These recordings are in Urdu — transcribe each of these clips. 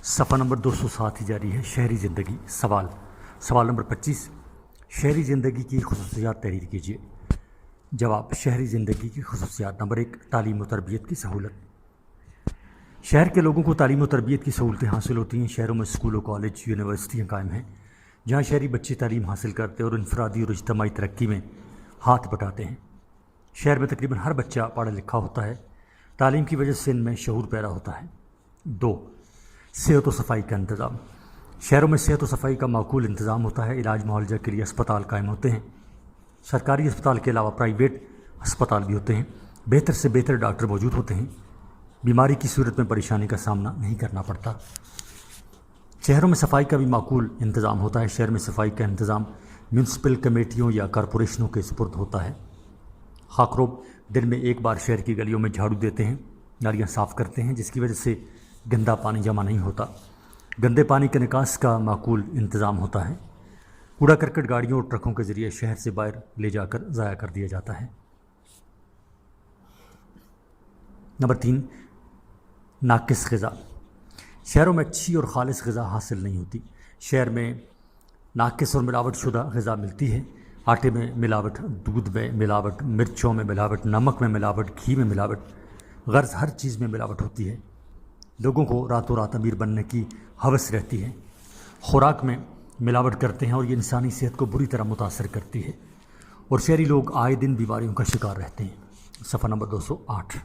صفحہ نمبر 207 ہی جاری ہے، شہری زندگی۔ سوال نمبر 25، شہری زندگی کی خصوصیات تحریر کیجیے۔ جواب، شہری زندگی کی خصوصیات۔ نمبر 1، تعلیم و تربیت کی سہولت۔ شہر کے لوگوں کو تعلیم و تربیت کی سہولتیں حاصل ہوتی ہیں۔ شہروں میں اسکول و کالج، یونیورسٹیاں قائم ہیں جہاں شہری بچے تعلیم حاصل کرتے اور انفرادی اور اجتماعی ترقی میں ہاتھ بٹاتے ہیں۔ شہر میں تقریباً ہر بچہ پڑھا لکھا ہوتا ہے۔ تعلیم کی وجہ سے ان میں شعور پیدا ہوتا ہے۔ 2، صحت و صفائی کا انتظام۔ شہروں میں صحت و صفائی کا معقول انتظام ہوتا ہے۔ علاج معالجہ کے لیے اسپتال قائم ہوتے ہیں۔ سرکاری اسپتال کے علاوہ پرائیویٹ اسپتال بھی ہوتے ہیں۔ بہتر سے بہتر ڈاکٹر موجود ہوتے ہیں۔ بیماری کی صورت میں پریشانی کا سامنا نہیں کرنا پڑتا۔ شہروں میں صفائی کا بھی معقول انتظام ہوتا ہے۔ شہر میں صفائی کا انتظام میونسپل کمیٹیوں یا کارپوریشنوں کے سپرد ہوتا ہے۔ خاکروب دن میں ایک بار شہر کی گلیوں میں جھاڑو دیتے ہیں، نالیاں صاف کرتے ہیں، جس کی وجہ سے گندا پانی جمع نہیں ہوتا۔ گندے پانی کے نکاس کا معقول انتظام ہوتا ہے۔ کوڑا کرکٹ گاڑیوں اور ٹرکوں کے ذریعے شہر سے باہر لے جا کر ضائع کر دیا جاتا ہے۔ نمبر 3، ناقص غذا۔ شہروں میں اچھی اور خالص غذا حاصل نہیں ہوتی۔ شہر میں ناقص اور ملاوٹ شدہ غذا ملتی ہے۔ آٹے میں ملاوٹ، دودھ میں ملاوٹ، مرچوں میں ملاوٹ، نمک میں ملاوٹ، گھی میں ملاوٹ، غرض ہر چیز میں ملاوٹ ہوتی ہے۔ لوگوں کو راتوں رات امیر بننے کی ہوس رہتی ہے۔ خوراک میں ملاوٹ کرتے ہیں اور یہ انسانی صحت کو بری طرح متاثر کرتی ہے، اور شہری لوگ آئے دن بیماریوں کا شکار رہتے ہیں۔ صفحہ نمبر 208۔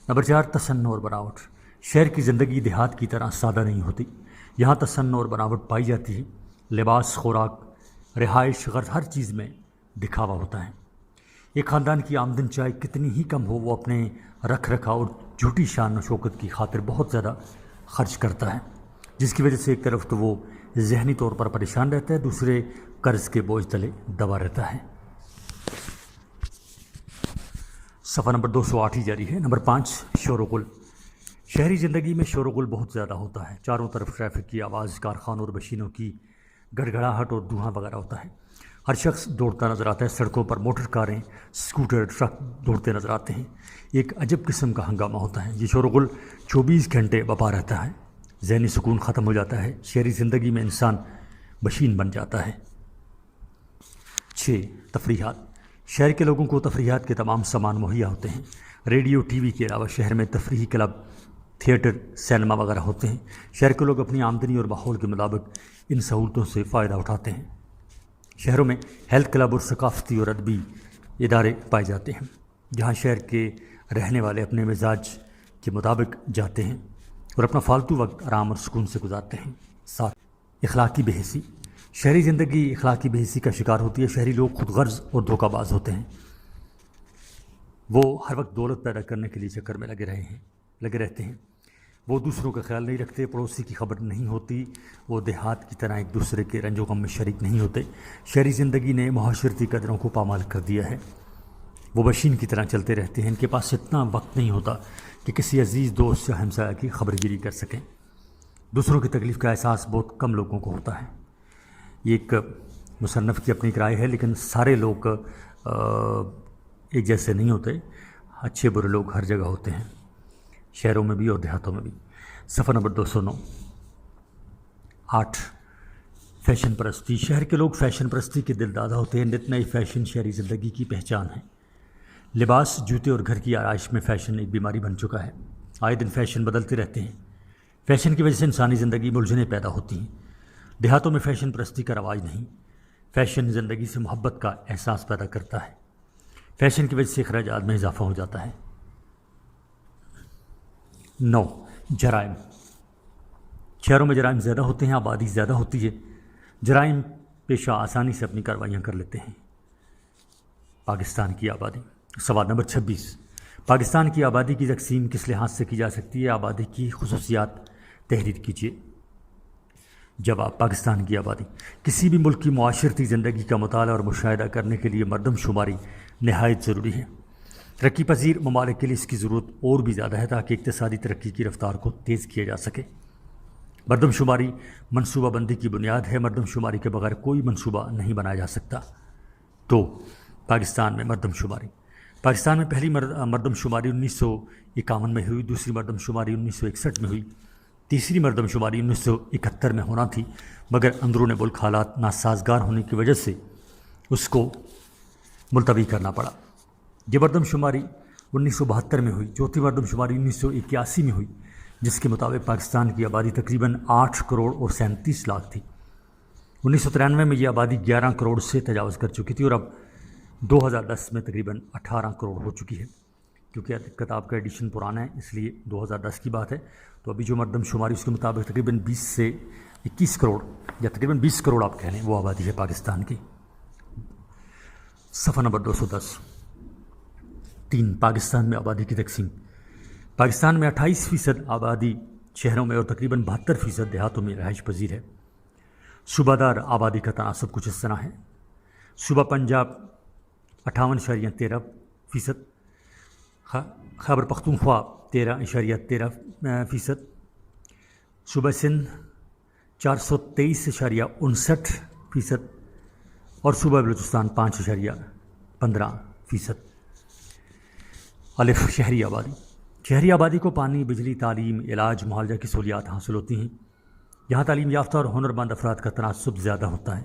نمبر 4، تصنع اور بناوٹ۔ شہر کی زندگی دیہات کی طرح سادہ نہیں ہوتی۔ یہاں تصنع اور بناوٹ پائی جاتی ہے۔ لباس، خوراک، رہائش، غرض ہر چیز میں دکھاوا ہوتا ہے۔ ایک خاندان کی آمدن چاہے کتنی ہی کم ہو، وہ اپنے رکھ رکھاؤ اور جھوٹی شان و شوکت کی خاطر بہت زیادہ خرچ کرتا ہے، جس کی وجہ سے ایک طرف تو وہ ذہنی طور پر پریشان رہتا ہے، دوسرے قرض کے بوجھ تلے دبا رہتا ہے۔ صفحہ نمبر 208 ہی جاری ہے۔ نمبر 5، شور و غل۔ شہری زندگی میں شور و غل بہت زیادہ ہوتا ہے۔ چاروں طرف ٹریفک کی آواز، کارخانوں اور مشینوں کی گڑگڑاہٹ اور دھواں وغیرہ ہوتا ہے۔ ہر شخص دوڑتا نظر آتا ہے۔ سڑکوں پر موٹر کاریں، اسکوٹر، ٹرک دوڑتے نظر آتے ہیں۔ ایک عجب قسم کا ہنگامہ ہوتا ہے۔ یہ شور و غل 24 گھنٹے بپا رہتا ہے۔ ذہنی سکون ختم ہو جاتا ہے۔ شہری زندگی میں انسان مشین بن جاتا ہے۔ 6، تفریحات۔ شہر کے لوگوں کو تفریحات کے تمام سامان مہیا ہوتے ہیں۔ ریڈیو، ٹی وی کے علاوہ شہر میں تفریحی کلب، تھیٹر، سینما وغیرہ ہوتے ہیں۔ شہر کے لوگ اپنی آمدنی اور ماحول کے مطابق ان سہولتوں سے فائدہ اٹھاتے ہیں۔ شہروں میں ہیلتھ کلب اور ثقافتی اور ادبی ادارے پائے جاتے ہیں، جہاں شہر کے رہنے والے اپنے مزاج کے مطابق جاتے ہیں اور اپنا فالتو وقت آرام اور سکون سے گزارتے ہیں۔ 7، اخلاقی بے حسی۔ شہری زندگی اخلاقی بے حسی کا شکار ہوتی ہے۔ شہری لوگ خود غرض اور دھوکہ باز ہوتے ہیں۔ وہ ہر وقت دولت پیدا کرنے کے لیے چکر میں لگے رہتے ہیں۔ وہ دوسروں کا خیال نہیں رکھتے، پڑوسی کی خبر نہیں ہوتی، وہ دیہات کی طرح ایک دوسرے کے رنج و غم میں شریک نہیں ہوتے۔ شہری زندگی نے معاشرتی قدروں کو پامال کر دیا ہے۔ وہ مشین کی طرح چلتے رہتے ہیں۔ ان کے پاس اتنا وقت نہیں ہوتا کہ کسی عزیز دوست یا ہمسایہ کی خبر گیری کر سکیں۔ دوسروں کی تکلیف کا احساس بہت کم لوگوں کو ہوتا ہے۔ یہ ایک مصنف کی اپنی رائے ہے، لیکن سارے لوگ ایک جیسے نہیں ہوتے۔ اچھے برے لوگ ہر جگہ ہوتے ہیں، شہروں میں بھی اور دیہاتوں میں بھی۔ صفحہ نمبر 209۔ 8، فیشن پرستی۔ شہر کے لوگ فیشن پرستی کے دل دادہ ہوتے ہیں۔ نت نئی فیشن شہری زندگی کی پہچان ہے۔ لباس، جوتے اور گھر کی آرائش میں فیشن ایک بیماری بن چکا ہے۔ آئے دن فیشن بدلتے رہتے ہیں۔ فیشن کی وجہ سے انسانی زندگی میں الجھنیں پیدا ہوتی ہیں۔ دیہاتوں میں فیشن پرستی کا رواج نہیں۔ فیشن زندگی سے محبت کا احساس پیدا کرتا ہے۔ فیشن کی وجہ سے اخراجات میں اضافہ ہو جاتا ہے۔ 9، جرائم۔ شہروں میں جرائم زیادہ ہوتے ہیں، آبادی زیادہ ہوتی ہے۔ جرائم پیشہ آسانی سے اپنی کارروائیاں کر لیتے ہیں۔ پاکستان کی آبادی۔ سوال نمبر 26، پاکستان کی آبادی کی تقسیم کس لحاظ سے کی جا سکتی ہے؟ آبادی کی خصوصیات تحریر کیجیے۔ جواب، پاکستان کی آبادی۔ کسی بھی ملک کی معاشرتی زندگی کا مطالعہ اور مشاہدہ کرنے کے لیے مردم شماری نہایت ضروری ہے۔ ترقی پذیر ممالک کے لیے اس کی ضرورت اور بھی زیادہ ہے تاکہ اقتصادی ترقی کی رفتار کو تیز کیا جا سکے۔ مردم شماری منصوبہ بندی کی بنیاد ہے۔ مردم شماری کے بغیر کوئی منصوبہ نہیں بنایا جا سکتا۔ تو پاکستان میں مردم شماری۔ پاکستان میں پہلی مردم شماری 1951 میں ہوئی، دوسری مردم شماری 1961 میں ہوئی، تیسری مردم شماری 1971 میں ہونا تھی، مگر اندرون ملک حالات ناسازگار ہونے کی وجہ سے اس کو ملتوی کرنا پڑا۔ یہ مردم شماری 1972 میں ہوئی۔ چوتھی مردم شماری 1981 میں ہوئی، جس کے مطابق پاکستان کی آبادی تقریباً 8 کروڑ اور 37 لاکھ تھی۔ 1993 میں یہ آبادی 11 کروڑ سے تجاوز کر چکی تھی اور اب 2010 میں تقریباً 18 کروڑ ہو چکی ہے۔ کیونکہ کتاب کا ایڈیشن پرانا ہے اس لیے 2010 کی بات ہے، تو ابھی جو مردم شماری اس کے مطابق تقریباً 20 سے 21 کروڑ یا تقریباً 20 کروڑ آپ کہہ لیں وہ آبادی ہے پاکستان کی۔ صفحہ نمبر 210 3 پاکستان میں آبادی کی تقسیم۔ پاکستان میں 28% آبادی شہروں میں اور تقریباً 72% دیہاتوں میں رہائش پذیر ہے۔ صوبہ دار آبادی کا تناسب کچھ اس طرح ہے۔ صوبہ پنجاب 58.13%، خیبر پختونخوا 13.13%، صوبہ سندھ 423.59% اور صوبہ بلوچستان 5.15%۔ الف شہری آبادی۔ شہری آبادی کو پانی، بجلی، تعلیم، علاج، معالجہ کی سہولیات حاصل ہوتی ہیں۔ یہاں تعلیم یافتہ اور ہنرمند افراد کا تناسب زیادہ ہوتا ہے۔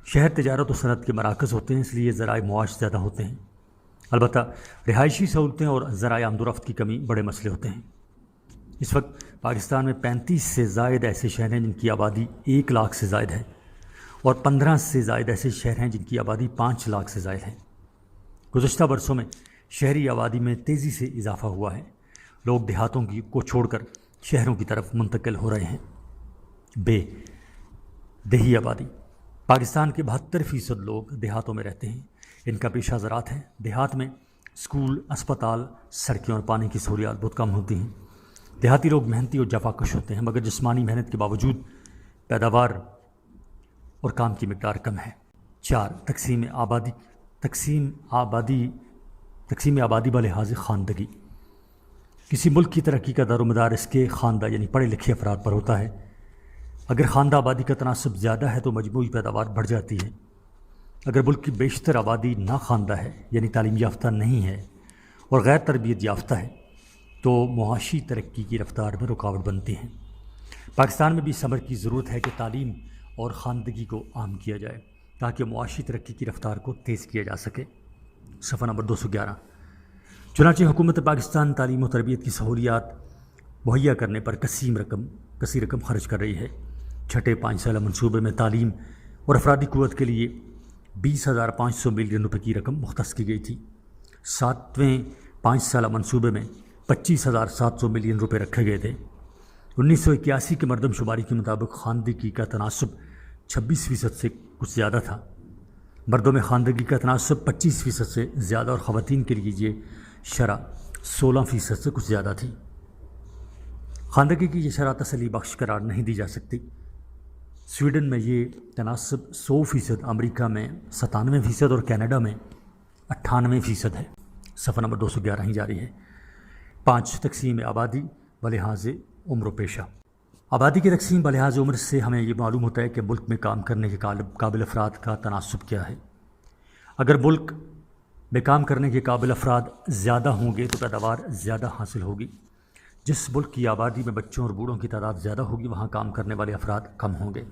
شہر تجارت و صنعت کے مراکز ہوتے ہیں، اس لیے ذرائع معاش زیادہ ہوتے ہیں۔ البتہ رہائشی سہولتیں اور ذرائع آمد و رفت کی کمی بڑے مسئلے ہوتے ہیں۔ اس وقت پاکستان میں 35 سے زائد ایسے شہر ہیں جن کی آبادی 1 لاکھ سے زائد ہے، اور 15 سے زائد ایسے شہر ہیں جن کی آبادی 5 لاکھ سے زائد ہے۔ گزشتہ برسوں میں شہری آبادی میں تیزی سے اضافہ ہوا ہے۔ لوگ دیہاتوں کو چھوڑ کر شہروں کی طرف منتقل ہو رہے ہیں۔ دیہی آبادی۔ پاکستان کے 72% لوگ دیہاتوں میں رہتے ہیں۔ ان کا پیشہ زراعت ہے۔ دیہات میں اسکول، اسپتال، سڑکیں اور پانی کی سہولیات بہت کم ہوتی ہیں۔ دیہاتی لوگ محنتی اور جفاکش ہوتے ہیں، مگر جسمانی محنت کے باوجود پیداوار اور کام کی مقدار کم ہے۔ 4 تقسیم آبادی بلحاظ خواندگی۔ کسی ملک کی ترقی کا دار و مدار اس کے خواندہ یعنی پڑھے لکھے افراد پر ہوتا ہے۔ اگر خواندہ آبادی کا تناسب زیادہ ہے تو مجموعی پیداوار بڑھ جاتی ہے۔ اگر ملک کی بیشتر آبادی ناخواندہ ہے یعنی تعلیم یافتہ نہیں ہے اور غیر تربیت یافتہ ہے تو معاشی ترقی کی رفتار میں رکاوٹ بنتی ہیں۔ پاکستان میں بھی اس امر کی ضرورت ہے کہ تعلیم اور خواندگی کو عام کیا جائے تاکہ معاشی ترقی کی رفتار کو تیز کیا جا سکے۔ صفحہ نمبر 211 چنانچہ حکومت پاکستان تعلیم و تربیت کی سہولیات مہیا کرنے پر کثیر رقم خرچ کر رہی ہے۔ چھٹے 5 سالہ منصوبے میں تعلیم اور افرادی قوت کے لیے 20,500 ملین روپے کی رقم مختص کی گئی تھی۔ 7ویں 5 سالہ منصوبے میں 25,700 ملین روپے رکھے گئے تھے۔ 1981 کے مردم شماری کے مطابق خواندگی کا تناسب 26% سے کچھ زیادہ تھا۔ مردوں میں خواندگی کا تناسب 25% سے زیادہ اور خواتین کے لیے یہ شرح 16% سے کچھ زیادہ تھی۔ خواندگی کی یہ شرح تسلی بخش قرار نہیں دی جا سکتی۔ سویڈن میں یہ تناسب 100%، امریکہ میں 97% اور کینیڈا میں 98% ہے۔ صفحہ نمبر 211 ہی جاری ہے۔ 5 تقسیم آبادی بلحاظ عمر و پیشہ۔ آبادی کی تقسیم بلحاظ عمر سے ہمیں یہ معلوم ہوتا ہے کہ ملک میں کام کرنے کے قابل افراد کا تناسب کیا ہے۔ اگر ملک میں کام کرنے کے قابل افراد زیادہ ہوں گے تو پیداوار زیادہ حاصل ہوگی۔ جس ملک کی آبادی میں بچوں اور بوڑھوں کی تعداد زیادہ ہوگی وہاں کام کرنے والے افراد کم ہوں گے،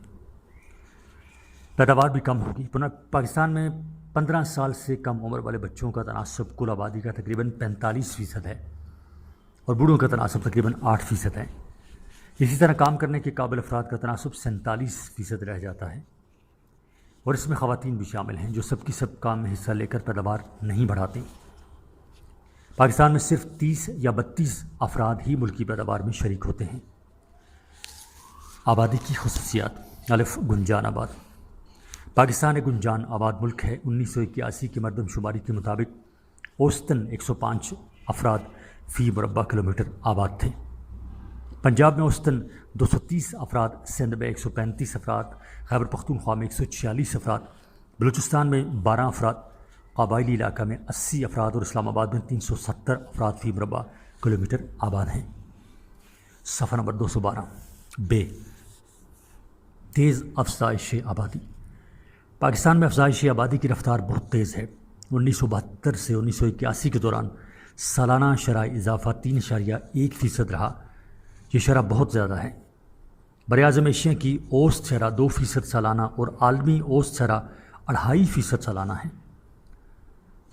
پیداوار بھی کم ہوگی۔ پاکستان میں 15 سال سے کم عمر والے بچوں کا تناسب کل آبادی کا تقریباً 45% ہے اور بوڑھوں کا تناسب تقریباً 8% ہے۔ اسی طرح کام کرنے کے قابل افراد کا تناسب 47% رہ جاتا ہے، اور اس میں خواتین بھی شامل ہیں جو سب کی سب کام میں حصہ لے کر پیداوار نہیں بڑھاتی۔ پاکستان میں صرف 30 یا 32 افراد ہی ملکی پیداوار میں شریک ہوتے ہیں۔ آبادی کی خصوصیات۔ الف گنجان آباد۔ پاکستان ایک گنجان آباد ملک ہے۔ 1981 کی مردم شماری کے مطابق اوسطاً 105 افراد فی مربع کلومیٹر آباد تھے۔ پنجاب میں اوسطاً 230 افراد، سندھ میں 135 افراد، خیبر پختونخوا میں 146 افراد، بلوچستان میں 12 افراد، قبائلی علاقہ میں 80 افراد اور اسلام آباد میں 370 افراد فی مربع کلومیٹر آباد ہیں۔ صفحہ نمبر 212 تیز افزائش آبادی۔ پاکستان میں افزائش آبادی کی رفتار بہت تیز ہے۔ 1972 سے 1981 کے دوران سالانہ شرح اضافہ 3.1% رہا، یہ شرح بہت زیادہ ہے۔ براعظم ایشیا کی اوسط شرح 2% سالانہ اور عالمی اوسط شرح 2.5% سالانہ ہے۔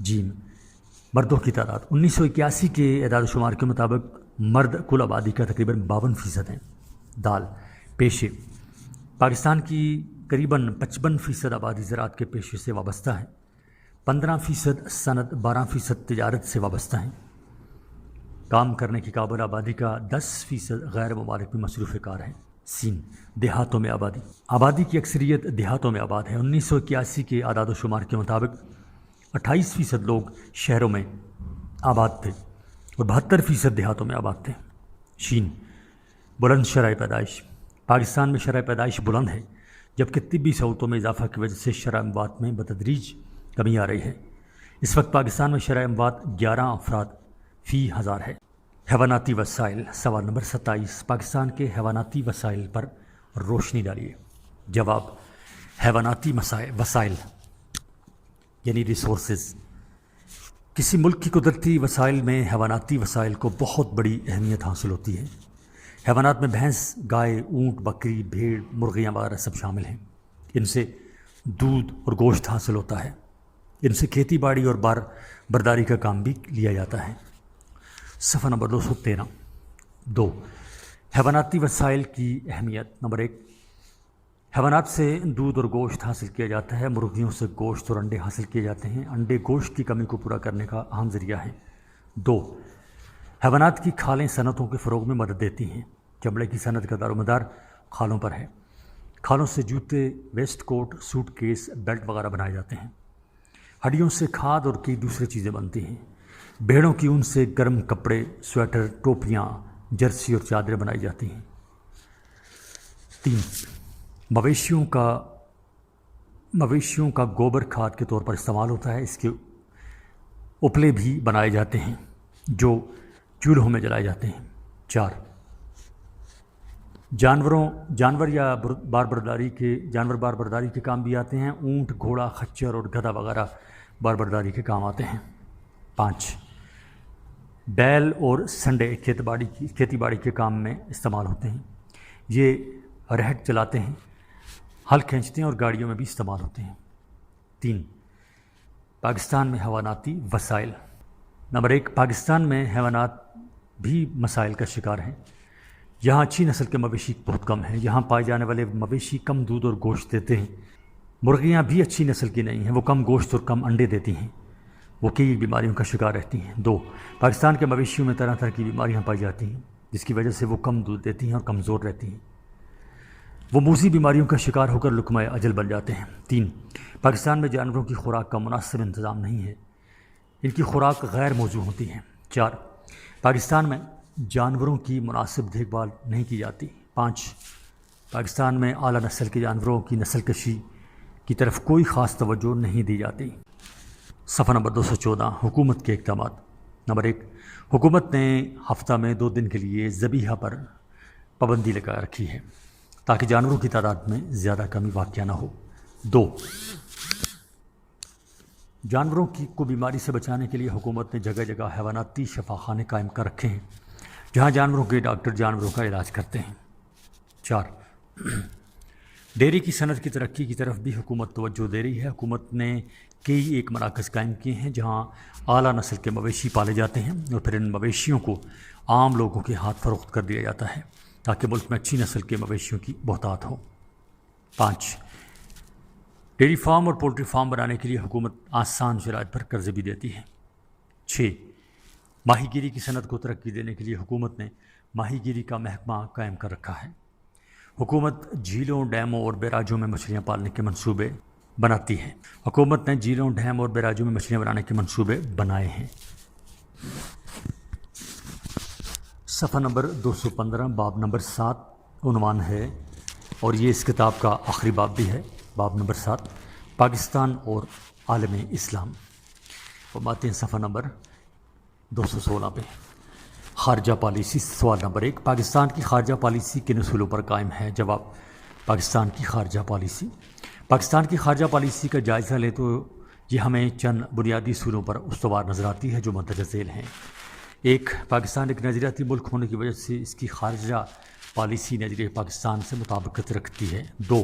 جیم، مردوں کی تعداد 1981 کے اعداد و شمار کے مطابق مرد کل آبادی کا تقریباً 52% ہیں۔ دال، پیشے، پاکستان کی قریباً 55% آبادی زراعت کے پیشے سے وابستہ ہے، 15% صنعت، 12% تجارت سے وابستہ ہیں۔ کام کرنے کی قابل آبادی کا 10% غیر ممالک میں مصروف کار ہے۔ سین، دیہاتوں میں آبادی کی اکثریت دیہاتوں میں آباد ہے۔ 1981 کے اعداد و شمار کے مطابق 28% لوگ شہروں میں آباد تھے اور 72% دیہاتوں میں آباد تھے۔ شین، بلند شرح پیدائش، پاکستان میں شرح پیدائش بلند ہے، جبکہ طبی سہولتوں میں اضافہ کی وجہ سے شرح اموات میں بتدریج کمی آ رہی ہے۔ اس وقت پاکستان میں شرح اموات 11 افراد فی 1000 ہے۔ حیواناتی وسائل، سوال نمبر 27، پاکستان کے حیواناتی وسائل پر روشنی ڈالیے۔ جواب، حیواناتی وسائل یعنی ریسورسز۔ کسی ملک کی قدرتی وسائل میں حیواناتی وسائل کو بہت بڑی اہمیت حاصل ہوتی ہے۔ حیوانات میں بھینس، گائے، اونٹ، بکری، بھیڑ، مرغیاں وغیرہ سب شامل ہیں۔ ان سے دودھ اور گوشت حاصل ہوتا ہے۔ ان سے کھیتی باڑی اور برداری کا کام بھی لیا جاتا ہے۔ صفحہ نمبر 213۔ 2، حیواناتی وسائل کی اہمیت۔ نمبر 1، حیوانات سے دودھ اور گوشت حاصل کیا جاتا ہے۔ مرغیوں سے گوشت اور انڈے حاصل کیے جاتے ہیں۔ انڈے گوشت کی کمی کو پورا کرنے کا اہم ذریعہ ہیں۔ 2، حیوانات کی کھالیں صنعتوں کے فروغ میں مدد دیتی ہیں۔ چمڑے کی صنعت کا دار و مدار کھالوں پر ہے۔ کھالوں سے جوتے، ویسٹ کوٹ، سوٹ کیس، بیلٹ وغیرہ بنائے جاتے ہیں۔ ہڈیوں سے کھاد اور کئی دوسری چیزیں بنتی ہیں۔ بھیڑوں کی اون سے گرم کپڑے، سویٹر، ٹوپیاں، جرسی اور چادریں بنائی جاتی ہیں۔ 3، مویشیوں کا گوبر کھاد کے طور پر استعمال ہوتا ہے۔ اس کے اپلے بھی بنائے جاتے ہیں جو چولہوں میں جلائے جاتے ہیں۔ 4، جانور بار برداری کے کام بھی آتے ہیں۔ اونٹ، گھوڑا، خچر اور گدھا وغیرہ بار برداری کے کام آتے ہیں۔ 5، بیل اور سنڈے کھیتی باڑی کے کام میں استعمال ہوتے ہیں۔ یہ رہٹ چلاتے ہیں، ہل کھینچتے ہیں اور گاڑیوں میں بھی استعمال ہوتے ہیں۔ 3، پاکستان میں حیواناتی وسائل۔ نمبر 1، پاکستان میں حیوانات بھی مسائل کا شکار ہیں۔ یہاں اچھی نسل کے مویشی بہت کم ہیں۔ یہاں پائے جانے والے مویشی کم دودھ اور گوشت دیتے ہیں۔ مرغیاں بھی اچھی نسل کی نہیں ہیں، وہ کم گوشت اور کم انڈے دیتی ہیں۔ وہ کئی بیماریوں کا شکار رہتی ہیں۔ 2، پاکستان کے مویشیوں میں طرح طرح کی بیماریاں پائی جاتی ہیں، جس کی وجہ سے وہ کم دودھ دیتی ہیں اور کمزور رہتی ہیں۔ وہ موذی بیماریوں کا شکار ہو کر لقمہ اجل بن جاتے ہیں۔ 3، پاکستان میں جانوروں کی خوراک کا مناسب انتظام نہیں ہے، ان کی خوراک غیر موزوں ہوتی ہے۔ 4، پاکستان میں جانوروں کی مناسب دیکھ بھال نہیں کی جاتی۔ 5، پاکستان میں اعلیٰ نسل کے جانوروں کی نسل کشی کی طرف کوئی خاص توجہ نہیں دی جاتی۔ صفحہ نمبر 214، حکومت کے اقدامات۔ نمبر 1، حکومت نے ہفتہ میں 2 دن کے لیے ذبیحہ پر پابندی لگا رکھی ہے تاکہ جانوروں کی تعداد میں زیادہ کمی واقع نہ ہو۔ 2، جانوروں کو بیماری سے بچانے کے لیے حکومت نے جگہ جگہ حیواناتی شفا خانے قائم کر رکھے ہیں جہاں جانوروں کے ڈاکٹر جانوروں کا علاج کرتے ہیں۔ 4، ڈیری کی صنعت کی ترقی کی طرف بھی حکومت توجہ دے رہی ہے۔ حکومت نے کئی مراکز قائم کیے ہیں جہاں اعلیٰ نسل کے مویشی پالے جاتے ہیں اور پھر ان مویشیوں کو عام لوگوں کے ہاتھ فروخت کر دیا جاتا ہے تاکہ ملک میں اچھی نسل کے مویشیوں کی بہتات ہو۔ 5، ڈیری فارم اور پولٹری فارم بنانے کے لیے حکومت آسان شرائط پر قرضے بھی دیتی ہے۔ 6، ماہی گیری کی صنعت کو ترقی دینے کے لیے حکومت نے ماہی گیری کا محکمہ قائم کر رکھا ہے۔ حکومت جھیلوں، ڈیموں اور بیراجوں میں مچھلیاں پالنے کے منصوبے بناتی ہے۔ حکومت نے جھیلوں، ڈیم اور بیراجوں میں مچھلیاں بنانے کے منصوبے بنائے ہیں۔ صفحہ نمبر 215، باب نمبر 7 عنوان ہے اور یہ اس کتاب کا آخری باب بھی ہے۔ باب نمبر 7، پاکستان اور عالم اسلام۔ ہم آتے ہیں صفحہ نمبر 216 پہ، خارجہ پالیسی۔ سوال نمبر 1، پاکستان کی خارجہ پالیسی کن اصولوں پر قائم ہے؟ جواب، پاکستان کی خارجہ خارجہ پالیسی کا جائزہ لیں تو یہ ہمیں چند بنیادی اصولوں پر استوار نظر آتی ہے جو مندرجہ ذیل ہیں۔ ایک، پاکستان ایک نظریاتی ملک ہونے کی وجہ سے اس کی خارجہ پالیسی نظریہ پاکستان سے مطابقت رکھتی ہے۔ 2،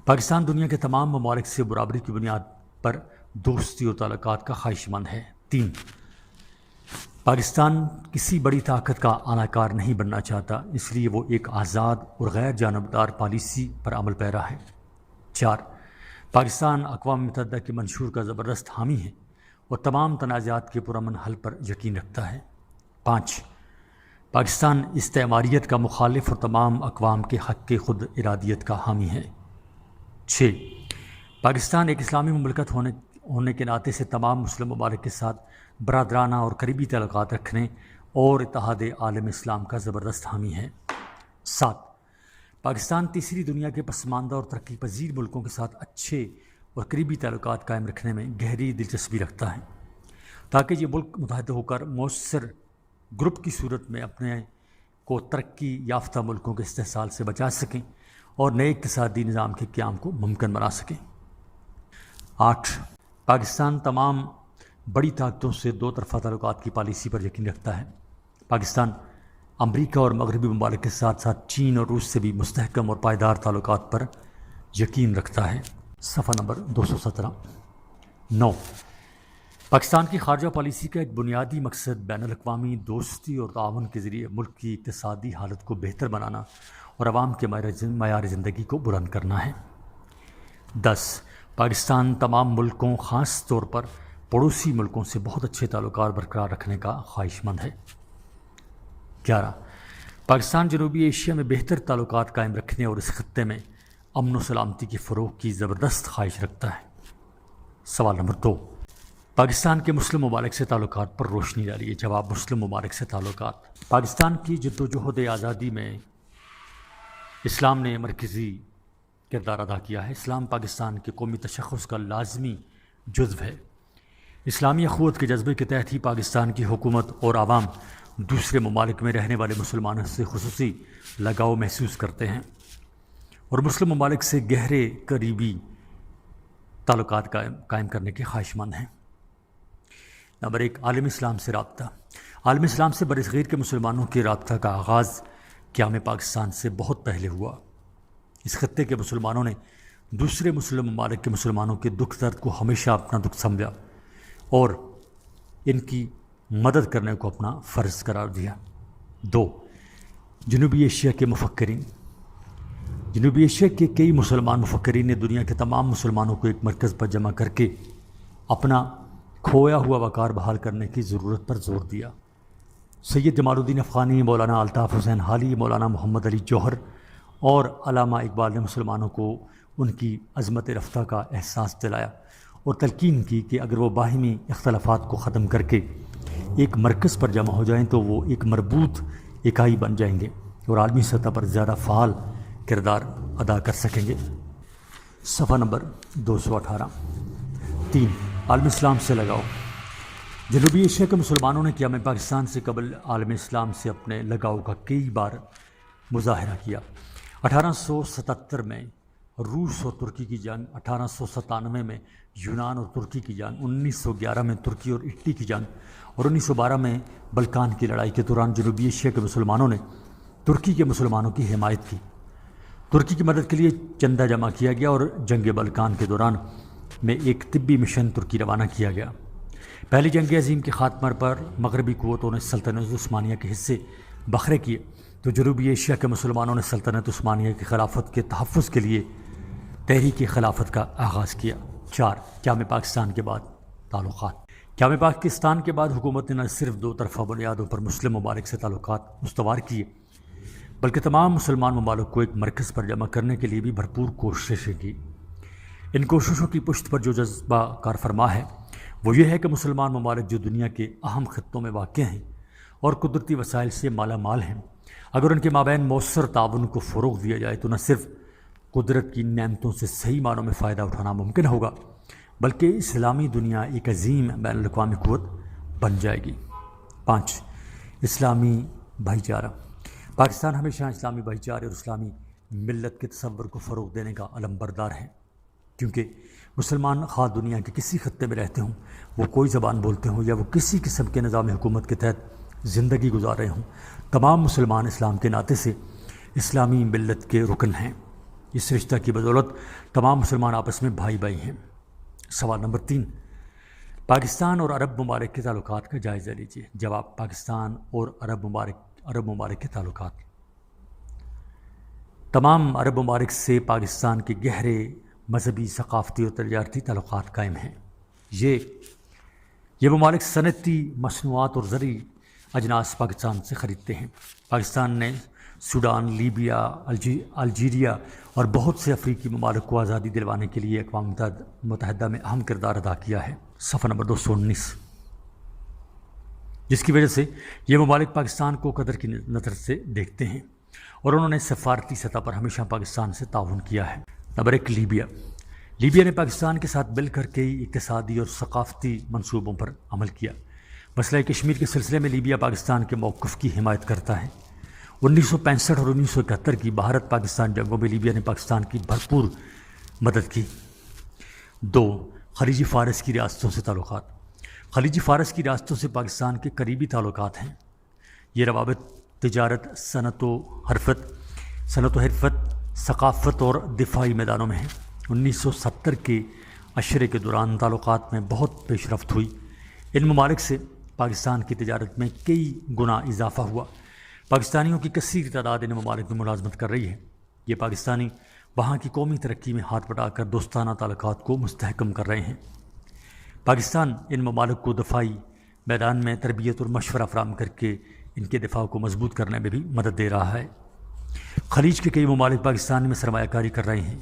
پاکستان دنیا کے تمام ممالک سے برابری کی بنیاد پر دوستی اور تعلقات کا خواہش مند ہے۔ 3، پاکستان کسی بڑی طاقت کا آلہ کار نہیں بننا چاہتا، اس لیے وہ ایک آزاد اور غیر جانبدار پالیسی پر عمل پیرا ہے۔ 4، پاکستان اقوام متحدہ کے منشور کا زبردست حامی ہے اور تمام تنازعات کے پرامن حل پر یقین رکھتا ہے۔ 5، پاکستان استعماریت کا مخالف اور تمام اقوام کے حق کی خود ارادیت کا حامی ہے۔ 6، پاکستان ایک اسلامی مملکت ہونے کے ناطے سے تمام مسلم ممالک کے ساتھ برادرانہ اور قریبی تعلقات رکھنے اور اتحاد عالم اسلام کا زبردست حامی ہے۔ 7، پاکستان تیسری دنیا کے پسماندہ اور ترقی پذیر ملکوں کے ساتھ اچھے اور قریبی تعلقات قائم رکھنے میں گہری دلچسپی رکھتا ہے تاکہ یہ ملک متحد ہو کر مؤثر گروپ کی صورت میں اپنے کو ترقی یافتہ ملکوں کے استحصال سے بچا سکیں اور نئے اقتصادی نظام کے قیام کو ممکن بنا سکیں۔ 8، پاکستان تمام بڑی طاقتوں سے دو طرفہ تعلقات کی پالیسی پر یقین رکھتا ہے۔ پاکستان امریکہ اور مغربی ممالک کے ساتھ ساتھ چین اور روس سے بھی مستحکم اور پائیدار تعلقات پر یقین رکھتا ہے۔ صفحہ نمبر 217۔ 9، پاکستان کی خارجہ پالیسی کا ایک بنیادی مقصد بین الاقوامی دوستی اور تعاون کے ذریعے ملک کی اقتصادی حالت کو بہتر بنانا اور عوام کے معیار زندگی کو بلند کرنا ہے۔ 10، پاکستان تمام ملکوں خاص طور پر پڑوسی ملکوں سے بہت اچھے تعلقات برقرار رکھنے کا خواہش مند ہے۔ 11، پاکستان جنوبی ایشیا میں بہتر تعلقات قائم رکھنے اور اس خطے میں امن و سلامتی کے فروغ کی زبردست خواہش رکھتا ہے۔ سوال نمبر 2، پاکستان کے مسلم ممالک سے تعلقات پر روشنی ڈالیے۔ جواب، مسلم ممالک سے تعلقات۔ پاکستان کی جدوجہد آزادی میں اسلام نے مرکزی کردار ادا کیا ہے۔ اسلام پاکستان کے قومی تشخص کا لازمی جزو ہے۔ اسلامی اخوت کے جذبے کے تحت ہی پاکستان کی حکومت اور عوام دوسرے ممالک میں رہنے والے مسلمانوں سے خصوصی لگاؤ محسوس کرتے ہیں اور مسلم ممالک سے گہرے قریبی تعلقات قائم کرنے کے خواہش مند ہیں۔ نمبر 1، عالم اسلام سے رابطہ۔ عالم اسلام سے برصغیر کے مسلمانوں کے رابطہ کا آغاز قیام پاکستان سے بہت پہلے ہوا۔ اس خطے کے مسلمانوں نے دوسرے مسلم ممالک کے مسلمانوں کے دکھ درد کو ہمیشہ اپنا دکھ سمجھا اور ان کی مدد کرنے کو اپنا فرض قرار دیا۔ 2، جنوبی ایشیا کے مفکرین۔ جنوبی ایشیا کے کئی مسلمان مفکرین نے دنیا کے تمام مسلمانوں کو ایک مرکز پر جمع کر کے اپنا کھویا ہوا وقار بحال کرنے کی ضرورت پر زور دیا۔ سید جمال الدین افغانی، مولانا الطاف حسین حالی، مولانا محمد علی جوہر اور علامہ اقبال نے مسلمانوں کو ان کی عظمت رفتہ کا احساس دلایا اور تلقین کی کہ اگر وہ باہمی اختلافات کو ختم کر کے ایک مرکز پر جمع ہو جائیں تو وہ ایک مربوط اکائی بن جائیں گے اور عالمی سطح پر زیادہ فعال کردار ادا کر سکیں گے۔ صفحہ نمبر 218۔ 3، عالم اسلام سے لگاؤ۔ جنوبی ایشیا کے مسلمانوں نے قیام پاکستان سے قبل عالم اسلام سے اپنے لگاؤ کا کئی بار مظاہرہ کیا۔ 1877 میں روس اور ترکی کی جنگ، 1897 میں یونان اور ترکی کی جنگ، 1911 میں ترکی اور اٹلی کی جنگ اور 1912 میں بلکان کی لڑائی کے دوران جنوبی ایشیا کے مسلمانوں نے ترکی کے مسلمانوں کی حمایت کی۔ ترکی کی مدد کے لیے چندہ جمع کیا گیا اور جنگ بلکان کے دوران میں ایک طبی مشن ترکی روانہ کیا گیا۔ پہلی جنگ عظیم کے خاتمہ پر مغربی قوتوں نے سلطنت عثمانیہ کے حصے بکھرے کیے تو جنوبی ایشیا کے مسلمانوں نے سلطنت عثمانیہ کی خلافت کے تحفظ کے لیے تحریک خلافت کا آغاز کیا۔ 4، قیام پاکستان کے بعد تعلقات۔ قیام پاکستان کے بعد حکومت نے نہ صرف دو طرفہ بنیادوں پر مسلم ممالک سے تعلقات استوار کیے بلکہ تمام مسلمان ممالک کو ایک مرکز پر جمع کرنے کے لیے بھی بھرپور کوششیں کی۔ ان کوششوں کی پشت پر جو جذبہ کار فرما ہے وہ یہ ہے کہ مسلمان ممالک جو دنیا کے اہم خطوں میں واقع ہیں اور قدرتی وسائل سے مالا مال ہیں، اگر ان کے مابین مؤثر تعاون کو فروغ دیا جائے تو نہ صرف قدرت کی نعمتوں سے صحیح معنوں میں فائدہ اٹھانا ممکن ہوگا بلکہ اسلامی دنیا ایک عظیم بین الاقوامی قوت بن جائے گی۔ 5، اسلامی بھائی چارہ۔ پاکستان ہمیشہ اسلامی بھائی چارے اور اسلامی ملت کے تصور کو فروغ دینے کا علم بردار ہے، کیونکہ مسلمان خواہ دنیا کے کسی خطے میں رہتے ہوں، وہ کوئی زبان بولتے ہوں یا وہ کسی قسم کے نظام حکومت کے تحت زندگی گزار رہے ہوں، تمام مسلمان اسلام کے ناطے سے اسلامی ملت کے رکن ہیں۔ اس رشتہ کی بدولت تمام مسلمان آپس میں بھائی بھائی ہیں۔ سوال نمبر 3، پاکستان اور عرب ممالک کے تعلقات کا جائزہ لیجیے۔ جواب، پاکستان اور عرب ممالک کے تعلقات، تمام عرب ممالک سے پاکستان کے گہرے مذہبی، ثقافتی اور تجارتی تعلقات قائم ہیں۔ یہ ممالک صنعتی مصنوعات اور زرعی اجناس پاکستان سے خریدتے ہیں۔ پاکستان نے سوڈان، لیبیا، الجیریا اور بہت سے افریقی ممالک کو آزادی دلوانے کے لیے اقوام متحدہ میں اہم کردار ادا کیا ہے۔ صفحہ نمبر 219، جس کی وجہ سے یہ ممالک پاکستان کو قدر کی نظر سے دیکھتے ہیں اور انہوں نے سفارتی سطح پر ہمیشہ پاکستان سے تعاون کیا ہے۔ نمبر 1، لیبیا نے پاکستان کے ساتھ مل کر کئی اقتصادی اور ثقافتی منصوبوں پر عمل کیا۔ مسئلہ کشمیر کے سلسلے میں لیبیا پاکستان کے موقف کی حمایت کرتا ہے۔ 1965 اور 1971 کی بھارت پاکستان جنگوں میں لیبیا نے پاکستان کی بھرپور مدد کی۔ 2، خلیجی فارس کی ریاستوں سے تعلقات، خلیجی فارس کی ریاستوں سے پاکستان کے قریبی تعلقات ہیں۔ یہ روابط تجارت، صنعت و حرفت، ثقافت اور دفاعی میدانوں میں ہیں۔ 1970 کے عشرے کے دوران تعلقات میں بہت پیش رفت ہوئی۔ ان ممالک سے پاکستان کی تجارت میں کئی گنا اضافہ ہوا۔ پاکستانیوں کی کثیر تعداد ان ممالک میں ملازمت کر رہی ہے۔ یہ پاکستانی وہاں کی قومی ترقی میں ہاتھ بٹا کر دوستانہ تعلقات کو مستحکم کر رہے ہیں۔ پاکستان ان ممالک کو دفاعی میدان میں تربیت اور مشورہ فراہم کر کے ان کے دفاع کو مضبوط کرنے میں بھی مدد دے رہا ہے۔ خلیج کے کئی ممالک پاکستان میں سرمایہ کاری کر رہے ہیں۔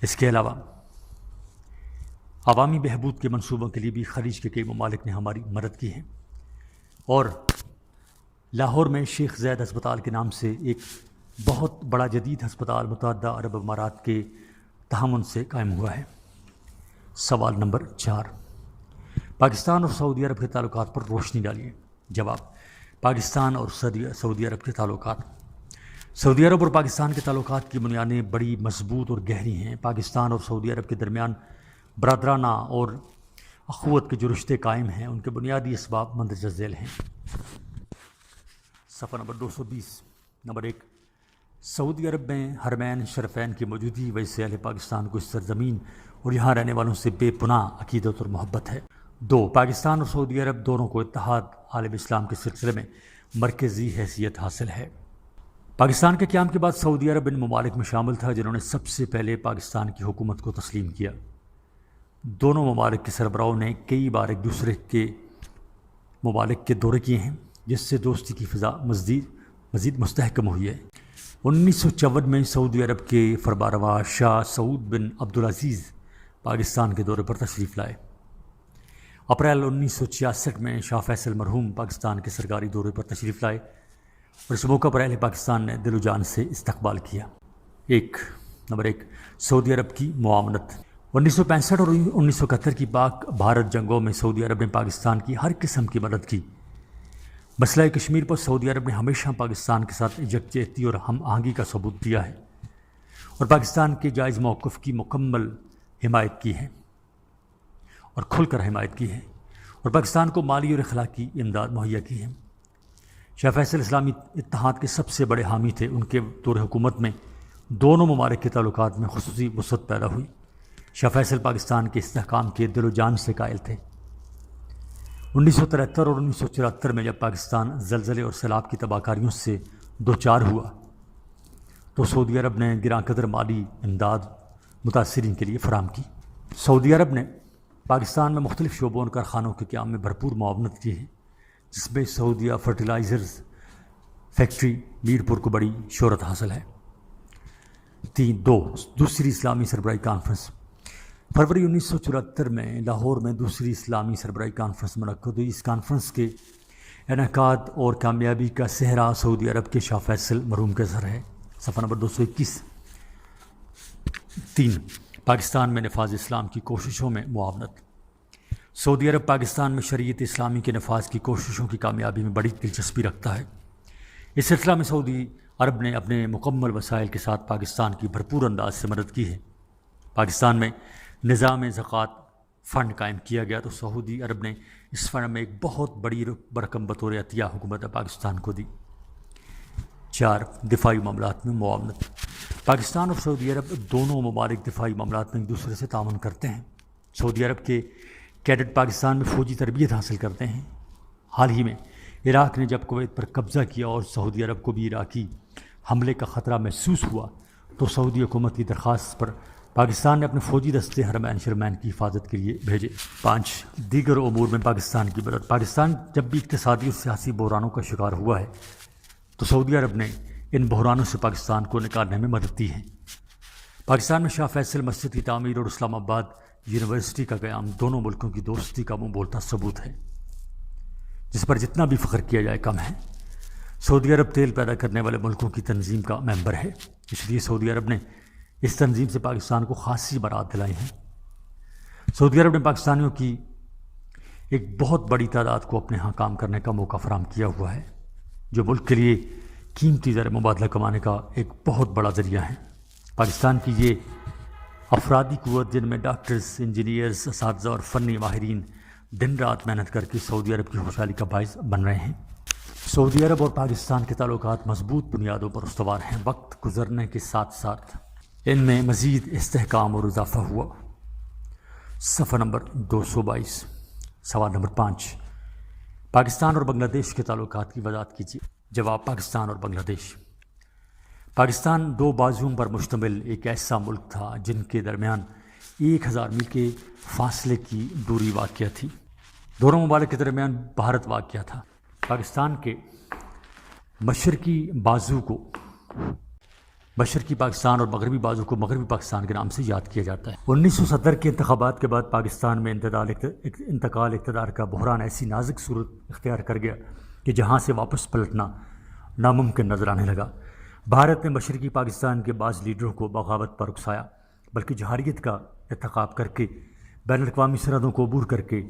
اس کے علاوہ عوامی بہبود کے منصوبوں کے لیے بھی خلیج کے کئی ممالک نے ہماری مدد کی ہے، اور لاہور میں شیخ زید ہسپتال کے نام سے ایک بہت بڑا جدید ہسپتال متحدہ عرب امارات کے تعاون سے قائم ہوا ہے۔ سوال نمبر 4، پاکستان اور سعودی عرب کے تعلقات پر روشنی ڈالیے۔ جواب، پاکستان اور سعودی عرب کے تعلقات، سعودی عرب اور پاکستان کے تعلقات کی بنیادیں بڑی مضبوط اور گہری ہیں۔ پاکستان اور سعودی عرب کے درمیان برادرانہ اور اخوت کے جو رشتے قائم ہیں، ان کے بنیادی اسباب مندرجہ ذیل ہیں۔ صفحہ نمبر 220۔ نمبر 1، سعودی عرب میں حرمین شریفین کی موجودگی وجہ سے اہل پاکستان کو اس سرزمین اور یہاں رہنے والوں سے بے پناہ عقیدت اور محبت ہے۔ 2، پاکستان اور سعودی عرب دونوں کو اتحاد عالم اسلام کے سلسلے میں مرکزی حیثیت حاصل ہے۔ پاکستان کے قیام کے بعد سعودی عرب ان ممالک میں شامل تھا جنہوں نے سب سے پہلے پاکستان کی حکومت کو تسلیم کیا۔ دونوں ممالک کے سربراہوں نے کئی بار ایک دوسرے کے ممالک کے دورے کیے ہیں، جس سے دوستی کی فضا مزید مستحکم ہوئی ہے۔ 1954 میں سعودی عرب کے فرمانروا شاہ سعود بن عبدالعزیز پاکستان کے دورے پر تشریف لائے۔ اپریل 1966 میں شاہ فیصل مرحوم پاکستان کے سرکاری دورے پر تشریف لائے اور اس موقع پر اہل پاکستان نے دل و جان سے استقبال کیا۔ نمبر 1، سعودی عرب کی معاونت۔ 1965 اور 1971 کی پاک بھارت جنگوں میں سعودی عرب نے پاکستان کی ہر قسم کی مدد کی۔ مسئلہ کشمیر پر سعودی عرب نے ہمیشہ پاکستان کے ساتھ یکجہتی اور ہم آہنگی کا ثبوت دیا ہے اور پاکستان کے جائز موقف کی مکمل حمایت کی ہے اور کھل کر حمایت کی ہے، اور پاکستان کو مالی اور اخلاقی امداد مہیا کی ہے۔ شاہ فیصل اسلامی اتحاد کے سب سے بڑے حامی تھے۔ ان کے دور حکومت میں دونوں ممالک کے تعلقات میں خصوصی وسعت پیدا ہوئی۔ شاہ فیصل پاکستان کے استحکام کے دل و جان سے قائل تھے۔ 1973 اور 1974 میں جب پاکستان زلزلے اور سیلاب کی تباہ کاریوں سے دوچار ہوا تو سعودی عرب نے گراں قدر مالی امداد متاثرین کے لیے فراہم کی۔ سعودی عرب نے پاکستان میں مختلف شعبوں اور کارخانوں کے قیام میں بھرپور معاونت کی ہے، جس میں سعودیہ فرٹیلائزرز فیکٹری میرپور کو بڑی شہرت حاصل ہے۔ 2، دوسری اسلامی سربراہی کانفرنس۔ فروری 1974 میں لاہور میں دوسری اسلامی سربراہی کانفرنس منعقد ہوئی۔ اس کانفرنس کے انعقاد اور کامیابی کا سہرا سعودی عرب کے شاہ فیصل مرحوم کا سر ہے۔ صفحہ نمبر 221۔ 3، پاکستان میں نفاذ اسلام کی کوششوں میں معاونت۔ سعودی عرب پاکستان میں شریعت اسلامی کے نفاذ کی کوششوں کی کامیابی میں بڑی دلچسپی رکھتا ہے۔ اس سلسلہ میں سعودی عرب نے اپنے مکمل وسائل کے ساتھ پاکستان کی بھرپور انداز سے مدد کی ہے۔ پاکستان میں نظام زکوٰۃ فنڈ قائم کیا گیا تو سعودی عرب نے اس فنڈ میں ایک بہت بڑی رقم بطور عطیہ حکومت پاکستان کو دی۔ 4 دفاعی معاملات میں معاونت۔ پاکستان اور سعودی عرب دونوں ممالک دفاعی معاملات میں ایک دوسرے سے تعاون کرتے ہیں۔ سعودی عرب کے کیڈٹ پاکستان میں فوجی تربیت حاصل کرتے ہیں۔ حال ہی میں عراق نے جب کویت پر قبضہ کیا اور سعودی عرب کو بھی عراقی حملے کا خطرہ محسوس ہوا تو سعودی حکومت کی درخواست پر پاکستان نے اپنے فوجی دستے حرمین شرمین کی حفاظت کے لیے بھیجے۔ 5 دیگر امور میں پاکستان کی مدد۔ پاکستان جب بھی اقتصادی اور سیاسی بحرانوں کا شکار ہوا ہے تو سعودی عرب نے ان بحرانوں سے پاکستان کو نکالنے میں مدد دی ہے۔ پاکستان میں شاہ فیصل مسجد کی تعمیر اور اسلام آباد یونیورسٹی کا قیام دونوں ملکوں کی دوستی کا منہ بولتا ثبوت ہے، جس پر جتنا بھی فخر کیا جائے کم ہے۔ سعودی عرب تیل پیدا کرنے والے ملکوں کی تنظیم کا ممبر ہے، اس لیے سعودی عرب نے اس تنظیم سے پاکستان کو خاصی برات دلائی ہیں۔ سعودی عرب نے پاکستانیوں کی ایک بہت بڑی تعداد کو اپنے ہاں کام کرنے کا موقع فراہم کیا ہوا ہے، جو ملک کے لیے قیمتی زر مبادلہ کمانے کا ایک بہت بڑا ذریعہ ہے۔ پاکستان کی یہ افرادی قوت، جن میں ڈاکٹرز، انجینئرز، اساتذہ اور فنی ماہرین دن رات محنت کر کے سعودی عرب کی خوشحالی کا باعث بن رہے ہیں۔ سعودی عرب اور پاکستان کے تعلقات مضبوط بنیادوں پر استوار ہیں۔ وقت گزرنے کے ساتھ ساتھ ان میں مزید استحکام اور اضافہ ہوا۔ صفحہ نمبر 222، سوال نمبر 5، پاکستان اور بنگلہ دیش کے تعلقات کی وضاحت کیجیے۔ جواب: پاکستان اور بنگلہ دیش۔ پاکستان 2 بازوؤں پر مشتمل ایک ایسا ملک تھا جن کے درمیان 1000 میل کے فاصلے کی دوری واقع تھی۔ دونوں ممالک کے درمیان بھارت واقع تھا۔ پاکستان کے مشرقی بازو کو مشرقی پاکستان اور مغربی بازو کو مغربی پاکستان کے نام سے یاد کیا جاتا ہے۔ 1970 کے انتخابات کے بعد پاکستان میں انتقال اقتدار کا بحران ایسی نازک صورت اختیار کر گیا کہ جہاں سے واپس پلٹنا ناممکن نظر آنے لگا۔ بھارت نے مشرقی پاکستان کے بعض لیڈروں کو بغاوت پر اکسایا، بلکہ جوہریت کا انتخاب کر کے بین الاقوامی سرحدوں کو عبور کر کے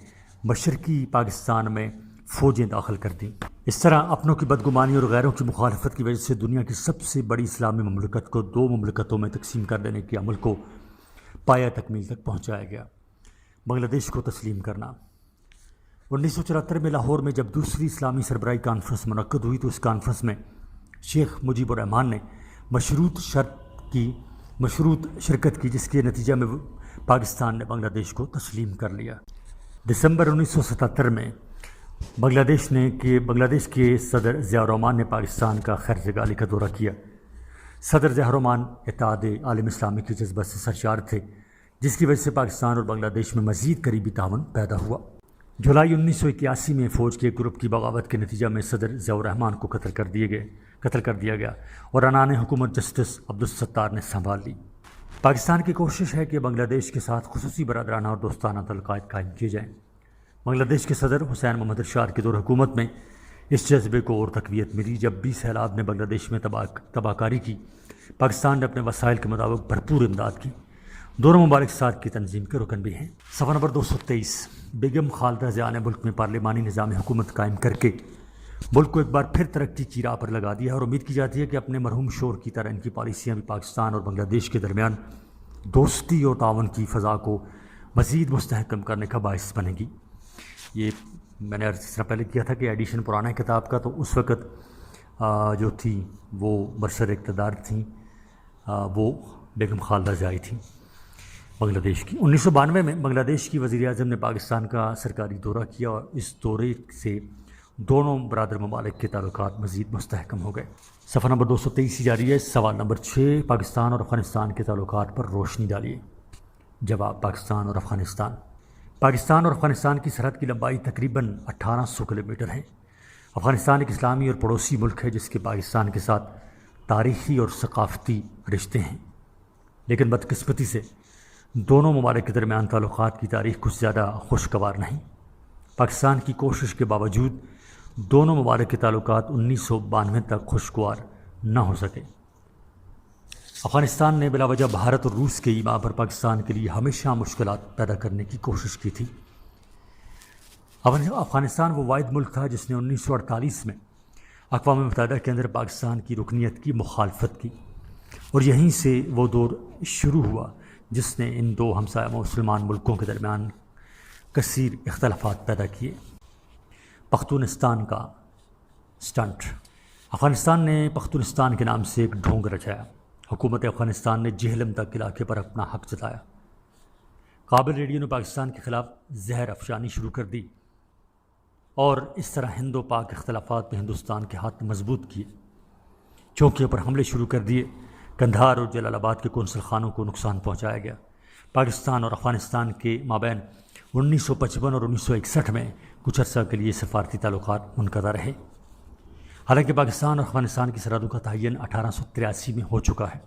مشرقی پاکستان میں فوجیں داخل کر دیں۔ اس طرح اپنوں کی بدگمانی اور غیروں کی مخالفت کی وجہ سے دنیا کی سب سے بڑی اسلامی مملکت کو 2 مملکتوں میں تقسیم کر دینے کے عمل کو پایہ تکمیل تک پہنچایا گیا۔ بنگلہ دیش کو تسلیم کرنا۔ 1974 میں لاہور میں جب دوسری اسلامی سربراہی کانفرنس منعقد ہوئی تو اس کانفرنس میں شیخ مجیب الرحمان نے مشروط شرکت کی، جس کے نتیجہ میں پاکستان نے بنگلہ دیش کو تسلیم کر لیا۔ دسمبر 1977 میں بنگلہ دیش کے صدر ضیاء الرحمان نے پاکستان کا خیر جگالی کا دورہ کیا۔ صدر ضیاء الرحمان اتحاد عالم اسلامی کے جذبہ سے سرشار تھے، جس کی وجہ سے پاکستان اور بنگلہ دیش میں مزید قریبی تعاون پیدا ہوا۔ جولائی 1981 میں فوج کے گروپ کی بغاوت کے نتیجہ میں صدر ضیاء الرحمان کو قتل کر دیا گیا اور عنان حکومت جسٹس عبدالستار نے سنبھال لی۔ پاکستان کی کوشش ہے کہ بنگلہ دیش کے ساتھ خصوصی برادرانہ اور دوستانہ تعلقات قائم کیے جائیں۔ بنگلہ دیش کے صدر حسین محمد ارشاد کے دور حکومت میں اس جذبے کو اور تقویت ملی۔ جب بھی سیلاب نے بنگلہ دیش میں تباہ کاری کی، پاکستان نے اپنے وسائل کے مطابق بھرپور امداد کی۔ دونوں ممالک ساتھ کی تنظیم کے رکن بھی ہیں۔ صفحہ نمبر 223، بیگم خالدہ ضیاء نے ملک میں پارلیمانی نظام حکومت قائم کر کے ملک کو ایک بار پھر ترقی کی راہ پر لگا دیا ہے اور امید کی جاتی ہے کہ اپنے مرحوم شوہر کی طرح ان کی پالیسیاں بھی پاکستان اور بنگلہ دیش کے درمیان دوستی اور تعاون کی فضا کو مزید مستحکم کرنے کا باعث بنے گی۔ یہ میں نے جس طرح پہلے کیا تھا کہ ایڈیشن پرانا کتاب کا، تو اس وقت جو تھی وہ برسر اقتدار تھیں، وہ بیگم خالدہ ضیاء تھیں بنگلہ دیش کی۔ 1992 میں بنگلہ دیش کی وزیر اعظم نے پاکستان کا سرکاری دورہ کیا اور اس دورے سے دونوں برادر ممالک کے تعلقات مزید مستحکم ہو گئے۔ صفحہ نمبر 223 جاری ہے۔ سوال نمبر 6، پاکستان اور افغانستان کے تعلقات پر روشنی ڈالیے۔ جواب: پاکستان اور افغانستان۔ پاکستان اور افغانستان کی سرحد کی لمبائی تقریباً 1800 کلومیٹر ہے۔ افغانستان ایک اسلامی اور پڑوسی ملک ہے جس کے پاکستان کے ساتھ تاریخی اور ثقافتی رشتے ہیں، لیکن بدقسمتی سے دونوں ممالک کے درمیان تعلقات کی تاریخ کچھ زیادہ خوشگوار نہیں۔ پاکستان کی کوشش کے باوجود دونوں ممالک کے تعلقات 1992 تک خوشگوار نہ ہو سکے۔ افغانستان نے بلا وجہ بھارت اور روس کے ایما پر پاکستان کے لیے ہمیشہ مشکلات پیدا کرنے کی کوشش کی تھی۔ افغانستان وہ واحد ملک تھا جس نے 1948 میں اقوام متحدہ کے اندر پاکستان کی رکنیت کی مخالفت کی، اور یہیں سے وہ دور شروع ہوا جس نے ان دو ہمسایہ مسلمان ملکوں کے درمیان کثیر اختلافات پیدا کیے۔ پختونستان کا سٹنٹ۔ افغانستان نے پختونستان کے نام سے ایک ڈھونگ رچایا۔ حکومت افغانستان نے جہلم تک علاقے پر اپنا حق جتایا۔ کابل ریڈیو نے پاکستان کے خلاف زہر افشانی شروع کر دی اور اس طرح ہند و پاک اختلافات میں ہندوستان کے ہاتھ مضبوط کیے۔ چوکیوں پر حملے شروع کر دیے۔ قندھار اور جلال آباد کے قونصل خانوں کو نقصان پہنچایا گیا۔ پاکستان اور افغانستان کے مابین 1955 اور 1961 میں کچھ عرصہ کے لیے سفارتی تعلقات منقطع رہے۔ حالانکہ پاکستان اور افغانستان کی سرحدوں کا تعین 1883 میں ہو چکا ہے۔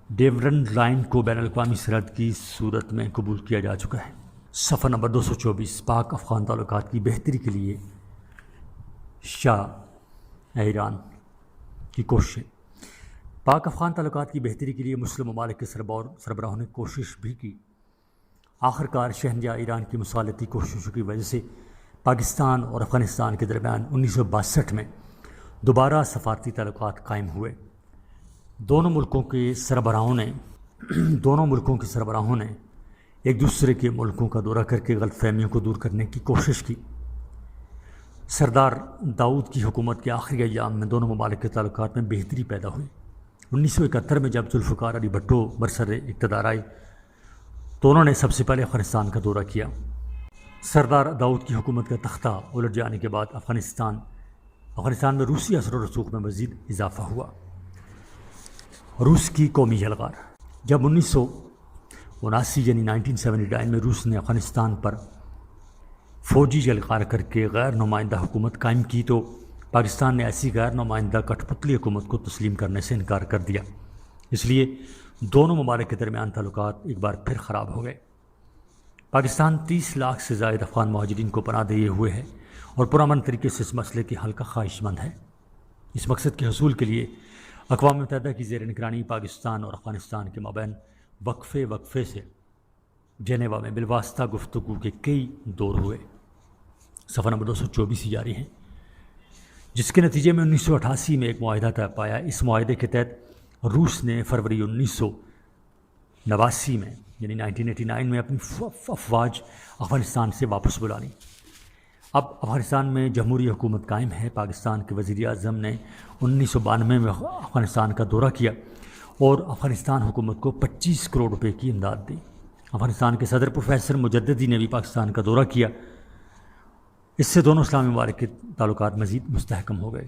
ڈیورنڈ لائن کو بین الاقوامی سرحد کی صورت میں قبول کیا جا چکا ہے۔ صفحہ نمبر 224۔ پاک افغان تعلقات کی بہتری کے لیے شاہ ایران کی کوششیں۔ پاک افغان تعلقات کی بہتری کے لیے مسلم ممالک کے سربراہوں نے کوشش بھی کی۔ آخرکار شہنشاہ ایران کی مصالحتی کوششوں کی وجہ سے پاکستان اور افغانستان کے درمیان 1962 میں دوبارہ سفارتی تعلقات قائم ہوئے۔ دونوں ملکوں کے سربراہوں نے ایک دوسرے کے ملکوں کا دورہ کر کے غلط فہمیوں کو دور کرنے کی کوشش کی۔ سردار داؤد کی حکومت کے آخری ایام میں دونوں ممالک کے تعلقات میں بہتری پیدا ہوئی۔ 1971 میں جب ذوالفقار علی بھٹو برسر اقتدار آئے تو انہوں نے سب سے پہلے افغانستان کا دورہ کیا۔ سردار داؤد کی حکومت کا تختہ الٹ جانے کے بعد افغانستان میں روسی اثر و رسوخ میں مزید اضافہ ہوا۔ روس کی قومی یلغار۔ جب 1979 یعنی 1979 میں روس نے افغانستان پر فوجی یلغار کر کے غیر نمائندہ حکومت قائم کی تو پاکستان نے ایسی غیر نمائندہ کٹھ پتلی حکومت کو تسلیم کرنے سے انکار کر دیا۔ اس لیے دونوں ممالک کے درمیان تعلقات ایک بار پھر خراب ہو گئے۔ پاکستان 30 لاکھ سے زائد افغان مہاجرین کو پناہ دیے ہوئے ہے اور پرامن طریقے سے اس مسئلے کے حل کا خواہش مند ہے۔ اس مقصد کے حصول کے لیے اقوام متحدہ کی زیر نگرانی پاکستان اور افغانستان کے مابین وقفے سے جنیوا میں بالواسطہ گفتگو کے کئی دور ہوئے۔ صفحہ نمبر 224 جاری ہیں، جس کے نتیجے میں 1988 میں ایک معاہدہ طے پایا۔ اس معاہدے کے تحت روس نے فروری 1989 میں یعنی 1989 میں اپنی افواج افغانستان سے واپس بلا لی۔ اب افغانستان میں جمہوری حکومت قائم ہے۔ پاکستان کے وزیر اعظم نے 1992 میں افغانستان کا دورہ کیا اور افغانستان حکومت کو 25 کروڑ روپے کی امداد دی۔ افغانستان کے صدر پروفیسر مجددی نے بھی پاکستان کا دورہ کیا۔ اس سے دونوں اسلامی ممالک کے تعلقات مزید مستحکم ہو گئے۔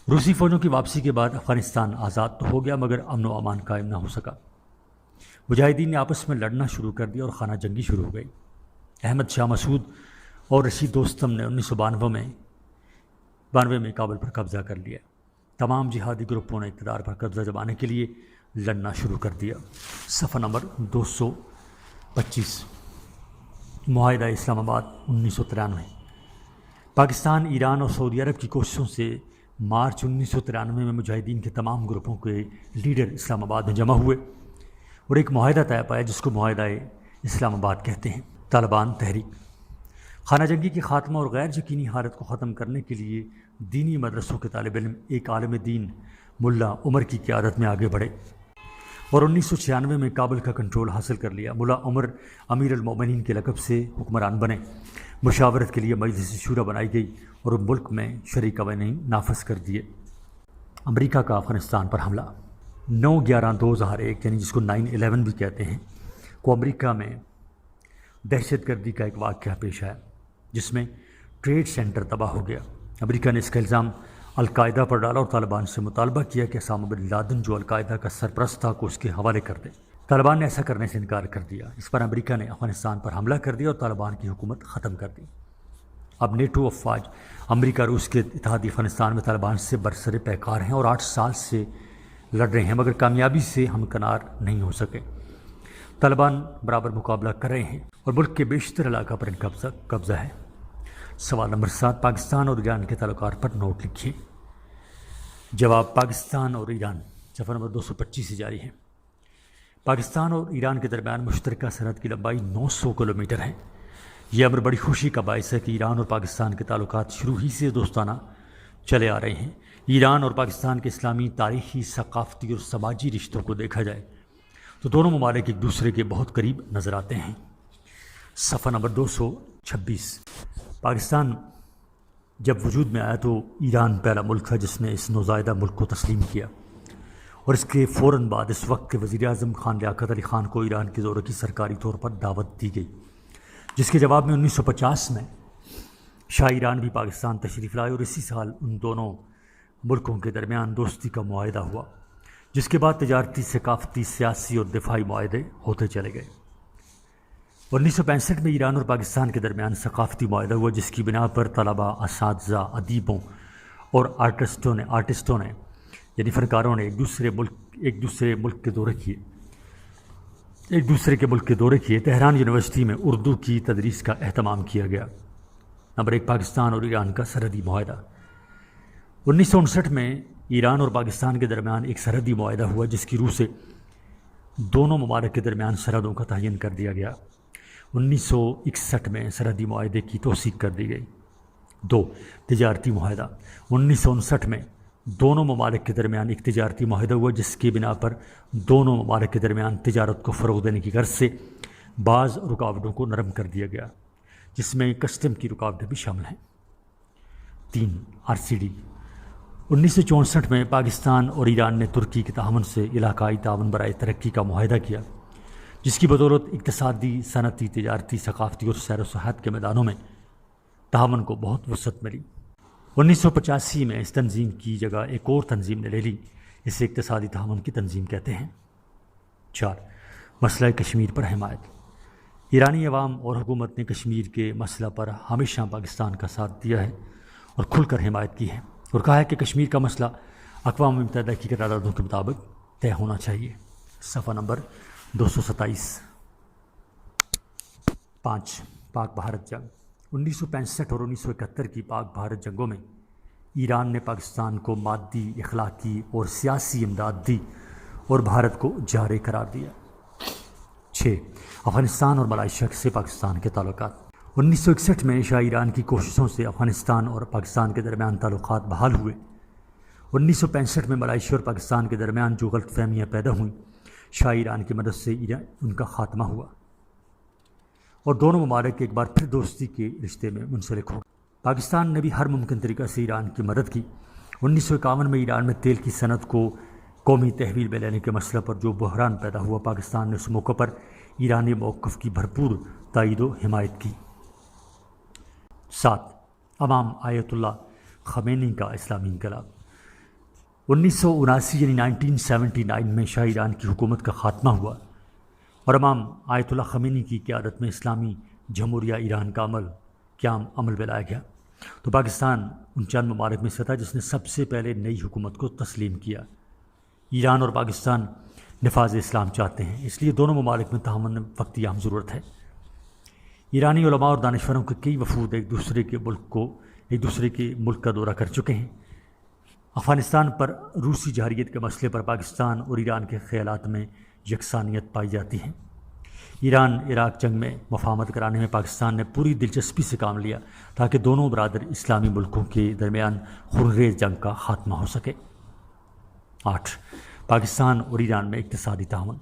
روسی فوجوں کی واپسی کے بعد افغانستان آزاد تو ہو گیا مگر امن و امان قائم نہ ہو سکا۔ مجاہدین نے آپس میں لڑنا شروع کر دیا اور خانہ جنگی شروع ہو گئی۔ احمد شاہ مسعود اور رشید دوستم نے 1992 میں کابل پر قبضہ کر لیا۔ تمام جہادی گروپوں نے اقتدار پر قبضہ جمانے کے لیے لڑنا شروع کر دیا۔ صفحہ نمبر 225۔ معاہدہ اسلام آباد 1993۔ پاکستان، ایران اور سعودی عرب کی کوششوں سے مارچ 1993 میں مجاہدین کے تمام گروپوں کے لیڈر اسلام آباد میں جمع ہوئے اور ایک معاہدہ طے پایا جس کو معاہدہ اسلام آباد کہتے ہیں۔ طالبان تحریک۔ خانہ جنگی کے خاتمہ اور غیر یقینی حالت کو ختم کرنے کے لیے دینی مدرسوں کے طالب علم ایک عالم دین ملا عمر کی قیادت میں آگے بڑھے اور 1996 میں کابل کا کنٹرول حاصل کر لیا۔ ملا عمر امیر المومنین کے لقب سے حکمران بنے۔ مشاورت کے لیے مجلس شورا بنائی گئی اور ملک میں شرعی قوانین نافذ کر دیے۔ امریکہ کا افغانستان پر حملہ۔ 9/11/2001 یعنی جس کو 9/11 بھی کہتے ہیں کو امریکہ میں دہشت گردی کا ایک واقعہ پیش آیا جس میں ٹریڈ سینٹر تباہ ہو گیا۔ امریکہ نے اس کا الزام القاعدہ پر ڈالا اور طالبان سے مطالبہ کیا کہ اسامہ بن لادن جو القاعدہ کا سرپرست تھا کو اس کے حوالے کر دے۔ طالبان نے ایسا کرنے سے انکار کر دیا۔ اس پر امریکہ نے افغانستان پر حملہ کر دیا اور طالبان کی حکومت ختم کر دی۔ اب نیٹو افواج امریکہ روس کے اتحادی افغانستان میں طالبان سے برسر پیکار ہیں اور 8 سال سے لڑ رہے ہیں مگر کامیابی سے ہمکنار نہیں ہو سکے۔ طالبان برابر مقابلہ کر رہے ہیں اور ملک کے بیشتر علاقہ پر ان کا قبضہ ہے۔ سوال نمبر 7، پاکستان اور ایران کے تعلقات پر نوٹ لکھیے۔ جواب، پاکستان اور ایران۔ صفحہ نمبر 225 سے جاری ہے۔ پاکستان اور ایران کے درمیان مشترکہ سرحد کی لمبائی 900 کلومیٹر ہے۔ یہ امر بڑی خوشی کا باعث ہے کہ ایران اور پاکستان کے تعلقات شروع ہی سے دوستانہ چلے آ رہے ہیں۔ ایران اور پاکستان کے اسلامی، تاریخی، ثقافتی اور سماجی رشتوں کو دیکھا جائے تو دونوں ممالک ایک دوسرے کے بہت قریب نظر آتے ہیں۔ صفحہ نمبر 226۔ پاکستان جب وجود میں آیا تو ایران پہلا ملک تھا جس نے اس نوزائیدہ ملک کو تسلیم کیا، اور اس کے فوراً بعد اس وقت کے وزیر اعظم خان لیاقت علی خان کو ایران کے دورے کی سرکاری طور پر دعوت دی گئی، جس کے جواب میں 1950 میں شاہ ایران بھی پاکستان تشریف لائے، اور اسی سال ان دونوں ملکوں کے درمیان دوستی کا معاہدہ ہوا، جس کے بعد تجارتی، ثقافتی، سیاسی اور دفاعی معاہدے ہوتے چلے گئے۔ 1965 میں ایران اور پاکستان کے درمیان ثقافتی معاہدہ ہوا، جس کی بنا پر طلباء، اساتذہ، ادیبوں اور آرٹسٹوں نے یعنی فنکاروں نے ایک دوسرے ملک کے دورے کیے۔ تہران یونیورسٹی میں اردو کی تدریس کا اہتمام کیا گیا۔ نمبر 1، پاکستان اور ایران کا سرحدی معاہدہ۔ 1959 میں ایران اور پاکستان کے درمیان ایک سرحدی معاہدہ ہوا، جس کی روح سے دونوں ممالک کے درمیان سرحدوں کا تعین کر دیا گیا۔ 1961 میں سرحدی معاہدے کی توثیق کر دی گئی۔ 2، تجارتی معاہدہ۔ 1959 میں دونوں ممالک کے درمیان ایک تجارتی معاہدہ ہوا، جس کی بنا پر دونوں ممالک کے درمیان تجارت کو فروغ دینے کی غرض سے بعض رکاوٹوں کو نرم کر دیا گیا، جس میں کسٹم کی رکاوٹیں بھی شامل ہیں۔ 3، RCD۔ 1964 میں پاکستان اور ایران نے ترکی کے تعاون سے علاقائی تعاون برائے ترقی کا معاہدہ کیا، جس کی بدولت اقتصادی، صنعتی، تجارتی، ثقافتی اور سیر و سیاحت کے میدانوں میں تعاون کو بہت وسعت ملی۔ 1985 میں اس تنظیم کی جگہ ایک اور تنظیم نے لے لی، اسے اقتصادی تعاون کی تنظیم کہتے ہیں۔ 4، مسئلہ کشمیر پر حمایت۔ ایرانی عوام اور حکومت نے کشمیر کے مسئلہ پر ہمیشہ پاکستان کا ساتھ دیا ہے اور کھل کر حمایت کی ہے، اور کہا ہے کہ کشمیر کا مسئلہ اقوام متحدہ کی قراردادوں کے مطابق طے ہونا چاہیے۔ صفحہ نمبر 227۔ 5، پاک بھارت جنگ۔ 1965 اور 1971 کی پاک بھارت جنگوں میں ایران نے پاکستان کو مادی، اخلاقی اور سیاسی امداد دی اور بھارت کو جارح قرار دیا۔ 6، افغانستان اور ملائیشیا سے پاکستان کے تعلقات۔ 1961 میں شاہ ایران کی کوششوں سے افغانستان اور پاکستان کے درمیان تعلقات بحال ہوئے۔ 1965 میں ملائیشیا اور پاکستان کے درمیان جو غلط فہمیاں پیدا ہوئیں، شاہ ایران کی مدد سے ان کا خاتمہ ہوا، اور دونوں ممالک ایک بار پھر دوستی کے رشتے میں منسلک ہو گئے۔ پاکستان نے بھی ہر ممکن طریقہ سے ایران کی مدد کی۔ 1951 میں ایران میں تیل کی صنعت کو قومی تحویل میں لینے کے مسئلہ پر جو بحران پیدا ہوا، پاکستان نے اس موقع پر ایرانی موقف کی بھرپور تائید و حمایت کی۔ 7، امام آیت اللہ خمینی کا اسلامی انقلاب۔ 1979 یعنی 1979 میں شاہ ایران کی حکومت کا خاتمہ ہوا اور امام آیت اللہ خمینی کی قیادت میں اسلامی جمہوریہ ایران کا عمل میں لایا گیا، تو پاکستان ان چند ممالک میں سے تھا جس نے سب سے پہلے نئی حکومت کو تسلیم کیا۔ ایران اور پاکستان نفاذ اسلام چاہتے ہیں، اس لیے دونوں ممالک میں تعاون وقتی اہم ضرورت ہے۔ ایرانی علماء اور دانشوروں کے کئی وفود ایک دوسرے کے ملک کا دورہ کر چکے ہیں۔ افغانستان پر روسی جارحیت کے مسئلے پر پاکستان اور ایران کے خیالات میں یکسانیت پائی جاتی ہے۔ ایران عراق جنگ میں مفاہمت کرانے میں پاکستان نے پوری دلچسپی سے کام لیا تاکہ دونوں برادر اسلامی ملکوں کے درمیان خونریز جنگ کا خاتمہ ہو سکے۔ 8، پاکستان اور ایران میں اقتصادی تعاون۔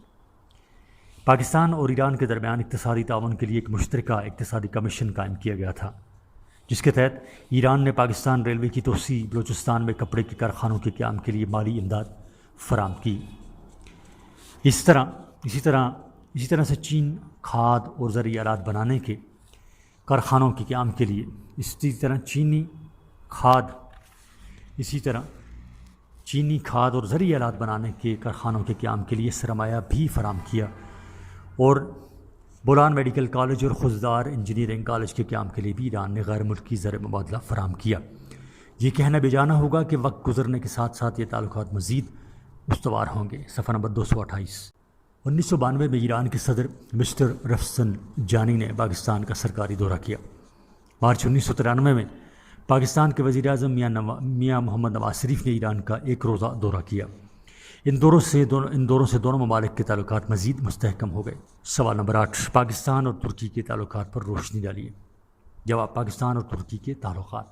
پاکستان اور ایران کے درمیان اقتصادی تعاون کے لیے ایک مشترکہ اقتصادی کمیشن قائم کیا گیا تھا، جس کے تحت ایران نے پاکستان ریلوے کی توسیع، بلوچستان میں کپڑے کے کارخانوں کے قیام کے لیے مالی امداد فراہم کی۔ اسی طرح سے چین کھاد اور زرعی آلات بنانے کے کارخانوں کے قیام کے لیے چینی کھاد اور زرعی آلات بنانے کے کارخانوں کے قیام کے لیے سرمایہ بھی فراہم کیا، اور بولان میڈیکل کالج اور خضدار انجینئرنگ کالج کے قیام کے لیے بھی ایران نے غیر ملکی زر مبادلہ فراہم کیا۔ یہ کہنا بے جانا ہوگا کہ وقت گزرنے کے ساتھ ساتھ یہ تعلقات مزید استوار ہوں گے۔ صفحہ نمبر 228۔ 1992 میں ایران کے صدر مسٹر رفسن جانی نے پاکستان کا سرکاری دورہ کیا۔ مارچ 1993 میں پاکستان کے وزیر اعظم میاں محمد نواز شریف نے ایران کا ایک روزہ دورہ کیا۔ ان دوروں سے دونوں ممالک کے تعلقات مزید مستحکم ہو گئے۔ سوال نمبر 8، پاکستان اور ترکی کے تعلقات پر روشنی ڈالیے۔ جواب، پاکستان اور ترکی کے تعلقات۔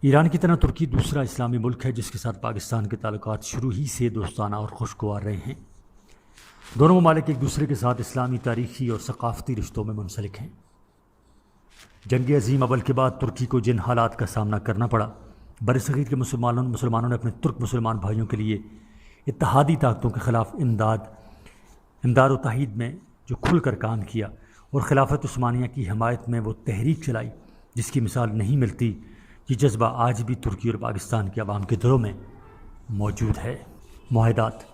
ایران کی طرح ترکی دوسرا اسلامی ملک ہے جس کے ساتھ پاکستان کے تعلقات شروع ہی سے دوستانہ اور خوشگوار رہے ہیں۔ دونوں ممالک ایک دوسرے کے ساتھ اسلامی تاریخی اور ثقافتی رشتوں میں منسلک ہیں۔ جنگ عظیم اول کے بعد ترکی کو جن حالات کا سامنا کرنا پڑا، برصغیر کے مسلمانوں نے اپنے ترک مسلمان بھائیوں کے لیے اتحادی طاقتوں کے خلاف امداد و تحید میں جو کھل کر کام کیا اور خلافت عثمانیہ کی حمایت میں وہ تحریک چلائی جس کی مثال نہیں ملتی، یہ جذبہ آج بھی ترکی اور پاکستان کے عوام کے دلوں میں موجود ہے۔ معاہدات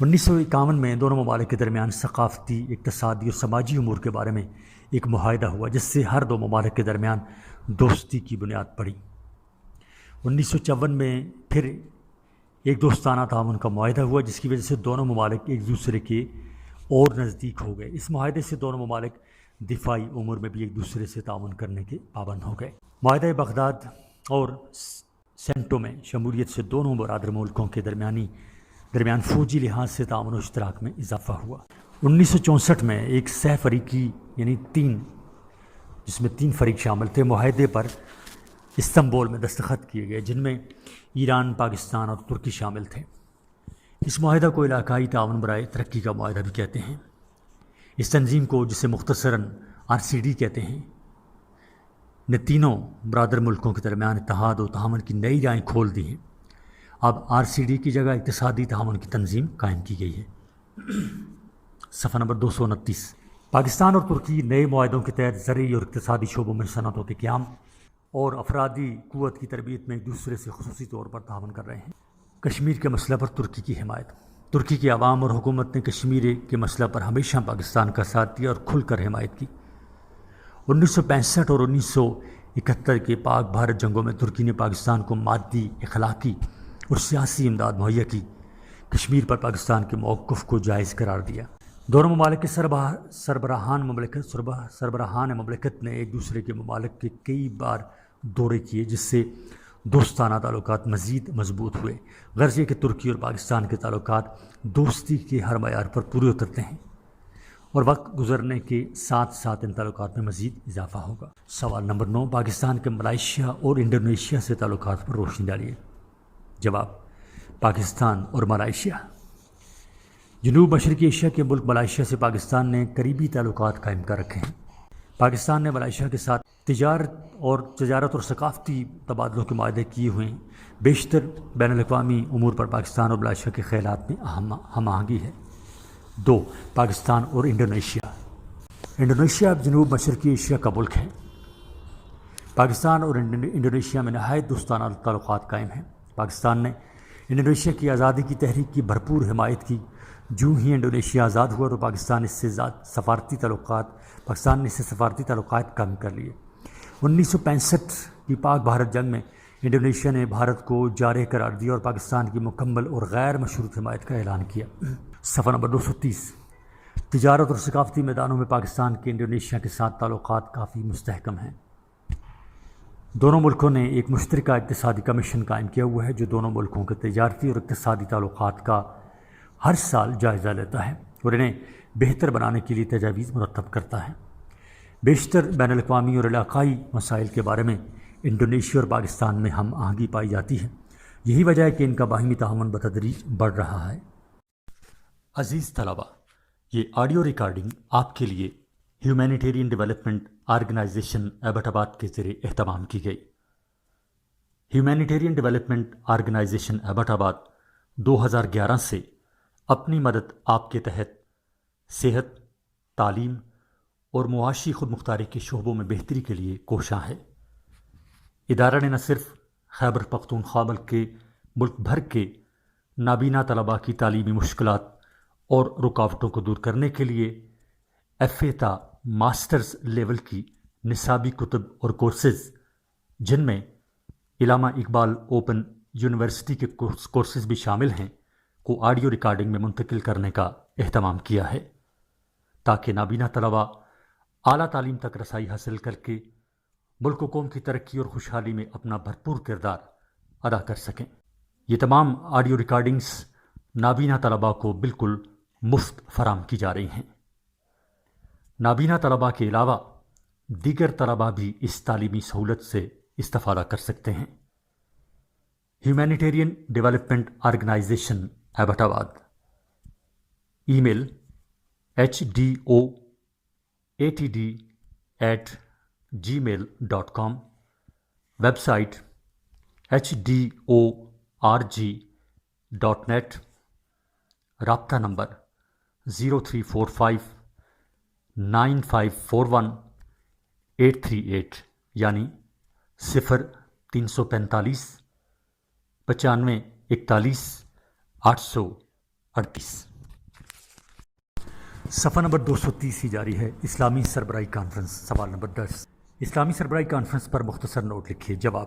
1951 میں دونوں ممالک کے درمیان ثقافتی، اقتصادی اور سماجی امور کے بارے میں ایک معاہدہ ہوا جس سے ہر دو ممالک کے درمیان دوستی کی بنیاد پڑی۔ 1954 میں پھر ایک دوستانہ تعاون کا معاہدہ ہوا جس کی وجہ سے دونوں ممالک ایک دوسرے کے اور نزدیک ہو گئے۔ اس معاہدے سے دونوں ممالک دفاعی امور میں بھی ایک دوسرے سے تعاون کرنے کے پابند ہو گئے۔ معاہدہ بغداد اور سینٹو میں شمولیت سے دونوں برادر ملکوں کے درمیان فوجی لحاظ سے تعاون و اشتراک میں اضافہ ہوا۔ 1964 میں ایک سہ فریقی یعنی جس میں 3 فریق شامل تھے معاہدے پر استنبول میں دستخط کیے گئے، جن میں ایران، پاکستان اور ترکی شامل تھے۔ اس معاہدہ کو علاقائی تعاون برائے ترقی کا معاہدہ بھی کہتے ہیں۔ اس تنظیم کو، جسے مختصراً RCD کہتے ہیں، نے تینوں برادر ملکوں کے درمیان اتحاد و تعاون کی نئی راہیں کھول دی ہیں۔ اب RCD کی جگہ اقتصادی تعاون کی تنظیم قائم کی گئی ہے۔ صفحہ نمبر 229۔ پاکستان اور ترکی نئے معاہدوں کے تحت زرعی اور اقتصادی شعبوں میں صنعتوں کے قیام اور افرادی قوت کی تربیت میں ایک دوسرے سے خصوصی طور پر تعاون کر رہے ہیں۔ کشمیر کے مسئلہ پر ترکی کی حمایت۔ ترکی کے عوام اور حکومت نے کشمیر کے مسئلہ پر ہمیشہ پاکستان کا ساتھ دیا اور کھل کر حمایت کی۔ 1965 اور 1971 کے پاک بھارت جنگوں میں ترکی نے پاکستان کو مادی، اخلاقی اور سیاسی امداد مہیا کی۔ کشمیر پر پاکستان کے موقف کو جائز قرار دیا۔ دونوں ممالک کے سربراہان مملکت نے ایک دوسرے کے ممالک کے کئی بار دورے کیے جس سے دوستانہ تعلقات مزید مضبوط ہوئے۔ غرض یہ کہ ترکی اور پاکستان کے تعلقات دوستی کے ہر معیار پر پورے اترتے ہیں اور وقت گزرنے کے ساتھ ساتھ ان تعلقات میں مزید اضافہ ہوگا۔ سوال نمبر 9، پاکستان کے ملائیشیا اور انڈونیشیا سے تعلقات پر روشنی ڈالیے۔ جواب: پاکستان اور ملائیشیا۔ جنوب مشرقی ایشیا کے ملک ملائیشیا سے پاکستان نے قریبی تعلقات قائم کر رکھے ہیں۔ پاکستان نے ملائیشیا کے ساتھ تجارت اور ثقافتی تبادلوں کے معاہدے کیے ہوئے ہیں۔ بیشتر بین الاقوامی امور پر پاکستان اور ملائیشیا کے خیالات میں ہم آہنگی ہے۔ 2، پاکستان اور انڈونیشیا۔ انڈونیشیا اب جنوب مشرقی ایشیا کا ملک ہے۔ پاکستان اور انڈونیشیا میں نہایت دوستانہ تعلقات قائم ہیں۔ پاکستان نے انڈونیشیا کی آزادی کی تحریک کی بھرپور حمایت کی۔ جو ہی انڈونیشیا آزاد ہوا تو پاکستان نے اس سے سفارتی تعلقات قائم کر لیے۔ 1965 کی پاک بھارت جنگ میں انڈونیشیا نے بھارت کو جارح قرار دیا اور پاکستان کی مکمل اور غیر مشروط حمایت کا اعلان کیا۔ صفحہ نمبر 230۔ تجارت اور ثقافتی میدانوں میں پاکستان کے انڈونیشیا کے ساتھ تعلقات کافی مستحکم ہیں۔ دونوں ملکوں نے ایک مشترکہ اقتصادی کمیشن قائم کیا ہوا ہے جو دونوں ملکوں کے تجارتی اور اقتصادی تعلقات کا ہر سال جائزہ لیتا ہے اور انہیں بہتر بنانے کے لیے تجاویز مرتب کرتا ہے۔ بیشتر بین الاقوامی اور علاقائی مسائل کے بارے میں انڈونیشیا اور پاکستان میں ہم آہنگی پائی جاتی ہے۔ یہی وجہ ہے کہ ان کا باہمی تعاون بتدریج بڑھ رہا ہے۔ عزیز طلباء، یہ آڈیو ریکارڈنگ آپ کے لیے ہیومینیٹیرین ڈیولپمنٹ آرگنائزیشن ایبٹ آباد کے ذریعے اہتمام کی گئی۔ ہیومینیٹیرین ڈیولپمنٹ آرگنائزیشن ایبٹ آباد 2011 سے اپنی مدد آپ کے تحت صحت، تعلیم اور معاشی خود مختاری کے شعبوں میں بہتری کے لیے کوشاں ہے۔ ادارہ نے نہ صرف خیبر پختونخوا بلکہ ملک بھر کے نابینا طلباء کی تعلیمی مشکلات اور رکاوٹوں کو دور کرنے کے لیے FA تا ماسٹرز لیول کی نصابی کتب اور کورسز، جن میں علامہ اقبال اوپن یونیورسٹی کے کورسز بھی شامل ہیں، کو آڈیو ریکارڈنگ میں منتقل کرنے کا اہتمام کیا ہے تاکہ نابینا طلباء اعلیٰ تعلیم تک رسائی حاصل کر کے ملک و قوم کی ترقی اور خوشحالی میں اپنا بھرپور کردار ادا کر سکیں۔ یہ تمام آڈیو ریکارڈنگز نابینا طلباء کو بالکل مفت فراہم کی جا رہی ہیں۔ نابینا طلباء کے علاوہ دیگر طلباء بھی اس تعلیمی سہولت سے استفادہ کر سکتے ہیں۔ ہیومینیٹیرین ڈیولپمنٹ آرگنائزیشن ایبٹ آباد۔ ای میل HDOATD@gmail.com, ویب سائٹ HDORG.net، رابطہ نمبر 03459541 یعنی 0345 95 41 838۔ صفحہ نمبر 230 ہی جاری ہے۔ اسلامی سربراہی کانفرنس، سوال نمبر 10۔ اسلامی سربراہی کانفرنس پر مختصر نوٹ لکھیے۔ جواب: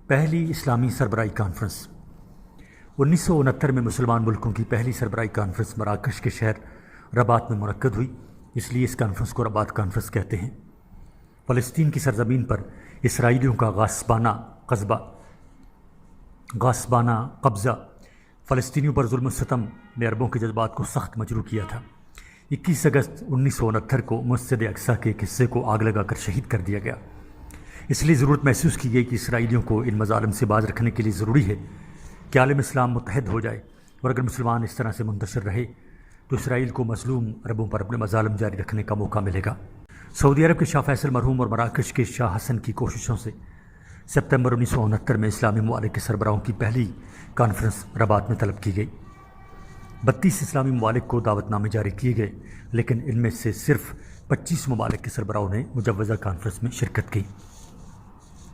پہلی اسلامی سربراہی کانفرنس 1969 میں مسلمان ملکوں کی پہلی سربراہی کانفرنس مراکش کے شہر رباط میں منعقد ہوئی، اس لیے اس کانفرنس کو رباط کانفرنس کہتے ہیں۔ فلسطین کی سرزمین پر اسرائیلیوں کا غاصبانہ قبضہ فلسطینیوں پر ظلم و ستم نے عربوں کے جذبات کو سخت مجروح کیا تھا۔ 21 اگست 1969 کو مسجد اقصیٰ کے ایک حصے کو آگ لگا کر شہید کر دیا گیا۔ اس لیے ضرورت محسوس کی گئی کہ اسرائیلیوں کو ان مظالم سے باز رکھنے کے لیے ضروری ہے کہ عالم اسلام متحد ہو جائے، اور اگر مسلمان اس طرح سے منتشر رہے تو اسرائیل کو مظلوم عربوں پر اپنے مظالم جاری رکھنے کا موقع ملے گا۔ سعودی عرب کے شاہ فیصل مرحوم اور مراکش کے شاہ حسن کی کوششوں سے سپتمبر 1969 میں اسلامی ممالک کے سربراہوں کی پہلی کانفرنس رباط میں طلب کی گئی۔ 32 اسلامی ممالک کو دعوت نامے جاری کیے گئے، لیکن ان میں سے صرف 25 ممالک کے سربراہوں نے مجوزہ کانفرنس میں شرکت کی۔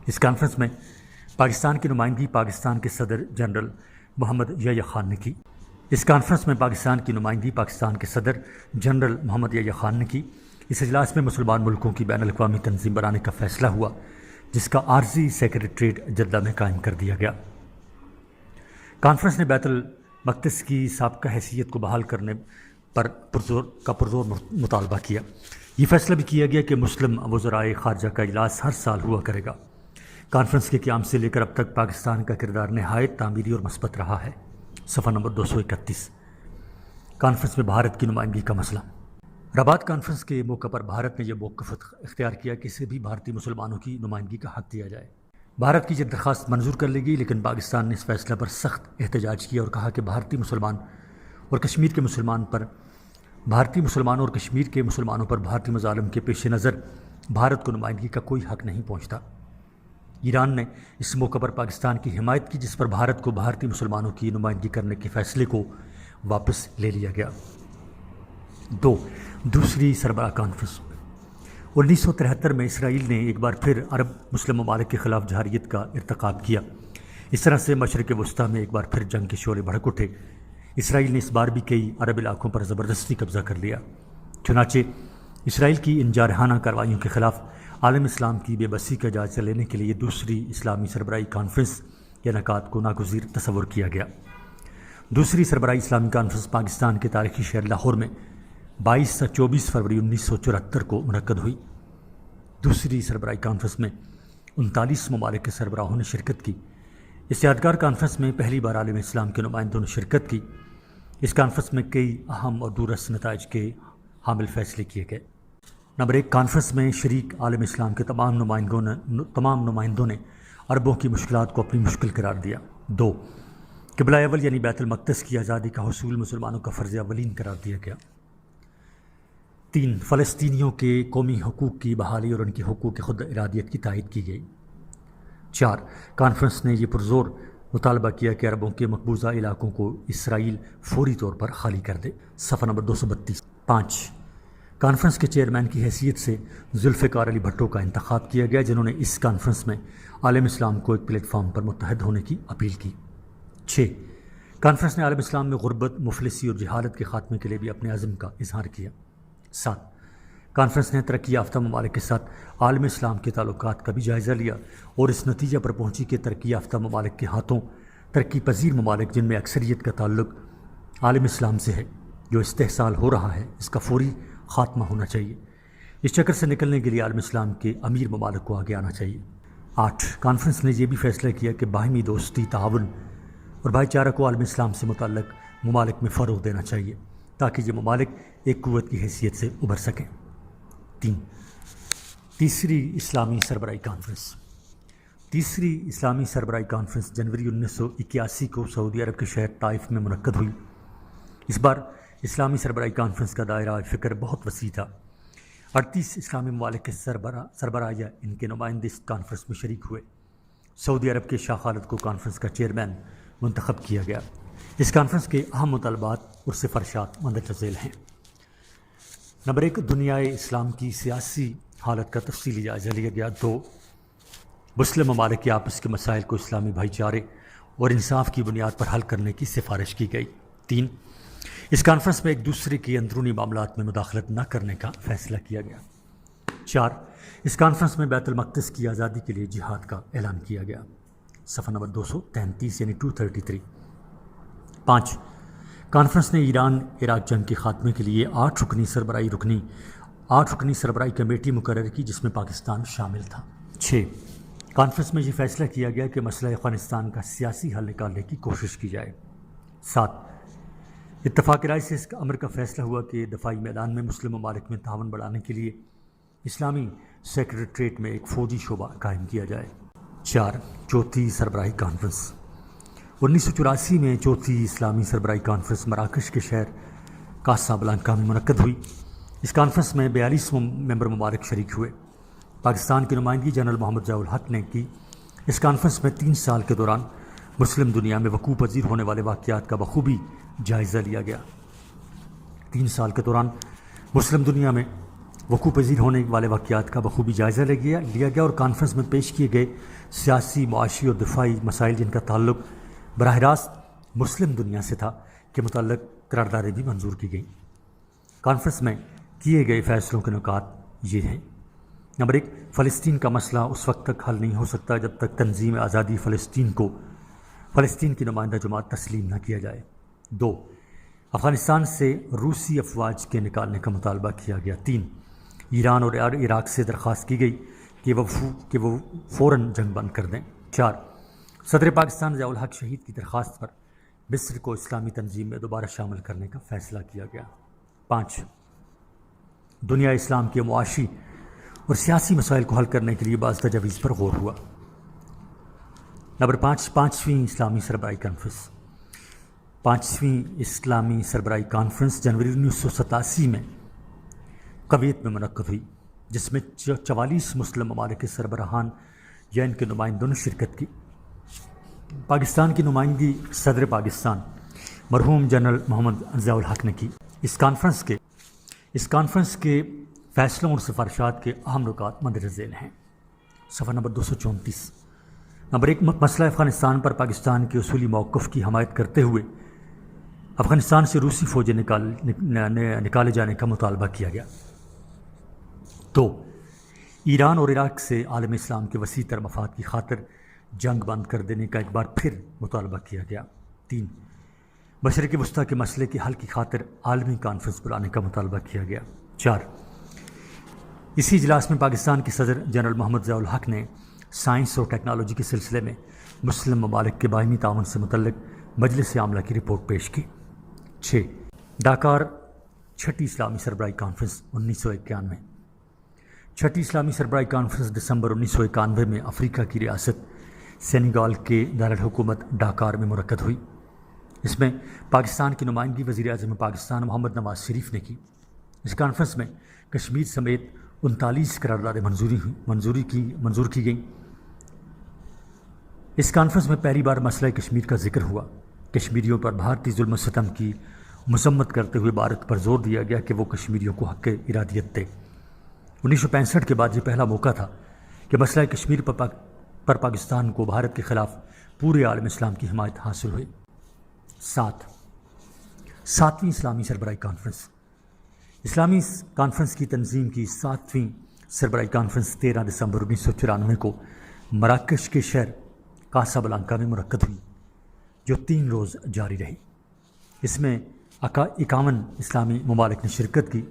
اس کانفرنس میں پاکستان کی نمائندگی پاکستان کے صدر جنرل محمد یحییٰ خان نے کی۔ اس اجلاس میں مسلمان ملکوں کی بین الاقوامی تنظیم بنانے کا فیصلہ ہوا، جس کا عارضی سیکریٹریٹ جدہ میں قائم کر دیا گیا۔ کانفرنس نے بیت المقدس کی سابقہ حیثیت کو بحال کرنے پر پرزور مطالبہ کیا۔ یہ فیصلہ بھی کیا گیا کہ مسلم وزرائے خارجہ کا اجلاس ہر سال ہوا کرے گا۔ کانفرنس کے قیام سے لے کر اب تک پاکستان کا کردار نہایت تعمیری اور مثبت رہا ہے۔ صفحہ نمبر 231۔ کانفرنس میں بھارت کی نمائندگی کا مسئلہ۔ رباط کانفرنس کے موقع پر بھارت نے یہ موقف اختیار کیا کہ اسے بھی بھارتی مسلمانوں کی نمائندگی کا حق دیا جائے۔ بھارت کی یہ درخواست منظور کر لی گئی، لیکن پاکستان نے اس فیصلہ پر سخت احتجاج کیا اور کہا کہ بھارتی مسلمانوں اور کشمیر کے مسلمانوں پر بھارتی مظالم کے پیش نظر بھارت کو نمائندگی کا کوئی حق نہیں پہنچتا۔ ایران نے اس موقع پر پاکستان کی حمایت کی، جس پر بھارت کو بھارتی مسلمانوں کی نمائندگی کرنے کے فیصلے کو واپس لے لیا گیا۔ دوسری سربراہ کانفرنس 1973 میں اسرائیل نے ایک بار پھر عرب مسلم ممالک کے خلاف جہریت کا ارتکاب کیا۔ اس طرح سے مشرق وسطیٰ میں ایک بار پھر جنگ کے شعلے بھڑک اٹھے۔ اسرائیل نے اس بار بھی کئی عرب علاقوں پر زبردستی قبضہ کر لیا۔ چنانچہ اسرائیل کی ان جارحانہ کارروائیوں کے خلاف عالم اسلام کی بے بسی کا جائزہ لینے کے لیے دوسری اسلامی سربراہی کانفرنس کے انعقاد کو ناگزیر تصور کیا گیا۔ دوسری سربراہی اسلامی کانفرنس پاکستان کے تاریخی شہر لاہور میں 22 سے 24 فروری 1974 کو منعقد ہوئی۔ دوسری سربراہی کانفرنس میں 39 ممالک کے سربراہوں نے شرکت کی۔ اس یادگار کانفرنس میں پہلی بار عالم اسلام کے نمائندوں نے شرکت کی۔ اس کانفرنس میں کئی اہم اور دوررس نتائج کے حامل فیصلے کیے گئے۔ نمبر 1، کانفرنس میں شریک عالم اسلام کے تمام نمائندوں نے عربوں کی مشکلات کو اپنی مشکل قرار دیا۔ 2، قبلہ اول یعنی بیت المقدس کی آزادی کا حصول مسلمانوں کا فرض اولین قرار دیا گیا۔ 3، فلسطینیوں کے قومی حقوق کی بحالی اور ان کے حقوق خود ارادیت کی تائید کی گئی۔ 4، کانفرنس نے یہ پرزور مطالبہ کیا کہ عربوں کے مقبوضہ علاقوں کو اسرائیل فوری طور پر خالی کر دے۔ صفحہ نمبر 232۔ 5، کانفرنس کے چیئرمین کی حیثیت سے ذوالفقار علی بھٹو کا انتخاب کیا گیا، جنہوں نے اس کانفرنس میں عالم اسلام کو ایک پلیٹ فارم پر متحد ہونے کی اپیل کی۔ 6، کانفرنس نے عالم اسلام میں غربت، مفلسی اور جہالت کے خاتمے کے لیے بھی اپنے عزم کا اظہار کیا۔ 7، کانفرنس نے ترقی یافتہ ممالک کے ساتھ عالم اسلام کے تعلقات کا بھی جائزہ لیا اور اس نتیجہ پر پہنچی کہ ترقی یافتہ ممالک کے ہاتھوں ترقی پذیر ممالک جن میں اکثریت کا تعلق عالم اسلام سے ہے جو استحصال ہو رہا ہے، اس کا فوری خاتمہ ہونا چاہیے۔ اس چکر سے نکلنے کے لیے عالم اسلام کے امیر ممالک کو آگے آنا چاہیے۔ 8، کانفرنس نے یہ بھی فیصلہ کیا کہ باہمی دوستی، تعاون اور بھائی چارہ کو عالم اسلام سے متعلق ممالک میں فروغ دینا چاہیے تاکہ یہ ممالک ایک قوت کی حیثیت سے ابھر سکیں۔ 3، تیسری اسلامی سربراہی کانفرنس جنوری 1981 کو سعودی عرب کے شہر طائف میں منعقد ہوئی۔ اس بار اسلامی سربراہی کانفرنس کا دائرہ فکر بہت وسیع تھا۔ 38 اسلامی ممالک کے سربراہ یا ان کے نمائندے اس کانفرنس میں شریک ہوئے۔ سعودی عرب کے شاہ خالد کو کانفرنس کا چیئرمین منتخب کیا گیا۔ اس کانفرنس کے اہم مطالبات اور سفارشات مندرجہ ذیل ہیں۔ نمبر 1، دنیائے اسلام کی سیاسی حالت کا تفصیلی جائزہ لیا گیا۔ 2، مسلم ممالک کے آپس کے مسائل کو اسلامی بھائی چارے اور انصاف کی بنیاد پر حل کرنے کی سفارش کی گئی۔ 3، اس کانفرنس میں ایک دوسرے کے اندرونی معاملات میں مداخلت نہ کرنے کا فیصلہ کیا گیا۔ 4، اس کانفرنس میں بیت المقدس کی آزادی کے لیے جہاد کا اعلان کیا گیا۔ صفحہ نمبر 233 یعنی 233۔ 5، کانفرنس نے ایران عراق جنگ کے خاتمے کے لیے 8 رکنی سربراہی کمیٹی مقرر کی جس میں پاکستان شامل تھا۔ 6، کانفرنس میں یہ فیصلہ کیا گیا کہ مسئلہ افغانستان کا سیاسی حل نکالنے کی کوشش کی جائے۔ 7، اتفاق رائے سے اس امر کا فیصلہ ہوا کہ دفاعی میدان میں مسلم ممالک میں تعاون بڑھانے کے لیے اسلامی سیکریٹریٹ میں ایک فوجی شعبہ قائم کیا جائے۔ 4، چوتھی سربراہی کانفرنس 1984 میں چوتھی اسلامی سربراہی کانفرنس مراکش کے شہر کاسابلانکا میں منعقد ہوئی۔ اس کانفرنس میں 42 ممبر ممالک شریک ہوئے۔ پاکستان کی نمائندگی جنرل محمد ضیاء الحق نے کی۔ اس کانفرنس میں 3 سال کے دوران مسلم دنیا میں وقوع پذیر ہونے والے واقعات کا بخوبی جائزہ لیا گیا۔ 3 سال کے دوران مسلم دنیا میں وقوع پذیر ہونے والے واقعات کا بخوبی جائزہ لیا گیا اور کانفرنس میں پیش کیے گئے سیاسی، معاشی اور دفاعی مسائل جن کا تعلق براہ راست مسلم دنیا سے تھا کے متعلق قراردادیں بھی منظور کی گئیں۔ کانفرنس میں کیے گئے فیصلوں کے نکات یہ ہیں۔ نمبر 1، فلسطین کا مسئلہ اس وقت تک حل نہیں ہو سکتا جب تک تنظیم آزادی فلسطین کو فلسطین کی نمائندہ جماعت تسلیم نہ کیا جائے۔ 2، افغانستان سے روسی افواج کے نکالنے کا مطالبہ کیا گیا۔ 3، ایران اور عراق سے درخواست کی گئی کہ وہ فوراً جنگ بند کر دیں۔ 4، صدر پاکستان ضیاء الحق شہید کی درخواست پر مصر کو اسلامی تنظیم میں دوبارہ شامل کرنے کا فیصلہ کیا گیا۔ 5، دنیا اسلام کے معاشی اور سیاسی مسائل کو حل کرنے کے لیے بعض تجاویز پر غور ہوا۔ نمبر 5، پانچویں اسلامی سربراہی کانفرنس 5ویں اسلامی سربراہی کانفرنس جنوری 1987 میں کویت میں منعقد ہوئی جس میں 44 مسلم ممالک کے سربراہان یا ان کے نمائندوں نے شرکت کی۔ پاکستان کی نمائندگی صدر پاکستان مرحوم جنرل محمد ضیاء الحق نے کی۔ اس کانفرنس کے فیصلوں اور سفارشات کے اہم نکات مندرجہ ذیل ہیں۔ صفحہ نمبر 234۔ نمبر 1، مسئلہ افغانستان پر پاکستان کے اصولی موقف کی حمایت کرتے ہوئے افغانستان سے روسی فوجیں نکالے جانے کا مطالبہ کیا گیا۔ 2، ایران اور عراق سے عالم اسلام کے وسیع تر مفاد کی خاطر جنگ بند کر دینے کا ایک بار پھر مطالبہ کیا گیا۔ 3، مشرق وسطیٰ کے مسئلے کے حل کی خاطر عالمی کانفرنس بلانے کا مطالبہ کیا گیا۔ 4، اسی اجلاس میں پاکستان کے صدر جنرل محمد ضیاء الحق نے سائنس اور ٹیکنالوجی کے سلسلے میں مسلم ممالک کے باہمی تعاون سے متعلق مجلس عاملہ کی رپورٹ پیش کی۔ 6، ڈاکار چھٹی اسلامی سربراہی کانفرنس 1991 چھٹی اسلامی سربراہی کانفرنس دسمبر 1991 میں افریقہ کی ریاست سینیگال کے دارالحکومت ڈاکار میں منعقد ہوئی۔ اس میں پاکستان کی نمائندگی وزیر اعظم پاکستان محمد نواز شریف نے کی۔ اس کانفرنس میں کشمیر سمیت 39 قراردادیں منظور کی گئیں۔ اس کانفرنس میں پہلی بار مسئلہ کشمیر کا ذکر ہوا۔ کشمیریوں پر بھارتی ظلم و ستم کی مذمت کرتے ہوئے بھارت پر زور دیا گیا کہ وہ کشمیریوں کو حق ارادیت دے۔ 1965 کے بعد یہ پہلا موقع تھا کہ مسئلہ کشمیر پر پاکستان کو بھارت کے خلاف پورے عالم اسلام کی حمایت حاصل ہوئی۔ 7ویں اسلامی سربراہی کانفرنس اسلامی کانفرنس کی تنظیم کی 7ویں سربراہی کانفرنس 13 دسمبر 1994 کو مراکش کے شہر کاسابلانکا میں منعقد ہوئی جو 3 روز جاری رہی۔ اس میں 51 اسلامی ممالک نے شرکت کی۔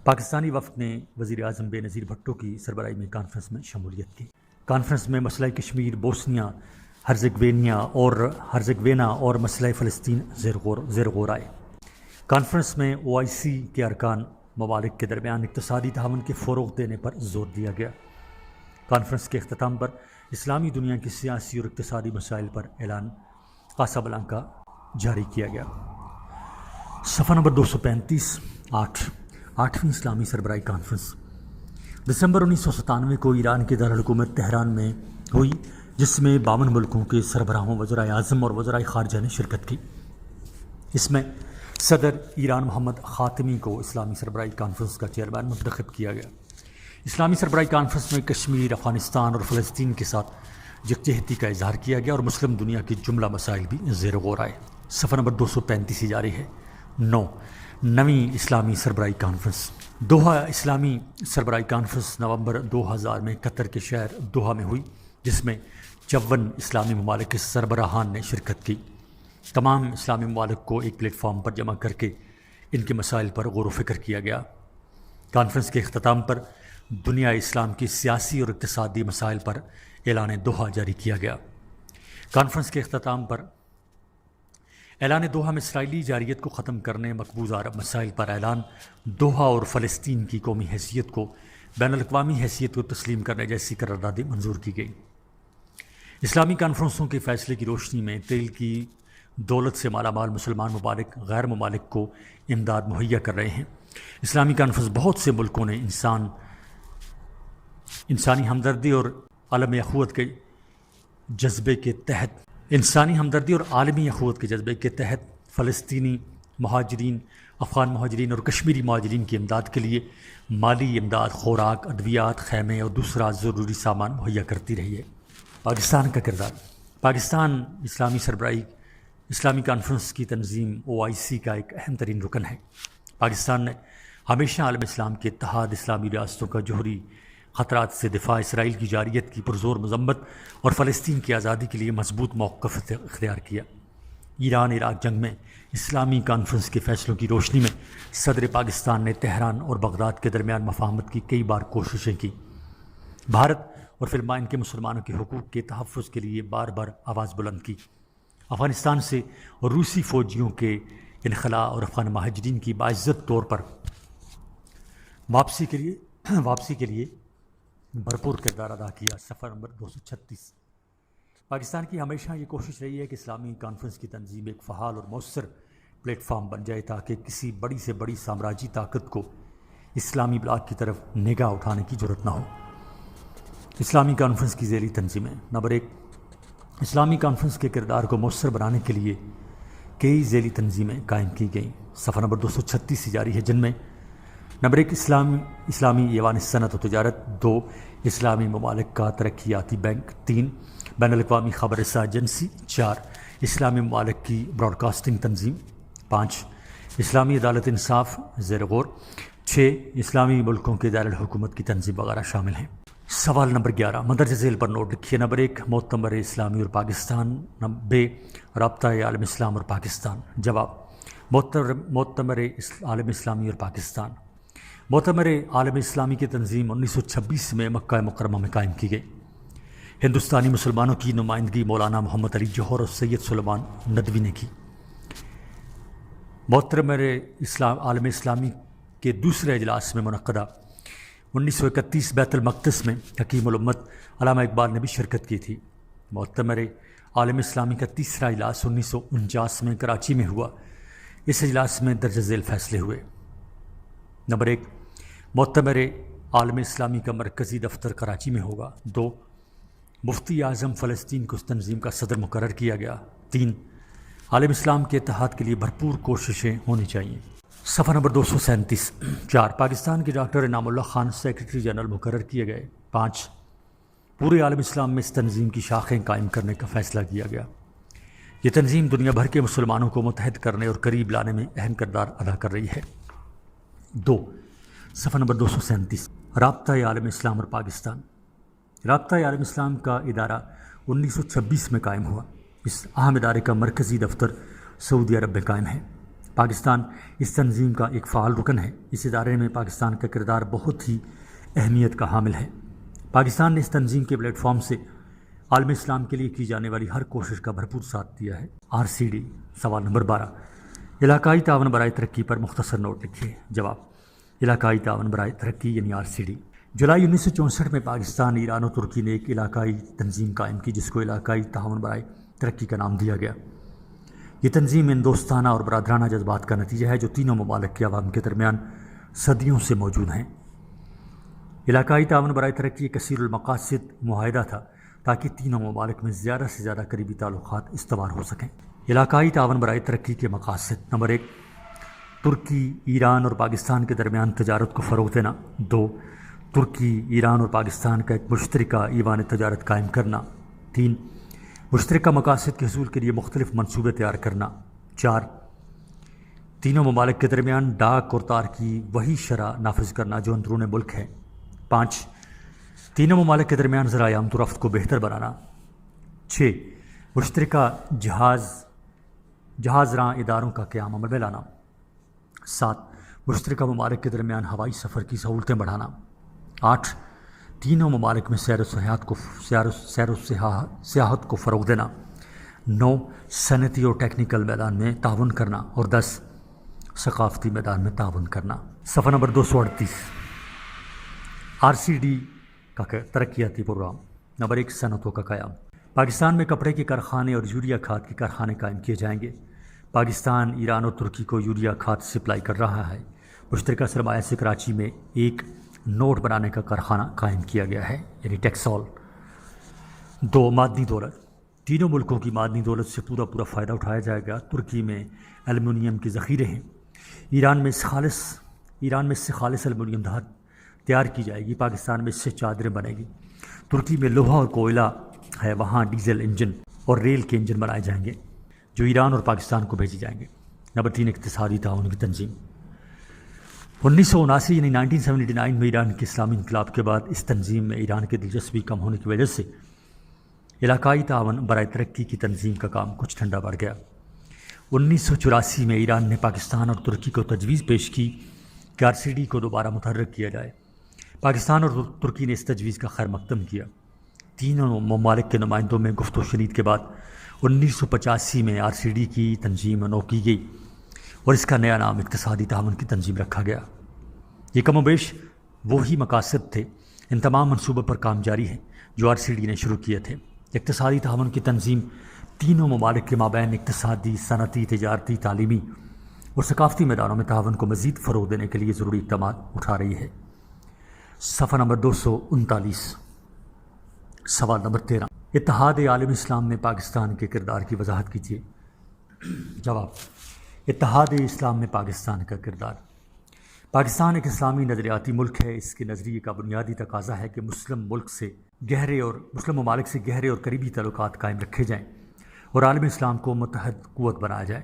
پاکستانی وفد نے وزیر اعظم بے نظیر بھٹو کی سربراہی میں کانفرنس میں شمولیت کی۔ کانفرنس میں مسئلہ کشمیر، بوسنیا ہرزیگوینا اور مسئلہ فلسطین زیر غور آئے۔ کانفرنس میں OIC کے ارکان ممالک کے درمیان اقتصادی تعاون کے فروغ دینے پر زور دیا گیا۔ کانفرنس کے اختتام پر اسلامی دنیا کی سیاسی اور اقتصادی مسائل پر اعلان کاسابلانکا جاری کیا گیا۔ صفحہ نمبر 235 آٹھویں اسلامی سربراہی کانفرنس دسمبر 1997 کو ایران کے دارالحکومت تہران میں ہوئی، جس میں 52 ملکوں کے سربراہوں، وزرائے اعظم اور وزرائے خارجہ نے شرکت کی۔ اس میں صدر ایران محمد خاتمی کو اسلامی سربراہی کانفرنس کا چیئرمین منتخب کیا گیا۔ اسلامی سربراہی کانفرنس میں کشمیر، افغانستان اور فلسطین کے ساتھ یکجہتی کا اظہار کیا گیا اور مسلم دنیا کے جملہ مسائل بھی زیر غور آئے۔ صفحہ نمبر 235 جاری ہے۔ نویں اسلامی سربراہی کانفرنس دوحہ اسلامی سربراہی کانفرنس نومبر 2000 میں قطر کے شہر دوحہ میں ہوئی، جس میں 54 اسلامی ممالک کے سربراہان نے شرکت کی۔ تمام اسلامی ممالک کو ایک پلیٹ فارم پر جمع کر کے ان کے مسائل پر غور و فکر کیا گیا۔ کانفرنس کے اختتام پر دنیا اسلام کی سیاسی اور اقتصادی مسائل پر اعلان دوحہ جاری کیا گیا۔ کانفرنس کے اختتام پر اعلان دوحہ میں اسرائیلی جارحیت کو ختم کرنے، مقبوضہ عرب مسائل پر اعلان، دوحہ اور فلسطین کی قومی حیثیت کو بین الاقوامی حیثیت کو تسلیم کرنے جیسی قراردادیں منظور کی گئی۔ اسلامی کانفرنسوں کے فیصلے کی روشنی میں تیل کی دولت سے مالا مال مسلمان ممالک غیر ممالک کو امداد مہیا کر رہے ہیں۔ اسلامی کانفرنس بہت سے ملکوں نے انسانی ہمدردی اور عالمی اخوت کے جذبے کے تحت فلسطینی مہاجرین، افغان مہاجرین اور کشمیری مہاجرین کی امداد کے لیے مالی امداد، خوراک، ادویات، خیمے اور دوسرا ضروری سامان مہیا کرتی رہی ہے۔ پاکستان کا کردار۔ پاکستان اسلامی کانفرنس کی تنظیم OIC کا ایک اہم ترین رکن ہے۔ پاکستان نے ہمیشہ عالم اسلام کے اتحاد، اسلامی ریاستوں کا جوہری خطرات سے دفاع، اسرائیل کی جارحیت کی پرزور مذمت اور فلسطین کی آزادی کے لیے مضبوط موقف اختیار کیا۔ ایران عراق جنگ میں اسلامی کانفرنس کے فیصلوں کی روشنی میں صدر پاکستان نے تہران اور بغداد کے درمیان مفاہمت کی کئی بار کوششیں کی۔ بھارت اور فلپائن کے مسلمانوں کے حقوق کے تحفظ کے لیے بار بار آواز بلند کی۔ افغانستان سے روسی فوجیوں کے انخلاء اور افغان مہاجرین کی باعزت طور پر واپسی کے لیے بھرپور کردار ادا کیا۔ صفحہ نمبر 236۔ پاکستان کی ہمیشہ یہ کوشش رہی ہے کہ اسلامی کانفرنس کی تنظیم ایک فعال اور مؤثر پلیٹ فارم بن جائے تاکہ کسی بڑی سے بڑی سامراجی طاقت کو اسلامی بلاک کی طرف نگاہ اٹھانے کی ضرورت نہ ہو۔ اسلامی کانفرنس کی ذیلی تنظیمیں۔ نمبر 1، اسلامی کانفرنس کے کردار کو مؤثر بنانے کے لیے کئی ذیلی تنظیمیں قائم کی گئیں۔ صفحہ نمبر 236 جاری ہے، جن میں نمبر 1 اسلامی ایوان صنعت و تجارت، 2 اسلامی ممالک کا ترقیاتی بینک، 3 بین الاقوامی خبر رساں ایجنسی، 4 اسلامی ممالک کی براڈ کاسٹنگ تنظیم، 5 اسلامی عدالت انصاف زیر غور، 6 اسلامی ملکوں کے دارالحکومت کی تنظیم وغیرہ شامل ہیں۔ سوال نمبر 11 مندرجہ ذیل پر نوٹ لکھیے۔ نمبر 1 معتمر اسلامی اور پاکستان، ب رابطہ عالم اسلام اور پاکستان۔ جواب: معتمر عالم اسلامی اور پاکستان۔ معتمر عالم اسلامی کی تنظیم 1926 میں مکہ مکرمہ میں قائم کی گئی۔ ہندوستانی مسلمانوں کی نمائندگی مولانا محمد علی جوہر اور سید سلیمان ندوی نے کی۔ معتمر عالم اسلامی کے دوسرے اجلاس میں منعقدہ 1931 بیت المقدس میں حکیم الامت علامہ اقبال نے بھی شرکت کی تھی۔ معتمر عالم اسلامی کا تیسرا اجلاس 1949 میں کراچی میں ہوا۔ اس اجلاس میں درج ذیل فیصلے ہوئے۔ نمبر 1 معتمر عالم اسلامی کا مرکزی دفتر کراچی میں ہوگا۔ 2 مفتی اعظم فلسطین کو اس تنظیم کا صدر مقرر کیا گیا۔ 3 عالم اسلام کے اتحاد کے لیے بھرپور کوششیں ہونی چاہیے۔ صفحہ نمبر 237۔ 4 پاکستان کے ڈاکٹر انعام اللہ خان سیکرٹری جنرل مقرر کیے گئے۔ 5 پورے عالم اسلام میں اس تنظیم کی شاخیں قائم کرنے کا فیصلہ کیا گیا۔ یہ تنظیم دنیا بھر کے مسلمانوں کو متحد کرنے اور قریب لانے میں اہم کردار ادا کر رہی ہے۔ 2 صفحہ نمبر 237 رابطہ عالم اسلام اور پاکستان۔ رابطہ عالم اسلام کا ادارہ 1926 میں قائم ہوا۔ اس اہم ادارے کا مرکزی دفتر سعودی عرب میں قائم ہے۔ پاکستان اس تنظیم کا ایک فعال رکن ہے۔ اس ادارے میں پاکستان کا کردار بہت ہی اہمیت کا حامل ہے۔ پاکستان نے اس تنظیم کے پلیٹ فارم سے عالم اسلام کے لیے کی جانے والی ہر کوشش کا بھرپور ساتھ دیا ہے۔ RCD۔ سوال نمبر 12 علاقائی تعاون برائے ترقی پر مختصر نوٹ لکھیے۔ جواب: علاقائی تعاون برائے ترقی یعنی RCD۔ جولائی 1964 میں پاکستان، ایران اور ترکی نے ایک علاقائی تنظیم قائم کی جس کو علاقائی تعاون برائے ترقی کا نام دیا گیا۔ یہ تنظیم ان دوستانہ اور برادرانہ جذبات کا نتیجہ ہے جو تینوں ممالک کے عوام کے درمیان صدیوں سے موجود ہیں۔ علاقائی تعاون برائے ترقی کثیر المقاصد معاہدہ تھا تاکہ تینوں ممالک میں زیادہ سے زیادہ قریبی تعلقات استوار ہو سکیں۔ علاقائی تعاون برائے ترقی کے مقاصد: نمبر 1، ترکی، ایران اور پاکستان کے درمیان تجارت کو فروغ دینا۔ 2، ترکی، ایران اور پاکستان کا ایک مشترکہ ایوان تجارت قائم کرنا۔ 3، مشترکہ مقاصد کے حصول کے لیے مختلف منصوبے تیار کرنا۔ 4، تینوں ممالک کے درمیان ڈاک اور تار کی وہی شرح نافذ کرنا جو اندرون ملک ہے۔ 5، تینوں ممالک کے درمیان ذرائع آمد و رفت کو بہتر بنانا۔ 6، مشترکہ جہاز راں اداروں کا قیام عمل میں لانا۔ 7، مشترکہ ممالک کے درمیان ہوائی سفر کی سہولتیں بڑھانا۔ 8، تینوں ممالک میں سیر و سیاحت کو فروغ دینا۔ 9، صنعتی اور ٹیکنیکل میدان میں تعاون کرنا۔ اور 10، ثقافتی میدان میں تعاون کرنا۔ صفحہ نمبر 238، RCD کا ترقیاتی پروگرام۔ نمبر 1، صنعتوں کا قیام۔ پاکستان میں کپڑے کے کارخانے اور یوریا کھاد کے کارخانے قائم کیے جائیں گے۔ پاکستان ایران اور ترکی کو یوریا کھاد سپلائی کر رہا ہے۔ مشترکہ سرمایہ سے کراچی میں ایک نوٹ بنانے کا کارخانہ قائم کیا گیا ہے، یعنی ٹیکسول۔ 2، معدنی دولت۔ تینوں ملکوں کی معدنی دولت سے پورا فائدہ اٹھایا جائے گا۔ ترکی میں ایلومینیم کے ذخیرے ہیں۔ ایران میں اس سے خالص ایلومینیم دھات تیار کی جائے گی۔ پاکستان میں اس سے چادریں بنے گی۔ ترکی میں لوہا اور کوئلہ ہے، وہاں ڈیزل انجن اور ریل کے انجن بنائے جائیں گے جو ایران اور پاکستان کو بھیجے جائیں گے۔ نمبر 3، اقتصادی تعاون کی تنظیم۔ 1979 یعنی 1979 میں ایران کے اسلامی انقلاب کے بعد اس تنظیم میں ایران کی دلچسپی کم ہونے کی وجہ سے علاقائی تعاون برائے ترقی کی تنظیم کا کام کچھ ٹھنڈا پڑ گیا۔ 1984 میں ایران نے پاکستان اور ترکی کو تجویز پیش کی کہ RCD کو دوبارہ متحرک کیا جائے۔ پاکستان اور ترکی نے اس تجویز کا خیر مقدم کیا۔ تینوں ممالک کے نمائندوں میں گفت و شنید کے بعد 1985 میں RCD کی تنظیم نو کی گئی اور اس کا نیا نام اقتصادی تعاون کی تنظیم رکھا گیا۔ یہ کم و بیش وہی مقاصد تھے۔ ان تمام منصوبوں پر کام جاری ہے جو RCD نے شروع کیے تھے۔ اقتصادی تعاون کی تنظیم تینوں ممالک کے مابین اقتصادی، صنعتی، تجارتی، تعلیمی اور ثقافتی میدانوں میں تعاون کو مزید فروغ دینے کے لیے ضروری اقدامات اٹھا رہی ہے۔ صفحہ نمبر 239، سوال نمبر 13، اتحاد عالم اسلام میں پاکستان کے کردار کی وضاحت کیجیے۔ جواب: اتحاد اسلام میں پاکستان کا کردار۔ پاکستان ایک اسلامی نظریاتی ملک ہے۔ اس کے نظریے کا بنیادی تقاضا ہے کہ مسلم ممالک سے گہرے اور قریبی تعلقات قائم رکھے جائیں اور عالم اسلام کو متحد قوت بنایا جائے۔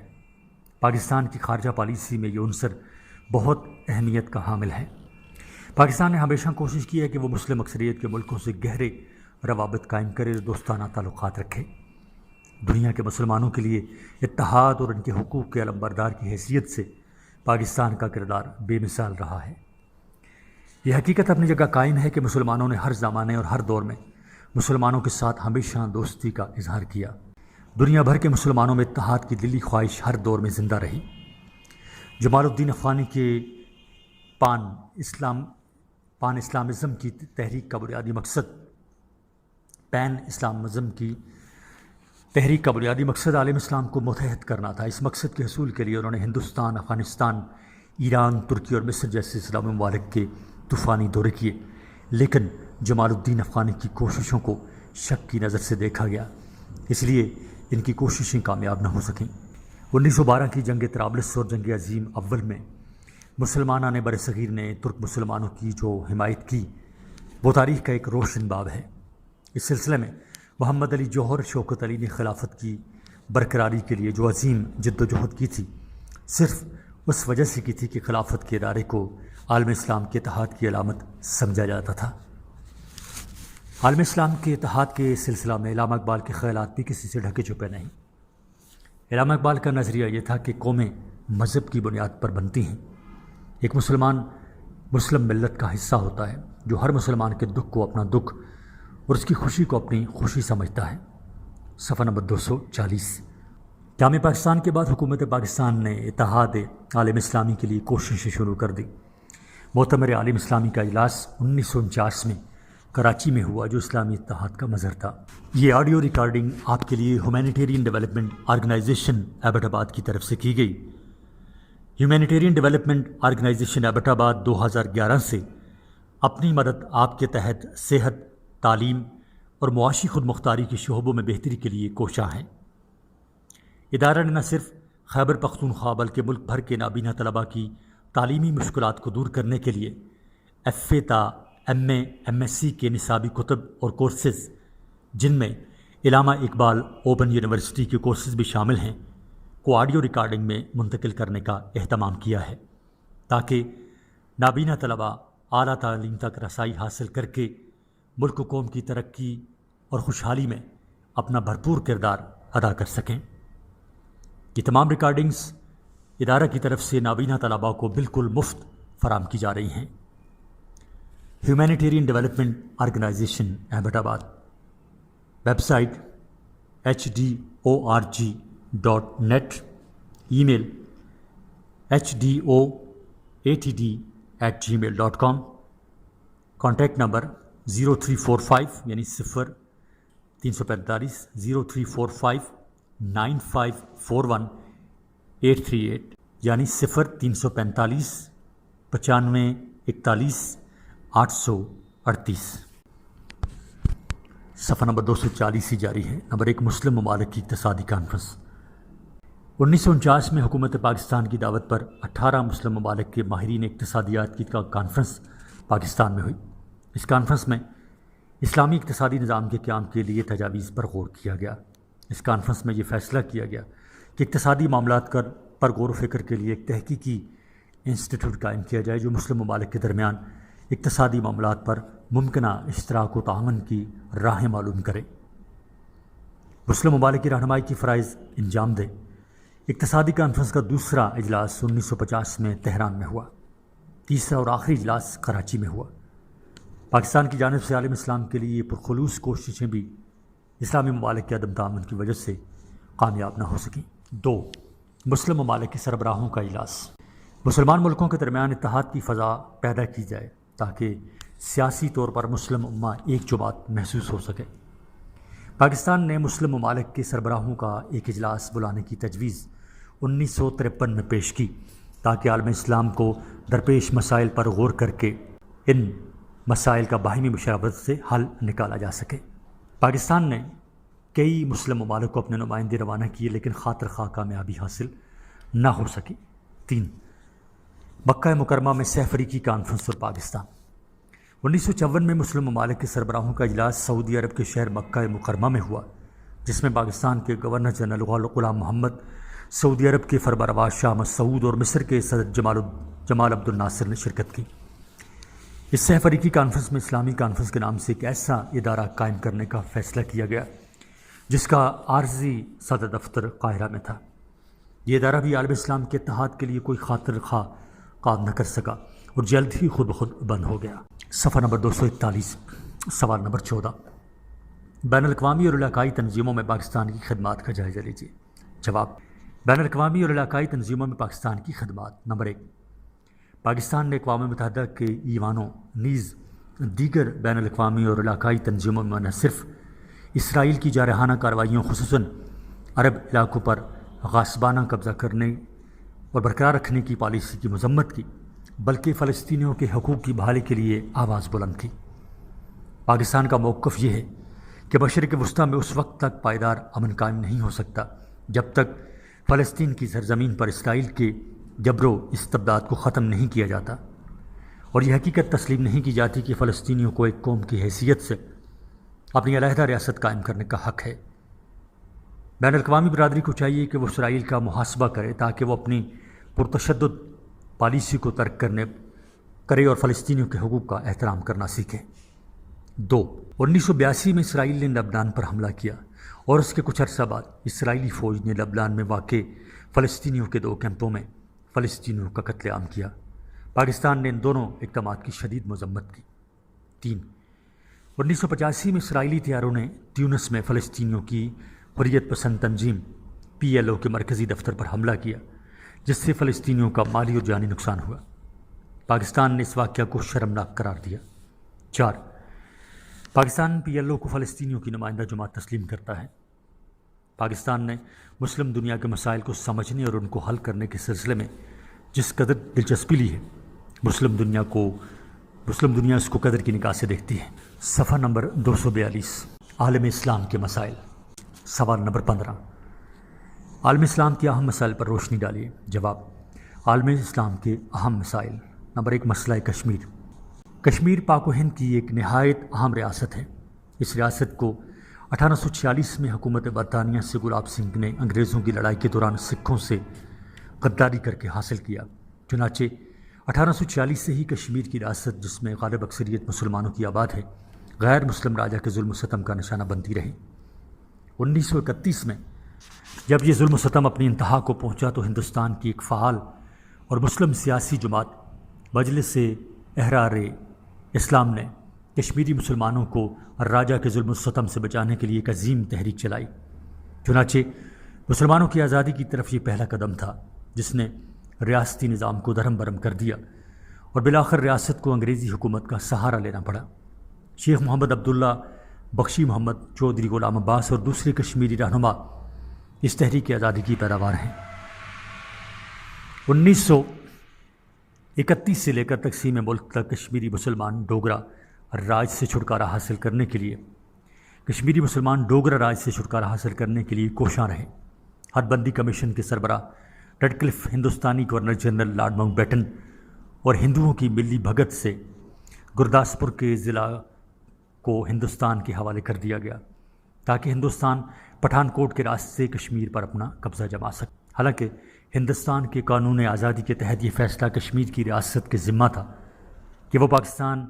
پاکستان کی خارجہ پالیسی میں یہ عنصر بہت اہمیت کا حامل ہے۔ پاکستان نے ہمیشہ کوشش کی ہے کہ وہ مسلم اکثریت کے ملکوں سے گہرے روابط قائم کرے اور دوستانہ تعلقات رکھے۔ دنیا کے مسلمانوں کے لیے اتحاد اور ان کے حقوق کے علمبردار کی حیثیت سے پاکستان کا کردار بے مثال رہا ہے۔ یہ حقیقت اپنی جگہ قائم ہے کہ مسلمانوں نے ہر زمانے اور ہر دور میں مسلمانوں کے ساتھ ہمیشہ دوستی کا اظہار کیا۔ دنیا بھر کے مسلمانوں میں اتحاد کی دلی خواہش ہر دور میں زندہ رہی۔ جمال الدین افغانی کے پان اسلامزم کی تحریک کا بنیادی مقصد عالم اسلام کو متحد کرنا تھا۔ اس مقصد کے حصول کے لیے انہوں نے ہندوستان، افغانستان، ایران، ترکی اور مصر جیسے اسلامی ممالک کے طوفانی دورے کیے، لیکن جمال الدین افغانی کی کوششوں کو شک کی نظر سے دیکھا گیا، اس لیے ان کی کوششیں کامیاب نہ ہو سکیں۔ 1912 کی جنگ طرابلس اور جنگ عظیم اول میں مسلمانہ نے برصغیر نے ترک مسلمانوں کی جو حمایت کی وہ تاریخ کا ایک روشن باب ہے۔ اس سلسلے میں محمد علی جوہر شوکت علی نے خلافت کی برقراری کے لیے جو عظیم جد و جہد کی تھی، صرف اس وجہ سے کی تھی کہ خلافت کے ادارے کو عالم اسلام کے اتحاد کی علامت سمجھا جاتا تھا۔ عالم اسلام کے اتحاد کے سلسلہ میں علامہ اقبال کے خیالات بھی کسی سے ڈھکے چھپے نہیں۔ علامہ اقبال کا نظریہ یہ تھا کہ قومیں مذہب کی بنیاد پر بنتی ہیں۔ ایک مسلم ملت کا حصہ ہوتا ہے جو ہر مسلمان کے دکھ کو اپنا دکھ اور اس کی خوشی کو اپنی خوشی سمجھتا ہے۔ صفحہ نمبر 240، قیام پاکستان کے بعد حکومت پاکستان نے اتحاد عالم اسلامی کے لیے کوششیں شروع کر دی۔ معتمر عالم اسلامی کا اجلاس 1949 میں کراچی میں ہوا جو اسلامی اتحاد کا مظہر تھا۔ یہ آڈیو ریکارڈنگ آپ کے لیے ہیومینیٹیرین ڈیولپمنٹ آرگنائزیشن ایبٹ آباد کی طرف سے کی گئی۔ ہیومینیٹیرین ڈیولپمنٹ آرگنائزیشن ایبٹ آباد 2011 سے اپنی مدد آپ کے تحت صحت، تعلیم اور معاشی خود مختاری کے شعبوں میں بہتری کے لیے کوشاں ہیں۔ ادارہ نے نہ صرف خیبر پختونخوا بلکہ ملک بھر کے نابینا طلباء کی تعلیمی مشکلات کو دور کرنے کے لیے ایف اے تا M A M S C کے نصابی کتب اور کورسز، جن میں علامہ اقبال اوپن یونیورسٹی کے کورسز بھی شامل ہیں، کو آڈیو ریکارڈنگ میں منتقل کرنے کا اہتمام کیا ہے تاکہ نابینا طلباء اعلیٰ تعلیم تک رسائی حاصل کر کے ملک و قوم کی ترقی اور خوشحالی میں اپنا بھرپور کردار ادا کر سکیں۔ یہ تمام ریکارڈنگز ادارہ کی طرف سے نابینا طلباء کو بالکل مفت فراہم کی جا رہی ہیں۔ ہیومینیٹیرین ڈیولپمنٹ آرگنائزیشن ایبٹ آباد، ویب سائٹ HDORG.net، ای میل HDOATD@gmail.com، کانٹیکٹ نمبر 0345 یعنی 0345 9541838 یعنی 0345 95 41 838۔ صفحہ نمبر 240 ہی جاری ہے۔ نمبر 1، مسلم ممالک کی اقتصادی کانفرنس۔ 1949 میں حکومت پاکستان کی دعوت پر 18 مسلم ممالک کے ماہرین اقتصادیات کی کانفرنس پاکستان میں ہوئی۔ اس کانفرنس میں اسلامی اقتصادی نظام کے قیام کے لیے تجاویز پر غور کیا گیا۔ اس کانفرنس میں یہ فیصلہ کیا گیا کہ اقتصادی معاملات پر غور و فکر کے لیے ایک تحقیقی انسٹیٹیوٹ قائم کیا جائے جو مسلم ممالک کے درمیان اقتصادی معاملات پر ممکنہ اشتراک و تعاون کی راہیں معلوم کرے، مسلم ممالک کی رہنمائی کی فرائض انجام دے۔ اقتصادی کانفرنس کا دوسرا اجلاس 1950 میں تہران میں ہوا۔ تیسرا اور آخری اجلاس کراچی میں ہوا۔ پاکستان کی جانب سے عالم اسلام کے لیے پرخلوص کوششیں بھی اسلامی ممالک کے عدم تعاون کی وجہ سے کامیاب نہ ہو سکیں۔ 2، مسلم ممالک کے سربراہوں کا اجلاس۔ مسلمان ملکوں کے درمیان اتحاد کی فضا پیدا کی جائے تاکہ سیاسی طور پر مسلم امہ ایک جماعت محسوس ہو سکے۔ پاکستان نے مسلم ممالک کے سربراہوں کا ایک اجلاس بلانے کی تجویز 1953 میں پیش کی تاکہ عالم اسلام کو درپیش مسائل پر غور کر کے ان مسائل کا باہمی مشاورت سے حل نکالا جا سکے۔ پاکستان نے کئی مسلم ممالک کو اپنے نمائندے روانہ کیے لیکن خاطر خواہ کامیابی حاصل نہ ہو سکی۔ 3، مکہ مکرمہ میں سہ فریقی کانفرنس اور پاکستان۔ 1954 میں مسلم ممالک کے سربراہوں کا اجلاس سعودی عرب کے شہر مکہ مکرمہ میں ہوا، جس میں پاکستان کے گورنر جنرل غلام محمد، سعودی عرب کے فرمانروا شاہ مسعود اور مصر کے صدر جمال عبد الناصر نے شرکت کی۔ اس سہ فریقی کانفرنس میں اسلامی کانفرنس کے نام سے ایک ایسا ادارہ قائم کرنے کا فیصلہ کیا گیا جس کا عارضی صدر دفتر قاہرہ میں تھا۔ یہ ادارہ بھی عالم اسلام کے اتحاد کے لیے کوئی خاطر خواہ کام نہ کر سکا اور جلد ہی خود بخود بند ہو گیا۔ صفحہ نمبر 241، سوال نمبر 14، بین الاقوامی اور علاقائی تنظیموں میں پاکستان کی خدمات کا جائزہ لیجیے۔ جواب، بین الاقوامی اور علاقائی تنظیموں میں پاکستان کی خدمات۔ نمبر 1، پاکستان نے اقوام متحدہ کے ایوانوں نیز دیگر بین الاقوامی اور علاقائی تنظیموں میں نہ صرف اسرائیل کی جارحانہ کارروائیوں خصوصاً عرب علاقوں پر غاصبانہ قبضہ کرنے اور برقرار رکھنے کی پالیسی کی مذمت کی بلکہ فلسطینیوں کے حقوق کی بحالی کے لیے آواز بلند کی۔ پاکستان کا موقف یہ ہے کہ مشرق وسطیٰ میں اس وقت تک پائیدار امن قائم نہیں ہو سکتا جب تک فلسطین کی سرزمین پر اسرائیل کے جبر و استبداد کو ختم نہیں کیا جاتا اور یہ حقیقت تسلیم نہیں کی جاتی کہ فلسطینیوں کو ایک قوم کی حیثیت سے اپنی علیحدہ ریاست قائم کرنے کا حق ہے۔ بین الاقوامی برادری کو چاہیے کہ وہ اسرائیل کا محاسبہ کرے تاکہ وہ اپنی پرتشدد پالیسی کو ترک کرے اور فلسطینیوں کے حقوق کا احترام کرنا سیکھے۔ 2، 1982 میں اسرائیل نے لبنان پر حملہ کیا اور اس کے کچھ عرصہ بعد اسرائیلی فوج نے لبنان میں واقع فلسطینیوں کے 2 کیمپوں میں فلسطینیوں کا قتل عام کیا۔ پاکستان نے ان دونوں اقدامات کی شدید مذمت کی۔ 3، 1985 میں اسرائیلی طیاروں نے تیونس میں فلسطینیوں کی حریت پسند تنظیم PLO کے مرکزی دفتر پر حملہ کیا جس سے فلسطینیوں کا مالی اور جانی نقصان ہوا۔ پاکستان نے اس واقعہ کو شرمناک قرار دیا۔ 4، پاکستان PLO کو فلسطینیوں کی نمائندہ جماعت تسلیم کرتا ہے۔ پاکستان نے مسلم دنیا کے مسائل کو سمجھنے اور ان کو حل کرنے کے سلسلے میں جس قدر دلچسپی لی ہے، مسلم دنیا اس کو قدر کی نگاہ سے دیکھتی ہے۔ صفحہ نمبر 242، عالم اسلام کے مسائل، سوال نمبر 15، عالم اسلام کے اہم مسائل پر روشنی ڈالیے۔ جواب، عالم اسلام کے اہم مسائل۔ نمبر 1، مسئلہ کشمیر۔ کشمیر پاک و ہند کی ایک نہایت اہم ریاست ہے۔ اس ریاست کو 1846 میں حکومت برطانیہ سے گلاب سنگھ نے انگریزوں کی لڑائی کے دوران سکھوں سے غداری کر کے حاصل کیا۔ چنانچہ 1846 سے ہی کشمیر کی ریاست، جس میں غالب اکثریت مسلمانوں کی آباد ہے، غیر مسلم راجا کے ظلم و ستم کا نشانہ بنتی رہی۔ 1931 میں جب یہ ظلم و ستم اپنی انتہا کو پہنچا تو ہندوستان کی ایک فعال اور مسلم سیاسی جماعت مجلس احرار اسلام نے کشمیری مسلمانوں کو راجا کے ظلم و ستم سے بچانے کے لیے ایک عظیم تحریک چلائی۔ چنانچہ مسلمانوں کی آزادی کی طرف یہ پہلا قدم تھا جس نے ریاستی نظام کو درہم برہم کر دیا اور بالآخر ریاست کو انگریزی حکومت کا سہارا لینا پڑا۔ شیخ محمد عبداللہ، بخشی محمد، چودھری غلام عباس اور دوسرے کشمیری رہنما اس تحریک آزادی کی پیداوار ہیں۔ 1931 سے لے کر تقسیم ملک تک کشمیری مسلمان ڈوگرا راج سے چھٹکارا حاصل کرنے کے لیے کوشاں رہے۔ حد بندی کمیشن کے سربراہ ریڈکلف، ہندوستانی governor general lord Mountbatten اور ہندوؤں کی ملی بھگت سے گرداسپور کے ضلع کو ہندوستان کے حوالے کر دیا گیا تاکہ ہندوستان پٹھان کوٹ کے راستے سے کشمیر پر اپنا قبضہ جما سکے۔ حالانکہ ہندوستان کے قانون آزادی کے تحت یہ فیصلہ کشمیر کی ریاست کے ذمہ تھا کہ وہ پاکستان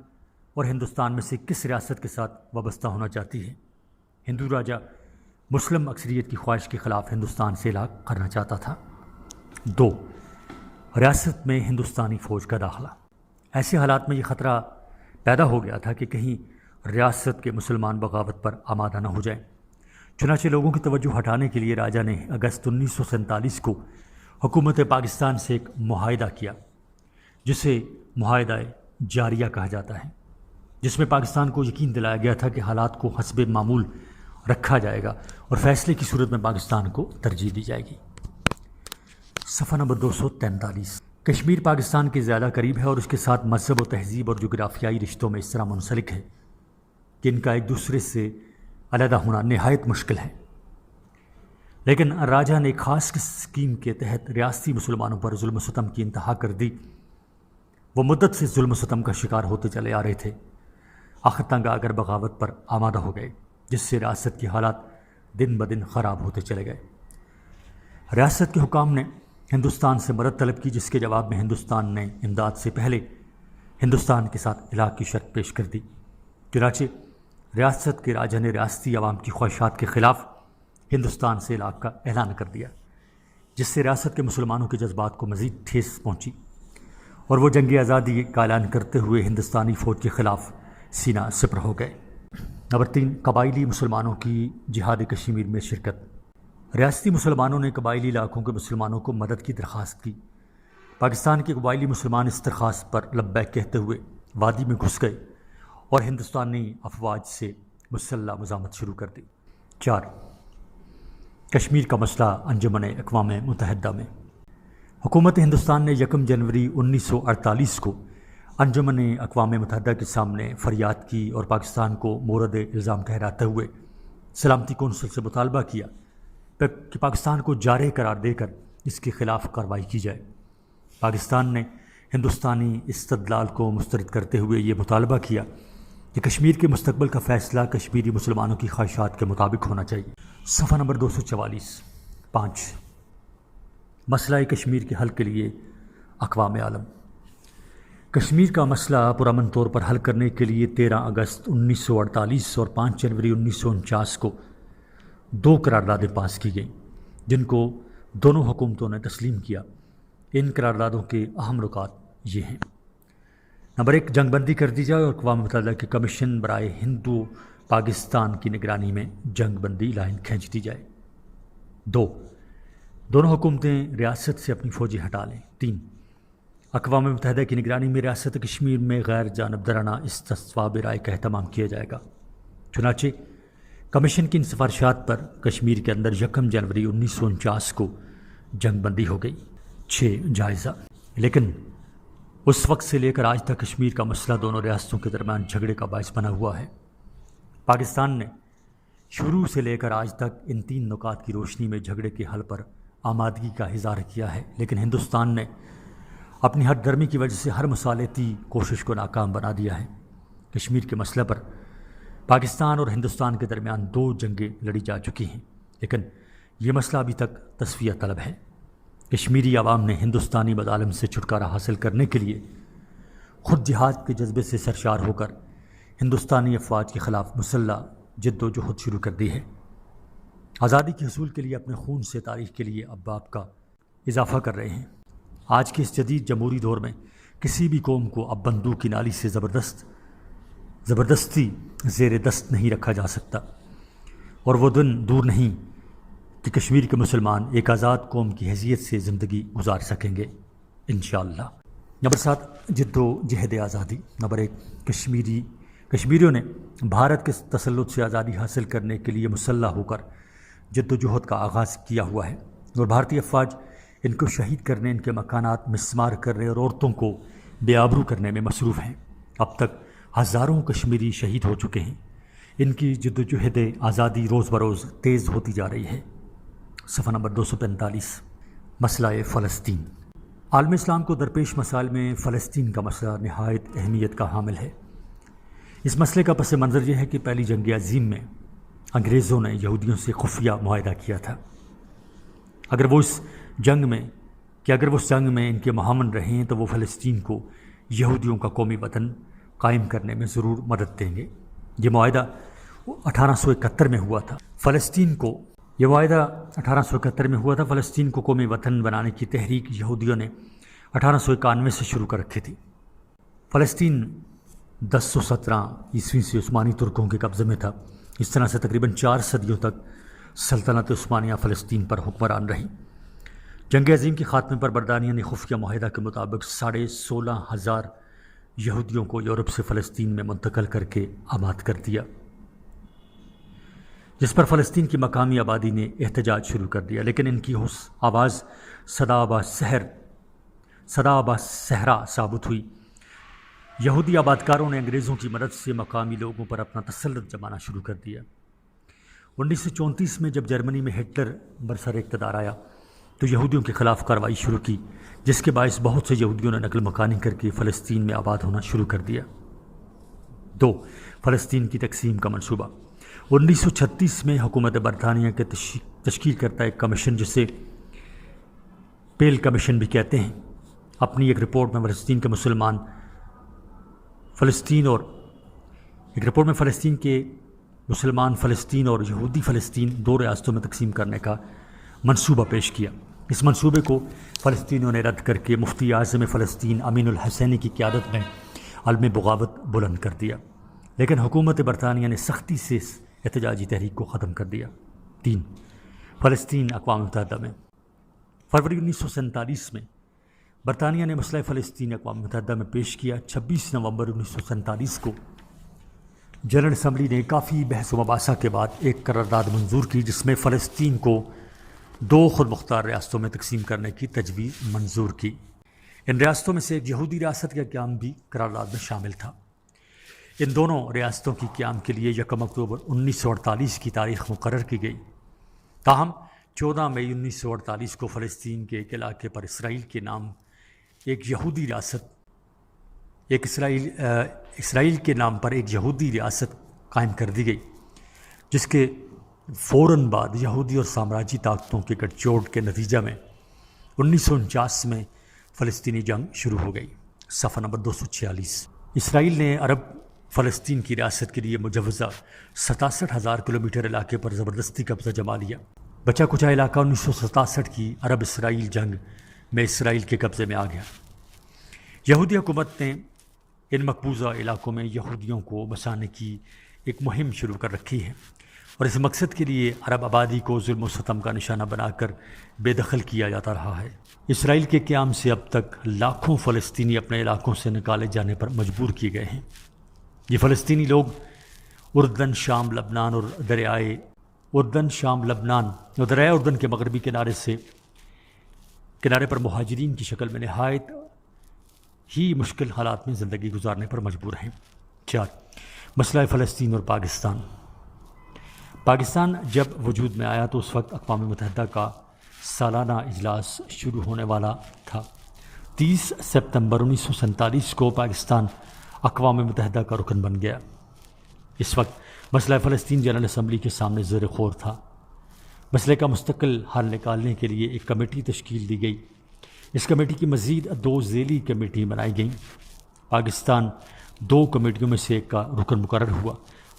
اور ہندوستان میں سے کس ریاست کے ساتھ وابستہ ہونا چاہتی ہے۔ ہندو راجا مسلم اکثریت کی خواہش کے خلاف ہندوستان سے الحاق کرنا چاہتا تھا۔ 2، ریاست میں ہندوستانی فوج کا داخلہ۔ ایسے حالات میں یہ خطرہ پیدا ہو گیا تھا کہ کہیں ریاست کے مسلمان بغاوت پر آمادہ نہ ہو جائیں۔ چنانچہ لوگوں کی توجہ ہٹانے کے لیے راجا نے اگست 1947 کو حکومت پاکستان سے ایک معاہدہ کیا جسے معاہدہ جاریہ کہا جاتا ہے، جس میں پاکستان کو یقین دلایا گیا تھا کہ حالات کو حسب معمول رکھا جائے گا اور فیصلے کی صورت میں پاکستان کو ترجیح دی جائے گی۔ صفحہ نمبر 243، کشمیر پاکستان کے زیادہ قریب ہے اور اس کے ساتھ مذہب و تہذیب اور جغرافیائی رشتوں میں اس طرح منسلک ہے کہ ان کا ایک دوسرے سے علیحدہ ہونا نہایت مشکل ہے۔ لیکن راجا نے ایک خاص اسکیم کے تحت ریاستی مسلمانوں پر ظلم و ستم کی انتہا کر دی۔ وہ مدت سے ظلم و ستم کا شکار ہوتے چلے آ رہے تھے، آخر تنگ آ کر بغاوت پر آمادہ ہو گئے، جس سے ریاست کے حالات دن بدن خراب ہوتے چلے گئے۔ ریاست کے حکام نے ہندوستان سے مدد طلب کی، جس کے جواب میں ہندوستان نے امداد سے پہلے ہندوستان کے ساتھ الحاق کی شرط پیش کر دی۔ چنانچہ ریاست کے راجا نے ریاستی عوام کی خواہشات کے خلاف ہندوستان سے الحاق کا اعلان کر دیا، جس سے ریاست کے مسلمانوں کے جذبات کو مزید ٹھیس پہنچی اور وہ جنگ آزادی کا اعلان کرتے ہوئے ہندوستانی فوج کے خلاف سینہ سپر ہو گئے۔ نمبر 3، قبائلی مسلمانوں کی جہاد کشمیر میں شرکت۔ ریاستی مسلمانوں نے قبائلی علاقوں کے مسلمانوں کو مدد کی درخواست کی۔ پاکستان کے قبائلی مسلمان اس درخواست پر لبیک کہتے ہوئے وادی میں گھس گئے اور ہندوستانی افواج سے مسلح مزاحمت شروع کر دی۔ 4، کشمیر کا مسئلہ انجمن اقوام متحدہ میں۔ حکومت ہندوستان نے 1 جنوری 1948 کو انجمن اقوام متحدہ کے سامنے فریاد کی اور پاکستان کو مورد الزام ٹھہراتے ہوئے سلامتی کونسل سے مطالبہ کیا کہ پاکستان کو جارح قرار دے کر اس کے خلاف کارروائی کی جائے۔ پاکستان نے ہندوستانی استدلال کو مسترد کرتے ہوئے یہ مطالبہ کیا کہ کشمیر کے مستقبل کا فیصلہ کشمیری مسلمانوں کی خواہشات کے مطابق ہونا چاہیے۔ صفحہ نمبر 244، 5، مسئلہ کشمیر کے حل کے لیے اقوام عالم۔ کشمیر کا مسئلہ پرامن طور پر حل کرنے کے لیے 13 اگست 1948 اور 5 جنوری 1949 کو 2 قراردادیں پاس کی گئیں، جن کو دونوں حکومتوں نے تسلیم کیا۔ ان قراردادوں کے اہم نکات یہ ہیں: نمبر 1، جنگ بندی کر دی جائے اور اقوام متحدہ کے کمیشن برائے ہندو پاکستان کی نگرانی میں جنگ بندی لائن کھینچ دی جائے۔ 2، دونوں حکومتیں ریاست سے اپنی فوجیں ہٹا لیں۔ 3، اقوام متحدہ کی نگرانی میں ریاست کشمیر میں غیر جانبدارانہ استصواب رائے کا اہتمام کیا جائے گا۔ چنانچہ کمیشن کی ان سفارشات پر کشمیر کے اندر 1 جنوری 1949 کو جنگ بندی ہو گئی۔ 6 جائزہ۔ لیکن اس وقت سے لے کر آج تک کشمیر کا مسئلہ دونوں ریاستوں کے درمیان جھگڑے کا باعث بنا ہوا ہے۔ پاکستان نے شروع سے لے کر آج تک ان 3 نکات کی روشنی میں جھگڑے کے حل پر آمادگی کا اظہار کیا ہے، لیکن ہندوستان نے اپنی ہٹ درمی کی وجہ سے ہر مصالحتی کوشش کو ناکام بنا دیا ہے۔ کشمیر کے مسئلے پر پاکستان اور ہندوستان کے درمیان 2 جنگیں لڑی جا چکی ہیں، لیکن یہ مسئلہ ابھی تک تصفیہ طلب ہے۔ کشمیری عوام نے ہندوستانی مظالم سے چھٹکارا حاصل کرنے کے لیے خود جہاد کے جذبے سے سرشار ہو کر ہندوستانی افواج کے خلاف مسلح جد و جہد شروع کر دی ہے۔ آزادی کے حصول کے لیے اپنے خون سے تاریخ کے لیے اباب کا اضافہ کر رہے ہیں۔ آج کے اس جدید جمہوری دور میں کسی بھی قوم کو اب بندوق کی نالی سے زبردستی زیر دست نہیں رکھا جا سکتا، اور وہ دن دور نہیں کہ کشمیر کے مسلمان ایک آزاد قوم کی حیثیت سے زندگی گزار سکیں گے انشاءاللہ۔ نمبر 7 جد و جہد آزادی۔ نمبر 1 کشمیریوں نے بھارت کے تسلط سے آزادی حاصل کرنے کے لیے مسلح ہو کر جد و جہد کا آغاز کیا ہوا ہے، اور بھارتی افواج ان کو شہید کرنے، ان کے مکانات مسمار کرنے اور عورتوں کو بے آبرو کرنے میں مصروف ہیں۔ اب تک ہزاروں کشمیری شہید ہو چکے ہیں۔ ان کی جد و جہد آزادی روز بروز تیز ہوتی جا رہی ہے۔ صفحہ نمبر 245 مسئلہ فلسطین۔ عالم اسلام کو درپیش مسائل میں فلسطین کا مسئلہ نہایت اہمیت کا حامل ہے۔ اس مسئلے کا پس منظر یہ ہے کہ پہلی جنگ عظیم میں انگریزوں نے یہودیوں سے خفیہ معاہدہ کیا تھا۔ اگر وہ اس جنگ میں ان کے معاون رہے ہیں تو وہ فلسطین کو یہودیوں کا قومی وطن قائم کرنے میں ضرور مدد دیں گے۔ یہ معاہدہ 1871 میں ہوا تھا۔ فلسطین کو قومی وطن بنانے کی تحریک یہودیوں نے 1891 سے شروع کر رکھی تھی۔ فلسطین 1017 عیسوی سے عثمانی ترکوں کے قبضے میں تھا۔ اس طرح سے تقریباً 4 صدیوں تک سلطنت عثمانیہ فلسطین پر حکمران رہی۔ جنگ عظیم کے خاتمے پر برطانیہ نے خفیہ معاہدہ کے مطابق 16,500 یہودیوں کو یورپ سے فلسطین میں منتقل کر کے آباد کر دیا، جس پر فلسطین کی مقامی آبادی نے احتجاج شروع کر دیا، لیکن ان کی آواز صدا آبا صحرا ثابت ہوئی۔ یہودی آبادکاروں نے انگریزوں کی مدد سے مقامی لوگوں پر اپنا تسلط جمانا شروع کر دیا۔ 1934 میں جب جرمنی میں ہٹلر برسر اقتدار آیا تو یہودیوں کے خلاف کارروائی شروع کی، جس کے باعث بہت سے یہودیوں نے نقل مکانی کر کے فلسطین میں آباد ہونا شروع کر دیا۔ 2 فلسطین کی تقسیم کا منصوبہ۔ 1936 میں حکومت برطانیہ کے تشکیل کرتا ایک کمیشن، جسے پیل کمیشن بھی کہتے ہیں، اپنی ایک رپورٹ میں فلسطین کے مسلمان فلسطین اور یہودی فلسطین 2 ریاستوں میں تقسیم کرنے کا منصوبہ پیش کیا۔ اس منصوبے کو فلسطینیوں نے رد کر کے مفتی اعظم فلسطین امین الحسینی کی قیادت میں عالمی بغاوت بلند کر دیا، لیکن حکومت برطانیہ نے سختی سے اس احتجاجی تحریک کو ختم کر دیا۔ 3 فلسطین اقوام متحدہ میں۔ فروری 1947 میں برطانیہ نے مسئلہ فلسطین اقوام متحدہ میں پیش کیا۔ 26 نومبر 1947 کو جنرل اسمبلی نے کافی بحث و مباحثہ کے بعد ایک قرارداد منظور کی، جس میں فلسطین کو 2 خود مختار ریاستوں میں تقسیم کرنے کی تجویز منظور کی۔ ان ریاستوں میں سے ایک یہودی ریاست کا قیام بھی قرارداد میں شامل تھا۔ ان دونوں ریاستوں کی قیام کے لیے 1 اکتوبر 1948 کی تاریخ مقرر کی گئی۔ تاہم 14 مئی 1948 کو فلسطین کے ایک علاقے پر اسرائیل کے نام اسرائیل کے نام پر ایک یہودی ریاست قائم کر دی گئی، جس کے فوراً بعد یہودی اور سامراجی طاقتوں کے گٹھ جوڑ کے نتیجہ میں 1949 میں فلسطینی جنگ شروع ہو گئی۔ صفحہ نمبر 246۔ اسرائیل نے عرب فلسطین کی ریاست کے لیے مجوزہ 67,000 کلومیٹر علاقے پر زبردستی قبضہ جما لیا۔ بچا کچا علاقہ 1967 کی عرب اسرائیل جنگ میں اسرائیل کے قبضے میں آ گیا۔ یہودی حکومت نے ان مقبوضہ علاقوں میں یہودیوں کو بسانے کی ایک مہم شروع کر رکھی ہے، اور اس مقصد کے لیے عرب آبادی کو ظلم و ستم کا نشانہ بنا کر بے دخل کیا جاتا رہا ہے۔ اسرائیل کے قیام سے اب تک لاکھوں فلسطینی اپنے علاقوں سے نکالے جانے پر مجبور کیے گئے ہیں۔ یہ فلسطینی لوگ اردن، شام، لبنان اور دریائے اردن کے مغربی کنارے پر مہاجرین کی شکل میں نہایت ہی مشکل حالات میں زندگی گزارنے پر مجبور ہیں۔ 4. مسئلہ فلسطین اور پاکستان جب وجود میں آیا تو اس وقت اقوام متحدہ کا سالانہ اجلاس شروع ہونے والا تھا۔ 30 ستمبر 1947 کو پاکستان اقوام متحدہ کا رکن بن گیا۔ اس وقت مسئلہ فلسطین جنرل اسمبلی کے سامنے زیر غور تھا۔ مسئلے کا مستقل حل نکالنے کے لیے ایک کمیٹی تشکیل دی گئی۔ اس کمیٹی کی مزید 2 ذیلی کمیٹی بنائی گئیں۔ پاکستان 2 کمیٹیوں میں سے ایک کا رکن مقرر ہوا۔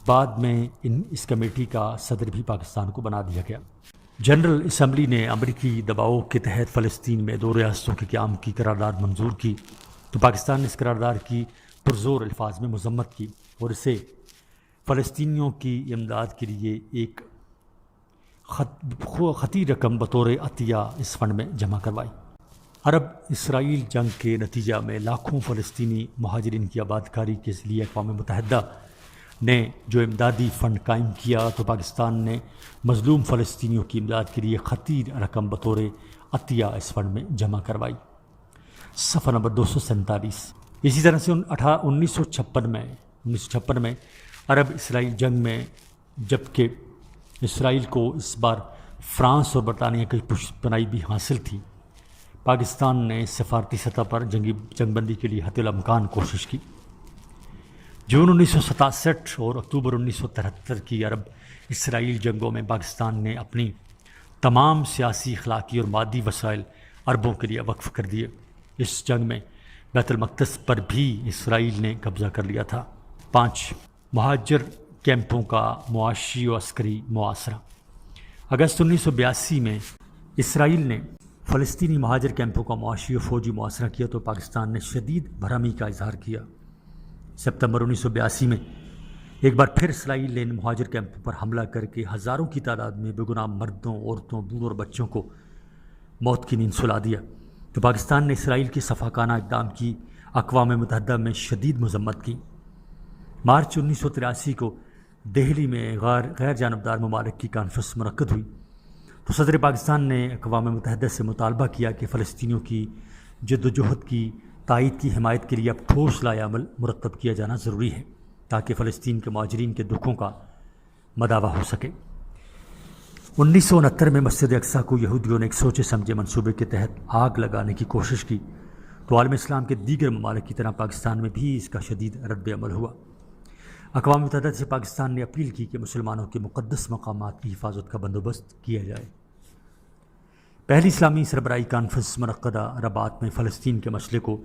بعد میں اس کمیٹی کا صدر بھی پاکستان کو بنا دیا گیا۔ جنرل اسمبلی نے امریکی دباؤ کے تحت فلسطین میں 2 ریاستوں کے قیام کی قرارداد منظور کی تو پاکستان نے اس قرارداد کی پرزور الفاظ میں مذمت کی اور اسے فلسطینیوں کی امداد کے لیے ایک خطی رقم بطور عطیہ اس فنڈ میں جمع کروائی۔ عرب اسرائیل جنگ کے نتیجہ میں لاکھوں فلسطینی مہاجرین کی آباد کاری کے لیے اقوام متحدہ نے جو امدادی فنڈ قائم کیا تو پاکستان نے مظلوم فلسطینیوں کی امداد کے لیے خطی رقم بطور عطیہ اس فنڈ میں جمع کروائی۔ صفحہ نمبر 247۔ اسی طرح سے 1956 میں عرب اسرائیل جنگ میں جبکہ اسرائیل کو اس بار فرانس اور برطانیہ کی پشت پناہی بھی حاصل تھی، پاکستان نے سفارتی سطح پر جنگ بندی کے لیے حتی الامکان کوشش کی۔ جون 1967 اور اکتوبر 1973 کی عرب اسرائیل جنگوں میں پاکستان نے اپنی تمام سیاسی، اخلاقی اور مادی وسائل عربوں کے لیے وقف کر دیے۔ اس جنگ میں بیت المقدس پر بھی اسرائیل نے قبضہ کر لیا تھا۔ 5. مہاجر کیمپوں کا معاشی و عسکری محاصرہ۔ اگست 1982 میں اسرائیل نے فلسطینی مہاجر کیمپوں کا معاشی و فوجی محاصرہ کیا تو پاکستان نے شدید برہمی کا اظہار کیا۔ ستمبر 1982 میں ایک بار پھر اسرائیل نے ان مہاجر کیمپوں پر حملہ کر کے ہزاروں کی تعداد میں بے گناہ مردوں، عورتوں، بوڑھوں اور بچوں کو موت کی نیند سلا دیا تو پاکستان نے اسرائیل کے صفاقانہ اقدام کی اقوام متحدہ میں شدید مذمت کی۔ مارچ 1983 کو دہلی میں غیر جانبدار ممالک کی کانفرنس منعقد ہوئی تو صدر پاکستان نے اقوام متحدہ سے مطالبہ کیا کہ فلسطینیوں کی جدوجہد کی تائید کی حمایت کے لیے اب ٹھوس لائحہ عمل مرتب کیا جانا ضروری ہے تاکہ فلسطین کے مہاجرین کے دکھوں کا مداوع ہو سکے۔ 1969 میں مسجد اقصیٰ کو یہودیوں نے ایک سوچے سمجھے منصوبے کے تحت آگ لگانے کی کوشش کی تو عالم اسلام کے دیگر ممالک کی طرح پاکستان میں بھی اس کا شدید رد عمل ہوا۔ اقوام متحدہ سے پاکستان نے اپیل کی کہ مسلمانوں کے مقدس مقامات کی حفاظت کا بندوبست کیا جائے۔ پہلی اسلامی سربراہی کانفرنس منعقدہ رباط میں فلسطین کے مسئلے کو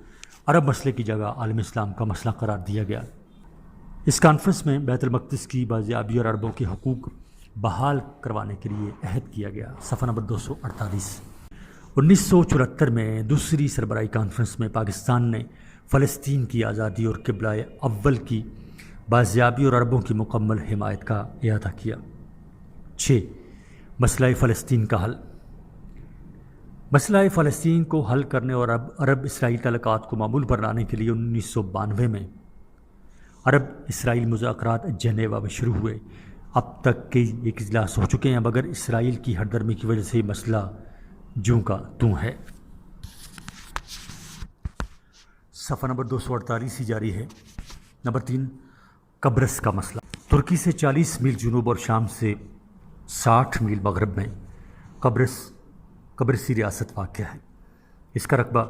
عرب مسئلے کی جگہ عالم اسلام کا مسئلہ قرار دیا گیا۔ اس کانفرنس میں بیت المقدس کی بازیابی اور عربوں کے حقوق بحال کروانے کے لیے عہد کیا گیا۔ صفحہ نمبر 248۔ 1974 میں دوسری سربراہی کانفرنس میں پاکستان نے فلسطین کی آزادی اور قبلہ اول کی بازیابی اور عربوں کی مکمل حمایت کا اعادہ کیا۔ 6. مسئلہ فلسطین کا حل۔ مسئلہ فلسطین کو حل کرنے اور عرب اسرائیل تعلقات کو معمول پر لانے کے لیے 1992 میں عرب اسرائیل مذاکرات جنیوا میں شروع ہوئے۔ اب تک کئی ایک اجلاس ہو چکے ہیں مگر اسرائیل کی ہٹ درمی کی وجہ سے یہ مسئلہ جوں کا توں ہے۔ صفحہ نمبر 248 ہی جاری ہے۔ نمبر 3. قبرص کا مسئلہ۔ ترکی سے 40 میل جنوب اور شام سے 60 میل مغرب میں قبرصی ریاست واقع ہے۔ اس کا رقبہ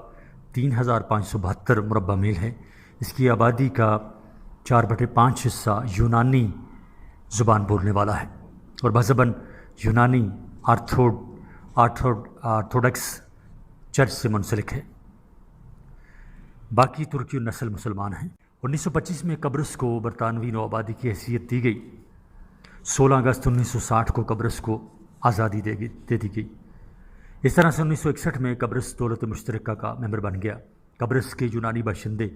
3572 مربع میل ہے۔ اس کی آبادی کا 4/5 حصہ یونانی زبان بولنے والا ہے اور مذہباً یونانی آرتھوڈکس چرچ سے منسلک ہے۔ باقی ترکی نسل مسلمان ہیں۔ 1925 میں قبرص کو برطانوی نوآبادی کی حیثیت دی گئی۔ 16 اگست 1960 کو قبرص کو آزادی دے دی گئی۔ اس طرح سے 1961 میں قبرص دولت مشترکہ کا ممبر بن گیا۔ قبرص کے یونانی باشندے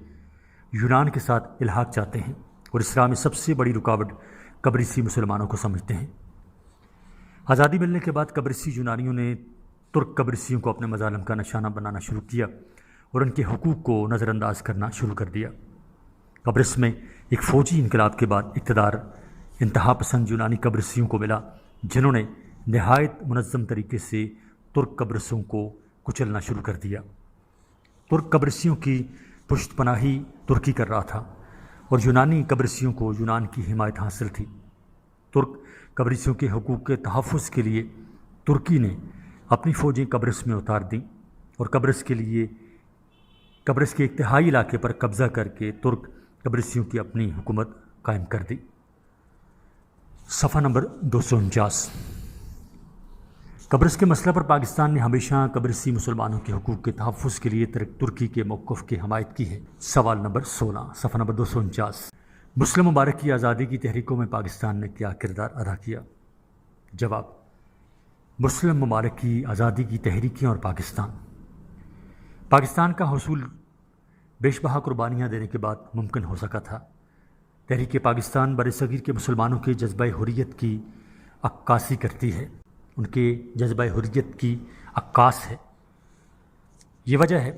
یونان کے ساتھ الحاق چاہتے ہیں اور اسلام میں سب سے بڑی رکاوٹ قبرصی مسلمانوں کو سمجھتے ہیں۔ آزادی ملنے کے بعد قبرصی یونانیوں نے ترک قبرصیوں کو اپنے مظالم کا نشانہ بنانا شروع کیا اور ان کے حقوق کو نظر انداز کرنا شروع کر دیا۔ قبرص میں ایک فوجی انقلاب کے بعد اقتدار انتہا پسند یونانی قبرصیوں کو ملا، جنہوں نے نہایت منظم طریقے سے ترک قبرصیوں کو کچلنا شروع کر دیا۔ ترک قبرصیوں کی پشت پناہی ترکی کر رہا تھا اور یونانی قبرصیوں کو یونان کی حمایت حاصل تھی۔ ترک قبرصیوں کے حقوق کے تحفظ کے لیے ترکی نے اپنی فوجیں قبرص میں اتار دیں اور قبرص کے ایک تہائی علاقے پر قبضہ کر کے ترک قبرصیوں کی اپنی حکومت قائم کر دی۔ صفحہ نمبر 249۔ قبرص کے مسئلہ پر پاکستان نے ہمیشہ قبرصی مسلمانوں کے حقوق کے تحفظ کے لیے ترکی کے موقف کی حمایت کی ہے۔ سوال نمبر 16، صفحہ نمبر 249۔ مسلم ممالک کی آزادی کی تحریکوں میں پاکستان نے کیا کردار ادا کیا؟ جواب: مسلم ممالک کی آزادی کی تحریکیں اور پاکستان کا حصول بیش بہا قربانیاں دینے کے بعد ممکن ہو سکا تھا۔ تحریک پاکستان برصغیر کے مسلمانوں کے جذبہ حریت کی عکاسی کرتی ہے، ان کے جذبہ حریت کی عکاس ہے۔ یہ وجہ ہے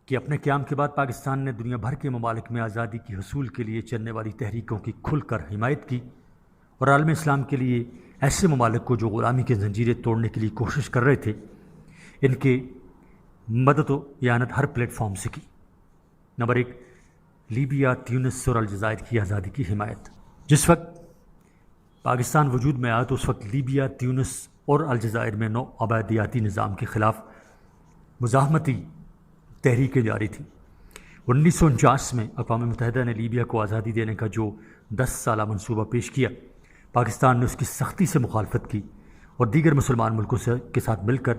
کہ اپنے قیام کے بعد پاکستان نے دنیا بھر کے ممالک میں آزادی کے حصول کے لیے چلنے والی تحریکوں کی کھل کر حمایت کی، اور عالم اسلام کے لیے ایسے ممالک کو جو غلامی کے زنجیریں توڑنے کے لیے کوشش کر رہے تھے، ان کے مدد و اعانت ہر پلیٹ فارم سے کی۔ نمبر 1، لیبیا، تیونس اور الجزائر کی آزادی کی حمایت۔ جس وقت پاکستان وجود میں آیا تو اس وقت لیبیا، تیونس اور الجزائر میں نو آبادیاتی نظام کے خلاف مزاحمتی تحریکیں جاری تھیں۔ 1949 میں اقوام متحدہ نے لیبیا کو آزادی دینے کا جو 10 سالہ منصوبہ پیش کیا، پاکستان نے اس کی سختی سے مخالفت کی اور دیگر مسلمان ملکوں کے ساتھ مل کر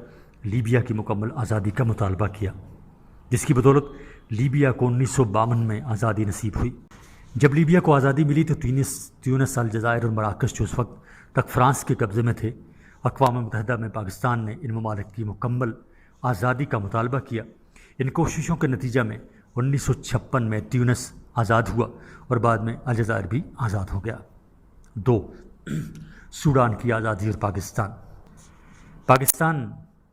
لیبیا کی مکمل آزادی کا مطالبہ کیا، جس کی بدولت لیبیا کو 1952 میں آزادی نصیب ہوئی۔ جب لیبیا کو آزادی ملی تو تیونس، الجزائر اور مراکش جو اس وقت تک فرانس کے قبضے میں تھے، اقوام متحدہ میں پاکستان نے ان ممالک کی مکمل آزادی کا مطالبہ کیا۔ ان کوششوں کے نتیجہ میں 1956 میں تیونس آزاد ہوا اور بعد میں الجزائر بھی آزاد ہو گیا۔ 2، سوڈان کی آزادی اور پاکستان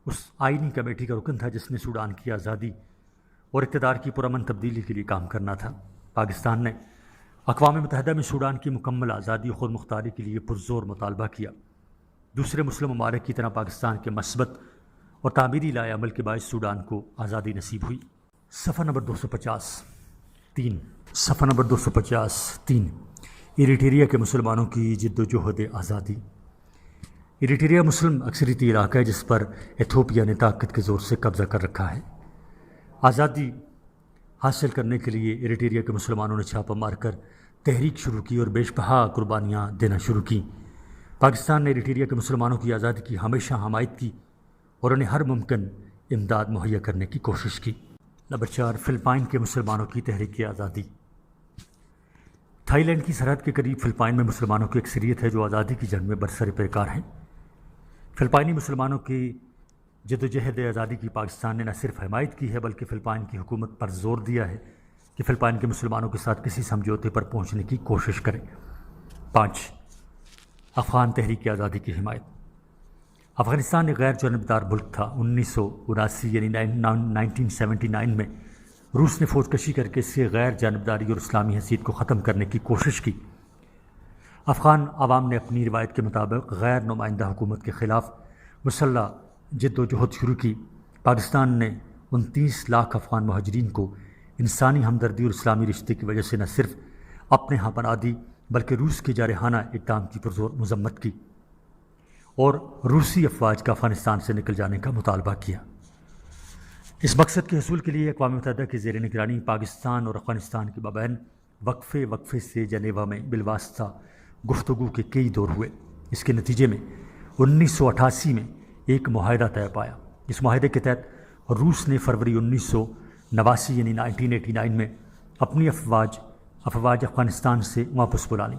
اس آئینی کمیٹی کا رکن تھا جس نے سوڈان کی آزادی اور اقتدار کی پرامن تبدیلی کے لیے کام کرنا تھا۔ پاکستان نے اقوام متحدہ میں سوڈان کی مکمل آزادی اور خود مختاری کے لیے پرزور مطالبہ کیا۔ دوسرے مسلم ممالک کی طرح پاکستان کے مثبت اور تعمیری لائے عمل کے باعث سوڈان کو آزادی نصیب ہوئی۔ صفحہ نمبر 250۔ صفحہ نمبر 250۔ ایریٹریا کے مسلمانوں کی جد و جہد آزادی۔ ایریٹریا مسلم اکثریتی علاقہ ہے جس پر ایتھوپیا نے طاقت کے زور سے قبضہ کر رکھا ہے۔ آزادی حاصل کرنے کے لیے ایریٹریا کے مسلمانوں نے چھاپہ مار کر تحریک شروع کی اور بیش بہا قربانیاں دینا شروع کیں۔ پاکستان نے ایریٹریا کے مسلمانوں کی آزادی کی ہمیشہ حمایت کی اور انہیں ہر ممکن امداد مہیا کرنے کی کوشش کی۔ نمبر 4، فلپائن کے مسلمانوں کی تحریک آزادی۔ تھائی لینڈ کی سرحد کے قریب فلپائن میں مسلمانوں کی اکثریت ہے جو آزادی کی جنگ میں برسر پیکار ہیں۔ فلپائنی مسلمانوں کی جدوجہد آزادی کی پاکستان نے نہ صرف حمایت کی ہے بلکہ فلپائن کی حکومت پر زور دیا ہے کہ فلپائن کے مسلمانوں کے ساتھ کسی سمجھوتے پر پہنچنے کی کوشش کرے۔ 5، افغان تحریک آزادی کی حمایت۔ افغانستان ایک غیر جانبدار ملک تھا۔ 1979 یعنی 1979 میں روس نے فوج کشی کر کے اس سے غیر جانبداری اور اسلامی حیثیت کو ختم کرنے کی کوشش کی۔ افغان عوام نے اپنی روایت کے مطابق غیر نمائندہ حکومت کے خلاف مسلح جد و جہد شروع کی۔ پاکستان نے 29 لاکھ افغان مہاجرین کو انسانی ہمدردی اور اسلامی رشتے کی وجہ سے نہ صرف اپنے ہاں پناہ دی بلکہ روس کے جارحانہ اقدام کی پرزور مذمت کی اور روسی افواج کا افغانستان سے نکل جانے کا مطالبہ کیا۔ اس مقصد کے حصول کے لیے اقوام متحدہ کے زیر نگرانی پاکستان اور افغانستان کے مابین وقفے سے جنیوا میں بالواسطہ گفتگو کے کئی دور ہوئے۔ اس کے نتیجے میں 1988 میں ایک معاہدہ طے پایا۔ اس معاہدے کے تحت روس نے فروری 1989 یعنی 1989 میں اپنی افواج افغانستان سے واپس بلا لیں۔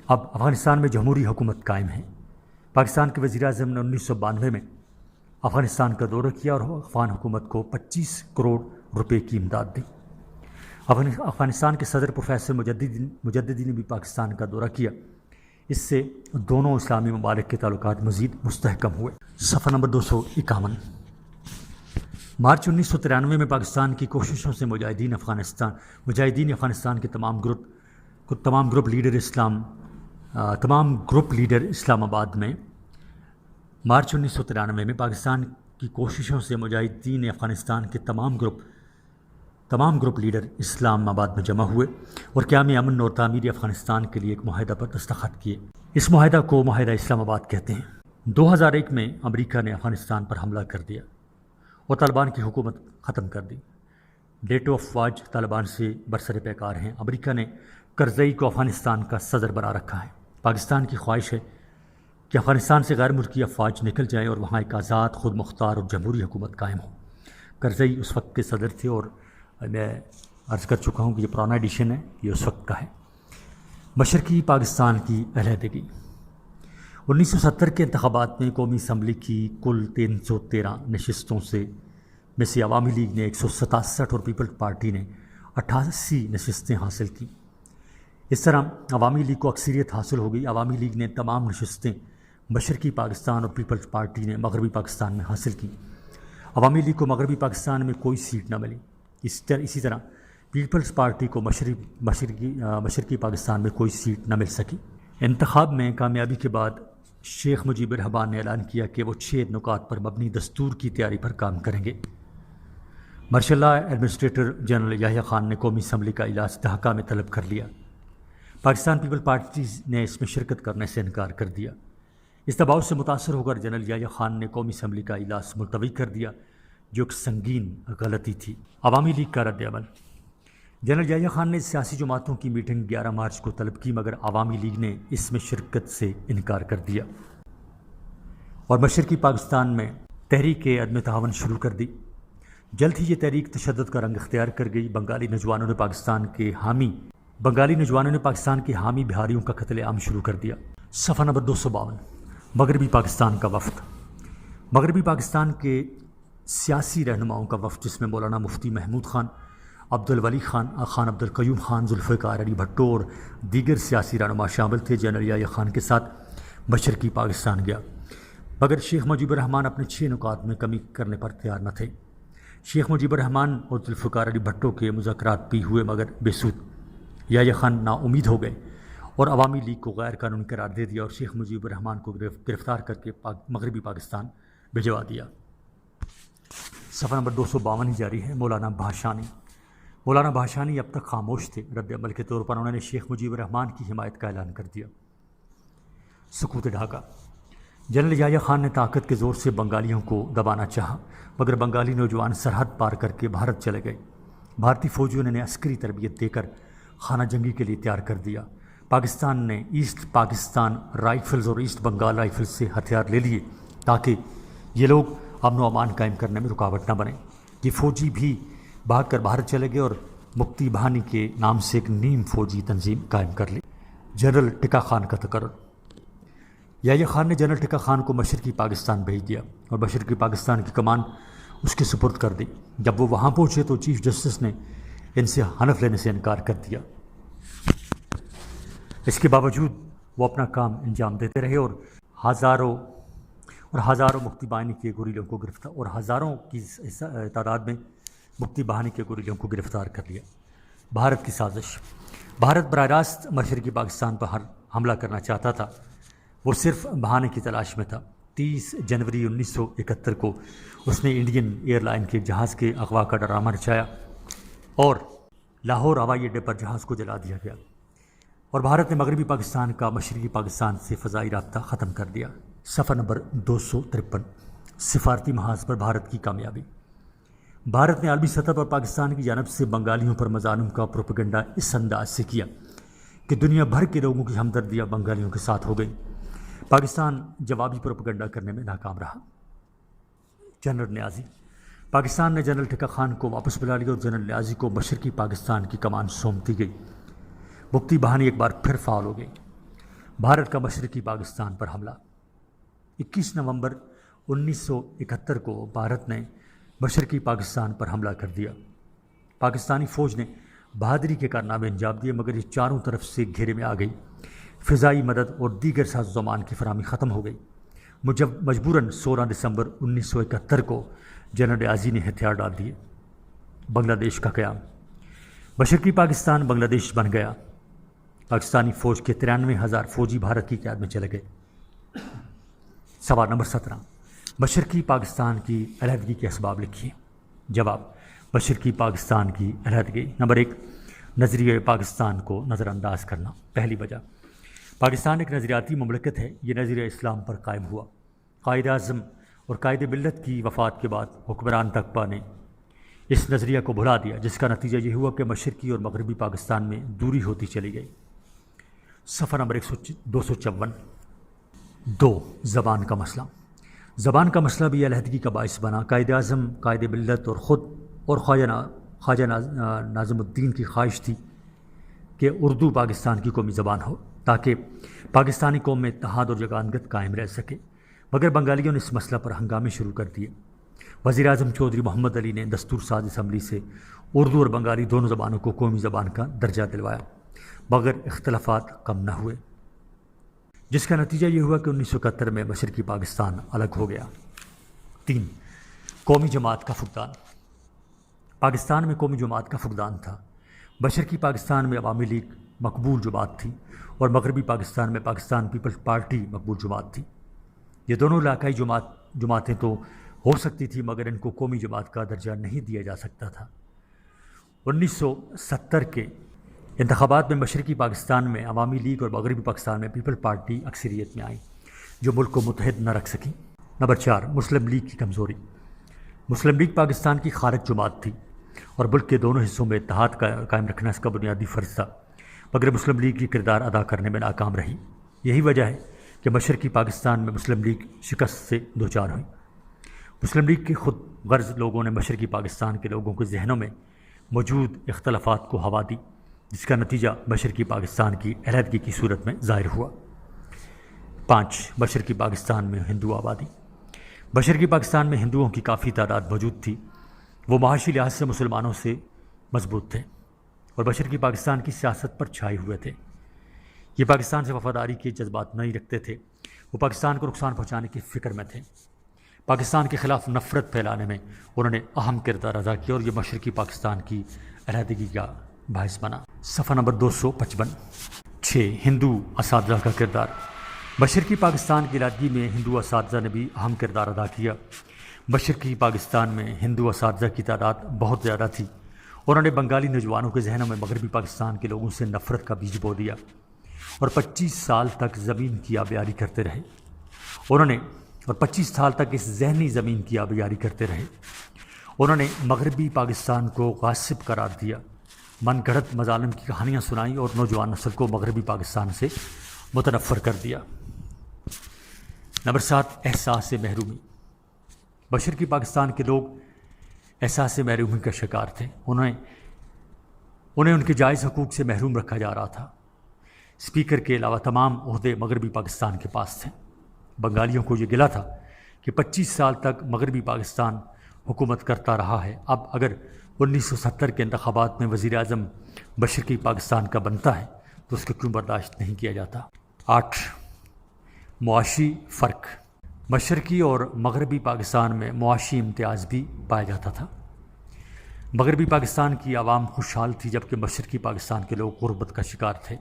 اب افغانستان میں جمہوری حکومت قائم ہے۔ پاکستان کے وزیر اعظم نے 1992 میں افغانستان کا دورہ کیا اور افغان حکومت کو 25 کروڑ روپے کی امداد دی۔ افغانستان کے صدر پروفیسر مجددی نے بھی پاکستان کا دورہ کیا۔ اس سے دونوں اسلامی ممالک کے تعلقات مزید مستحکم ہوئے۔ صفحہ نمبر 251۔ مارچ 1993 میں پاکستان کی کوششوں سے مجاہدین افغانستان کے تمام گروپ لیڈر اسلام تمام گروپ لیڈر اسلام آباد میں مارچ 1993 میں پاکستان کی کوششوں سے مجاہدین افغانستان کے تمام گروپ لیڈر اسلام آباد میں جمع ہوئے اور قیام امن اور تعمیر افغانستان کے لیے ایک معاہدہ پر دستخط کیے۔ اس معاہدہ کو معاہدہ اسلام آباد کہتے ہیں۔ 2001 میں امریکہ نے افغانستان پر حملہ کر دیا اور طالبان کی حکومت ختم کر دی۔ ڈیٹو افواج طالبان سے برسر پیکار ہیں۔ امریکہ نے کرزئی کو افغانستان کا صدر بنا رکھا ہے۔ پاکستان کی خواہش ہے کہ افغانستان سے غیر ملکی افواج نکل جائیں اور وہاں ایک آزاد، خود مختار اور جمہوری حکومت قائم ہو۔ کرزئی اس وقت کے صدر تھے اور میں عرض کر چکا ہوں کہ یہ پرانا ایڈیشن ہے، یہ اس وقت کا ہے۔ مشرقی پاکستان کی علیحدگی۔ 1970 کے انتخابات میں قومی اسمبلی کی کل 313 نشستوں میں سے عوامی لیگ نے 167 اور پیپلز پارٹی نے 88 نشستیں حاصل کیں۔ اس طرح عوامی لیگ کو اکثریت حاصل ہو گئی۔ عوامی لیگ نے تمام نشستیں مشرقی پاکستان اور پیپلز پارٹی نے مغربی پاکستان میں حاصل کی۔ عوامی لیگ کو مغربی پاکستان میں کوئی سیٹ نہ ملی۔ اسی طرح پیپلز پارٹی کو مشرقی پاکستان میں کوئی سیٹ نہ مل سکی۔ انتخاب میں کامیابی کے بعد شیخ مجیب الرحمان نے اعلان کیا کہ وہ 6 نکات پر مبنی دستور کی تیاری پر کام کریں گے۔ Martial law administrator general Yahya Khan نے قومی اسمبلی کا اجلاس ڈھاکہ میں طلب کر لیا۔ پاکستان پیپل پارٹی نے اس میں شرکت کرنے سے انکار کر دیا۔ اس دباؤ سے متاثر ہو کر جنرل یحییٰ خان نے قومی اسمبلی کا اجلاس ملتوی کر دیا، جو ایک سنگین غلطی تھی۔ عوامی لیگ کا رد عمل۔ جنرل یحییٰ خان نے سیاسی جماعتوں کی میٹنگ 11 مارچ کو طلب کی، مگر عوامی لیگ نے اس میں شرکت سے انکار کر دیا اور مشرقی پاکستان میں تحریک عدم تعاون شروع کر دی۔ جلد ہی یہ تحریک تشدد کا رنگ اختیار کر گئی۔ بنگالی نوجوانوں نے پاکستان کے حامی بہاریوں کا قتل عام شروع کر دیا۔ صفحہ نمبر 252۔ مغربی پاکستان کا وفد۔ مغربی پاکستان کے سیاسی رہنماؤں کا وفد، جس میں مولانا مفتی محمود خان، عبدالولی خان، خان عبدالقیوم خان، ذوالفقار علی بھٹو اور دیگر سیاسی رہنما شامل تھے، جنرل یحییٰ خان کے ساتھ مشرقی پاکستان گیا، مگر شیخ مجیب الرحمان اپنے 6 نکات میں کمی کرنے پر تیار نہ تھے۔ شیخ مجیب الرحمان اور ذوالفقار علی بھٹو کے مذاکرات بھی ہوئے مگر بے سود۔ یحییٰ خان نا امید ہو گئے اور عوامی لیگ کو غیر قانونی قرار دے دیا اور شیخ مجیب الرحمان کو گرفتار کر کے مغربی پاکستان بھجوا دیا۔ صفحہ نمبر 252 ہی جاری ہے۔ مولانا بھاشانی اب تک خاموش تھے۔ رد عمل کے طور پر انہوں نے شیخ مجیب الرحمان کی حمایت کا اعلان کر دیا۔ سکوت ڈھاکہ۔ جنرل یحییٰ خان نے طاقت کے زور سے بنگالیوں کو دبانا چاہا، مگر بنگالی نوجوان سرحد پار کر کے بھارت چلے گئے۔ بھارتی فوجیوں نے عسکری تربیت دے کر خانہ جنگی کے لیے تیار کر دیا۔ پاکستان نے ایسٹ پاکستان رائفلز اور ایسٹ بنگال رائفلز سے ہتھیار لے لیے تاکہ یہ لوگ امن و امان قائم کرنے میں رکاوٹ نہ بنے۔ یہ فوجی بھی بھاگ کر بھارت چلے گئے اور مکتی بہانی کے نام سے ایک نیم فوجی تنظیم قائم کر لی۔ جنرل ٹکا خان کا تقرر۔ یحییٰ خان نے جنرل ٹکا خان کو مشرقی پاکستان بھیج دیا اور مشرقی پاکستان کی کمان اس کے سپرد کر دی۔ جب وہ وہاں پہنچے تو چیف جسٹس نے ان سے حلف لینے سے انکار کر دیا۔ اس کے باوجود وہ اپنا کام انجام دیتے رہے اور ہزاروں مکتی بہانی کے گوریلوں کو گرفتار اور ہزاروں کی تعداد میں مکتی بہانی کے گوریلوں کو گرفتار کر لیا۔ بھارت کی سازش۔ بھارت براہ راست مشرقی پاکستان پر حملہ کرنا چاہتا تھا، وہ صرف بہانے کی تلاش میں تھا۔ 30 جنوری 1971 کو اس نے انڈین ایئر لائن کے جہاز کے اغوا کا ڈرامہ رچایا اور لاہور ہوائی اڈے پر جہاز کو جلا دیا گیا اور بھارت نے مغربی پاکستان کا مشرقی پاکستان سے فضائی رابطہ ختم کر دیا۔ صفحہ نمبر 253۔ سفارتی محاذ پر بھارت کی کامیابی۔ بھارت نے عالمی سطح پر پاکستان کی جانب سے بنگالیوں پر مظالم کا پروپیگنڈا اس انداز سے کیا کہ دنیا بھر کے لوگوں کی ہمدردیاں بنگالیوں کے ساتھ ہو گئی۔ پاکستان جوابی پروپیگنڈا کرنے میں ناکام رہا۔ جنرل نیازی۔ پاکستان نے جنرل ٹکا خان کو واپس بلا لیا اور جنرل نیازی کو مشرقی پاکستان کی کمان سونپ دی گئی۔ مکتی بہانی ایک بار پھر فعال ہو گئی۔ بھارت کا مشرقی پاکستان پر حملہ۔ 21 نومبر 1971 کو بھارت نے مشرقی پاکستان پر حملہ کر دیا۔ پاکستانی فوج نے بہادری کے کارنامے انجام دیے مگر یہ چاروں طرف سے گھیرے میں آ گئی۔ فضائی مدد اور دیگر ساز و سامان کی فراہمی ختم ہو گئی۔ مجبوراً 16 دسمبر 1971 کو جنرل نیازی نے ہتھیار ڈال دیے۔ بنگلہ دیش کا قیام۔ مشرقی پاکستان بنگلہ دیش بن گیا۔ پاکستانی فوج کے 93,000 فوجی بھارت کی قیادت میں چلے گئے۔ سوال نمبر 17، مشرقی پاکستان کی علیحدگی کے اسباب لکھیے۔ جواب، مشرقی پاکستان کی علیحدگی، نمبر 1، نظریہ پاکستان کو نظر انداز کرنا۔ پہلی وجہ، پاکستان ایک نظریاتی مملکت ہے، یہ نظریہ اسلام پر قائم ہوا۔ قائد اعظم اور قائد ملت کی وفات کے بعد حکمران تکپا نے اس نظریہ کو بھلا دیا، جس کا نتیجہ یہ ہوا کہ مشرقی اور مغربی پاکستان میں دوری ہوتی چلی گئی۔ صفحہ نمبر 254۔ 2، زبان کا مسئلہ۔ زبان کا مسئلہ بھی علیحدگی کا باعث بنا۔ قائد اعظم، قائد ملت اور خود اور خواجہ ناظم الدین کی خواہش تھی کہ اردو پاکستان کی قومی زبان ہو تاکہ پاکستانی قوم میں اتحاد اور یگانگت قائم رہ سکے، مگر بنگالیوں نے اس مسئلہ پر ہنگامے شروع کر دیے۔ وزیر اعظم چودھری محمد علی نے دستور ساز اسمبلی سے اردو اور بنگالی دونوں زبانوں کو قومی زبان کا درجہ دلوایا، مگر اختلافات کم نہ ہوئے، جس کا نتیجہ یہ ہوا کہ 1971 میں مشرقی پاکستان الگ ہو گیا۔ 3، قومی جماعت کا فقدان۔ پاکستان میں قومی جماعت کا فقدان تھا۔ مشرقی پاکستان میں عوامی لیگ مقبول جماعت تھی اور مغربی پاکستان میں پاکستان پیپلز پارٹی مقبول جماعت تھی۔ یہ دونوں علاقائی جماعتیں تو ہو سکتی تھی، مگر ان کو قومی جماعت کا درجہ نہیں دیا جا سکتا تھا۔ 1970 کے انتخابات میں مشرقی پاکستان میں عوامی لیگ اور مغربی پاکستان میں پیپل پارٹی اکثریت میں آئیں، جو ملک کو متحد نہ رکھ سکیں۔ نمبر 4، مسلم لیگ کی کمزوری۔ مسلم لیگ پاکستان کی خارج جماعت تھی اور ملک کے دونوں حصوں میں اتحاد قائم رکھنا اس کا بنیادی فرض تھا، مگر مسلم لیگ کی کردار ادا کرنے میں ناکام رہی۔ یہی وجہ ہے کہ مشرقی پاکستان میں مسلم لیگ شکست سے دوچار ہوئی۔ مسلم لیگ کے خود غرض لوگوں نے مشرقی پاکستان کے لوگوں کے ذہنوں میں موجود اختلافات کو ہوا دی، جس کا نتیجہ مشرقی پاکستان کی علیحدگی کی صورت میں ظاہر ہوا۔ 5، مشرقی پاکستان میں ہندو آبادی۔ مشرقی پاکستان میں ہندوؤں کی کافی تعداد موجود تھی، وہ معاشی لحاظ سے مسلمانوں سے مضبوط تھے اور مشرقی پاکستان کی سیاست پر چھائے ہوئے تھے۔ یہ پاکستان سے وفاداری کے جذبات نہیں رکھتے تھے، وہ پاکستان کو نقصان پہنچانے کی فکر میں تھے۔ پاکستان کے خلاف نفرت پھیلانے میں انہوں نے اہم کردار ادا کیا اور یہ مشرقی پاکستان کی علیحدگی کا باعث بنا۔ صفحہ نمبر 255۔ 6، ہندو اساتذہ کا کردار۔ مشرقی پاکستان کی علیحدگی میں ہندو اساتذہ نے بھی اہم کردار ادا کیا۔ مشرقی پاکستان میں ہندو اساتذہ کی تعداد بہت زیادہ تھی، انہوں نے بنگالی نوجوانوں کے ذہنوں میں مغربی پاکستان کے لوگوں سے نفرت کا بیج بو دیا اور 25 سال تک زمین کی آبیاری کرتے رہے۔ اور 25 سال تک اس ذہنی زمین کی آبیاری کرتے رہے۔ انہوں نے مغربی پاکستان کو غاصب قرار دیا، من گھڑت مظالم کی کہانیاں سنائیں اور نوجوان نسل کو مغربی پاکستان سے متنفر کر دیا۔ نمبر 7، احساس محرومی۔ مشرقی پاکستان کے لوگ احساس محرومی کا شکار تھے، انہیں ان کے جائز حقوق سے محروم رکھا جا رہا تھا۔ اسپیکر کے علاوہ تمام عہدے مغربی پاکستان کے پاس تھے۔ بنگالیوں کو یہ گلہ تھا کہ 25 سال تک مغربی پاکستان حکومت کرتا رہا ہے، اب اگر 1970 کے انتخابات میں وزیر اعظم مشرقی پاکستان کا بنتا ہے تو اس کو کیوں برداشت نہیں کیا جاتا۔ 8، معاشی فرق۔ مشرقی اور مغربی پاکستان میں معاشی امتیاز بھی پایا جاتا تھا۔ مغربی پاکستان کی عوام خوشحال تھی، جبکہ مشرقی پاکستان کے لوگ غربت کا شکار تھے۔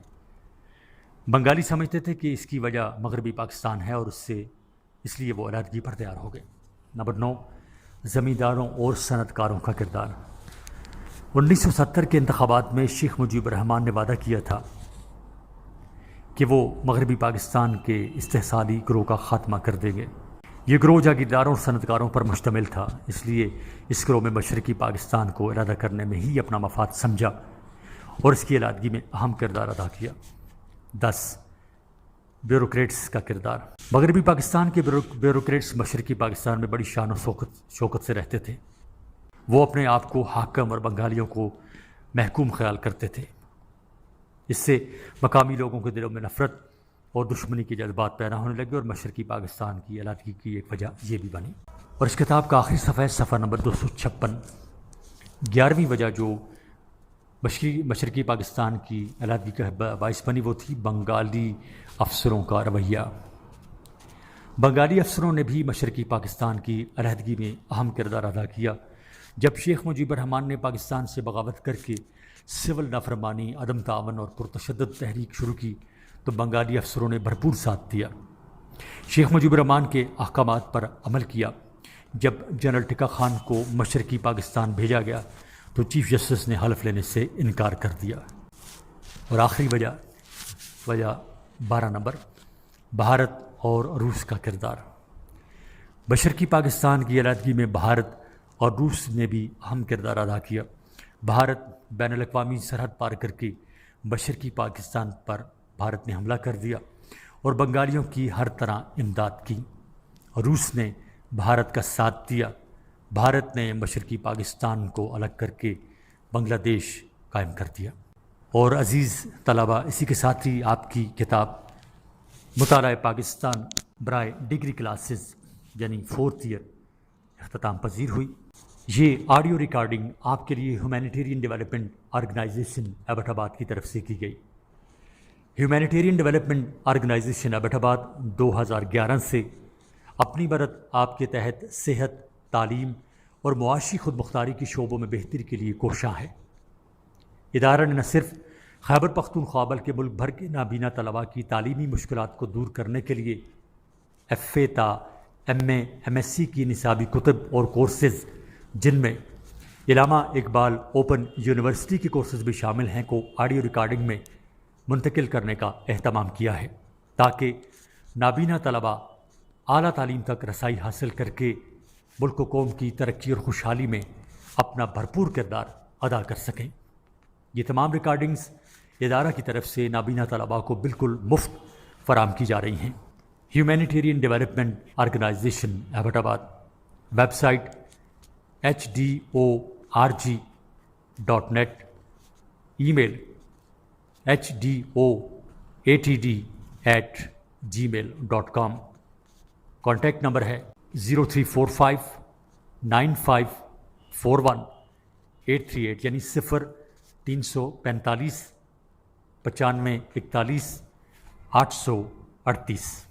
بنگالی سمجھتے تھے کہ اس کی وجہ مغربی پاکستان ہے اور اس لیے وہ علیحدگی پر تیار ہو گئے۔ نمبر 9، زمینداروں اور صنعت کاروں کا کردار۔ 1970 کے انتخابات میں شیخ مجیب الرحمان نے وعدہ کیا تھا کہ وہ مغربی پاکستان کے استحصالی گروہ کا خاتمہ کر دیں گے۔ یہ گروہ جاگیرداروں اور صنعت کاروں پر مشتمل تھا، اس لیے اس گروہ میں مشرقی پاکستان کو علیحدہ کرنے میں ہی اپنا مفاد سمجھا اور اس کی علیحدگی میں اہم کردار ادا کیا۔ 10، بیوروکریٹس کا کردار۔ مغربی پاکستان کے بیوروکریٹس مشرقی پاکستان میں بڑی شان و شوکت سے رہتے تھے، وہ اپنے آپ کو حاکم اور بنگالیوں کو محکوم خیال کرتے تھے۔ اس سے مقامی لوگوں کے دلوں میں نفرت اور دشمنی کے جذبات پیدا ہونے لگے اور مشرقی پاکستان کی علیحدگی کی ایک وجہ یہ بھی بنی۔ اور اس کتاب کا آخری صفحہ ہے، صفحہ نمبر 256۔ 11ویں وجہ جو مشرقی پاکستان کی علیحدگی کا باعث بنی وہ تھی بنگالی افسروں کا رویہ۔ بنگالی افسروں نے بھی مشرقی پاکستان کی علیحدگی میں اہم کردار ادا کیا۔ جب شیخ مجیب الرحمان نے پاکستان سے بغاوت کر کے سول نافرمانی، عدم تعاون اور پرتشدد تحریک شروع کی تو بنگالی افسروں نے بھرپور ساتھ دیا، شیخ مجیب الرحمان کے احکامات پر عمل کیا۔ جب جنرل ٹکا خان کو مشرقی پاکستان بھیجا گیا تو چیف جسٹس نے حلف لینے سے انکار کر دیا۔ اور آخری وجہ 12 نمبر، بھارت اور روس کا کردار۔ مشرقی پاکستان کی علیحدگی میں بھارت اور روس نے بھی اہم کردار ادا کیا۔ بھارت بین الاقوامی سرحد پار کر کے مشرقی پاکستان پر بھارت نے حملہ کر دیا اور بنگالیوں کی ہر طرح امداد کی۔ روس نے بھارت کا ساتھ دیا۔ بھارت نے مشرقی پاکستان کو الگ کر کے بنگلہ دیش قائم کر دیا۔ اور عزیز طلباء، اسی کے ساتھ ہی آپ کی کتاب مطالعہ پاکستان برائے ڈگری کلاسز یعنی 4th ایئر اختتام پذیر ہوئی۔ یہ آڈیو ریکارڈنگ آپ کے لیے ہیومینیٹیرین ڈیولپمنٹ آرگنائزیشن ایبٹ آباد کی طرف سے کی گئی۔ ہیومینیٹیرین ڈیولپمنٹ آرگنائزیشن ایبٹ آباد 2011 سے اپنی برت آپ کے تحت صحت، تعلیم اور معاشی خود مختاری کے شعبوں میں بہتری کے لیے کوشاں ہے۔ ادارہ نے نہ صرف خیبر پختونخوا بلکہ ملک بھر کے نابینا طلباء کی تعلیمی مشکلات کو دور کرنے کے لیے FA تا MA MSc کی نصابی کتب اور کورسز، جن میں علامہ اقبال اوپن یونیورسٹی کے کورسز بھی شامل ہیں، کو آڈیو ریکارڈنگ میں منتقل کرنے کا اہتمام کیا ہے تاکہ نابینا طلباء اعلیٰ تعلیم تک رسائی حاصل کر کے ملک و قوم کی ترقی اور خوشحالی میں اپنا بھرپور کردار ادا کر سکیں۔ یہ تمام ریکارڈنگز ادارہ کی طرف سے نابینا طلباء کو بالکل مفت فراہم کی جا رہی ہیں۔ ہیومینیٹیرین ڈیولپمنٹ آرگنائزیشن ایبٹ آباد، ویب سائٹ HDORG.net، ای میل HDOATD@gmail.com، کانٹیکٹ نمبر ہے 0345954138 یعنی 0345 9541 838۔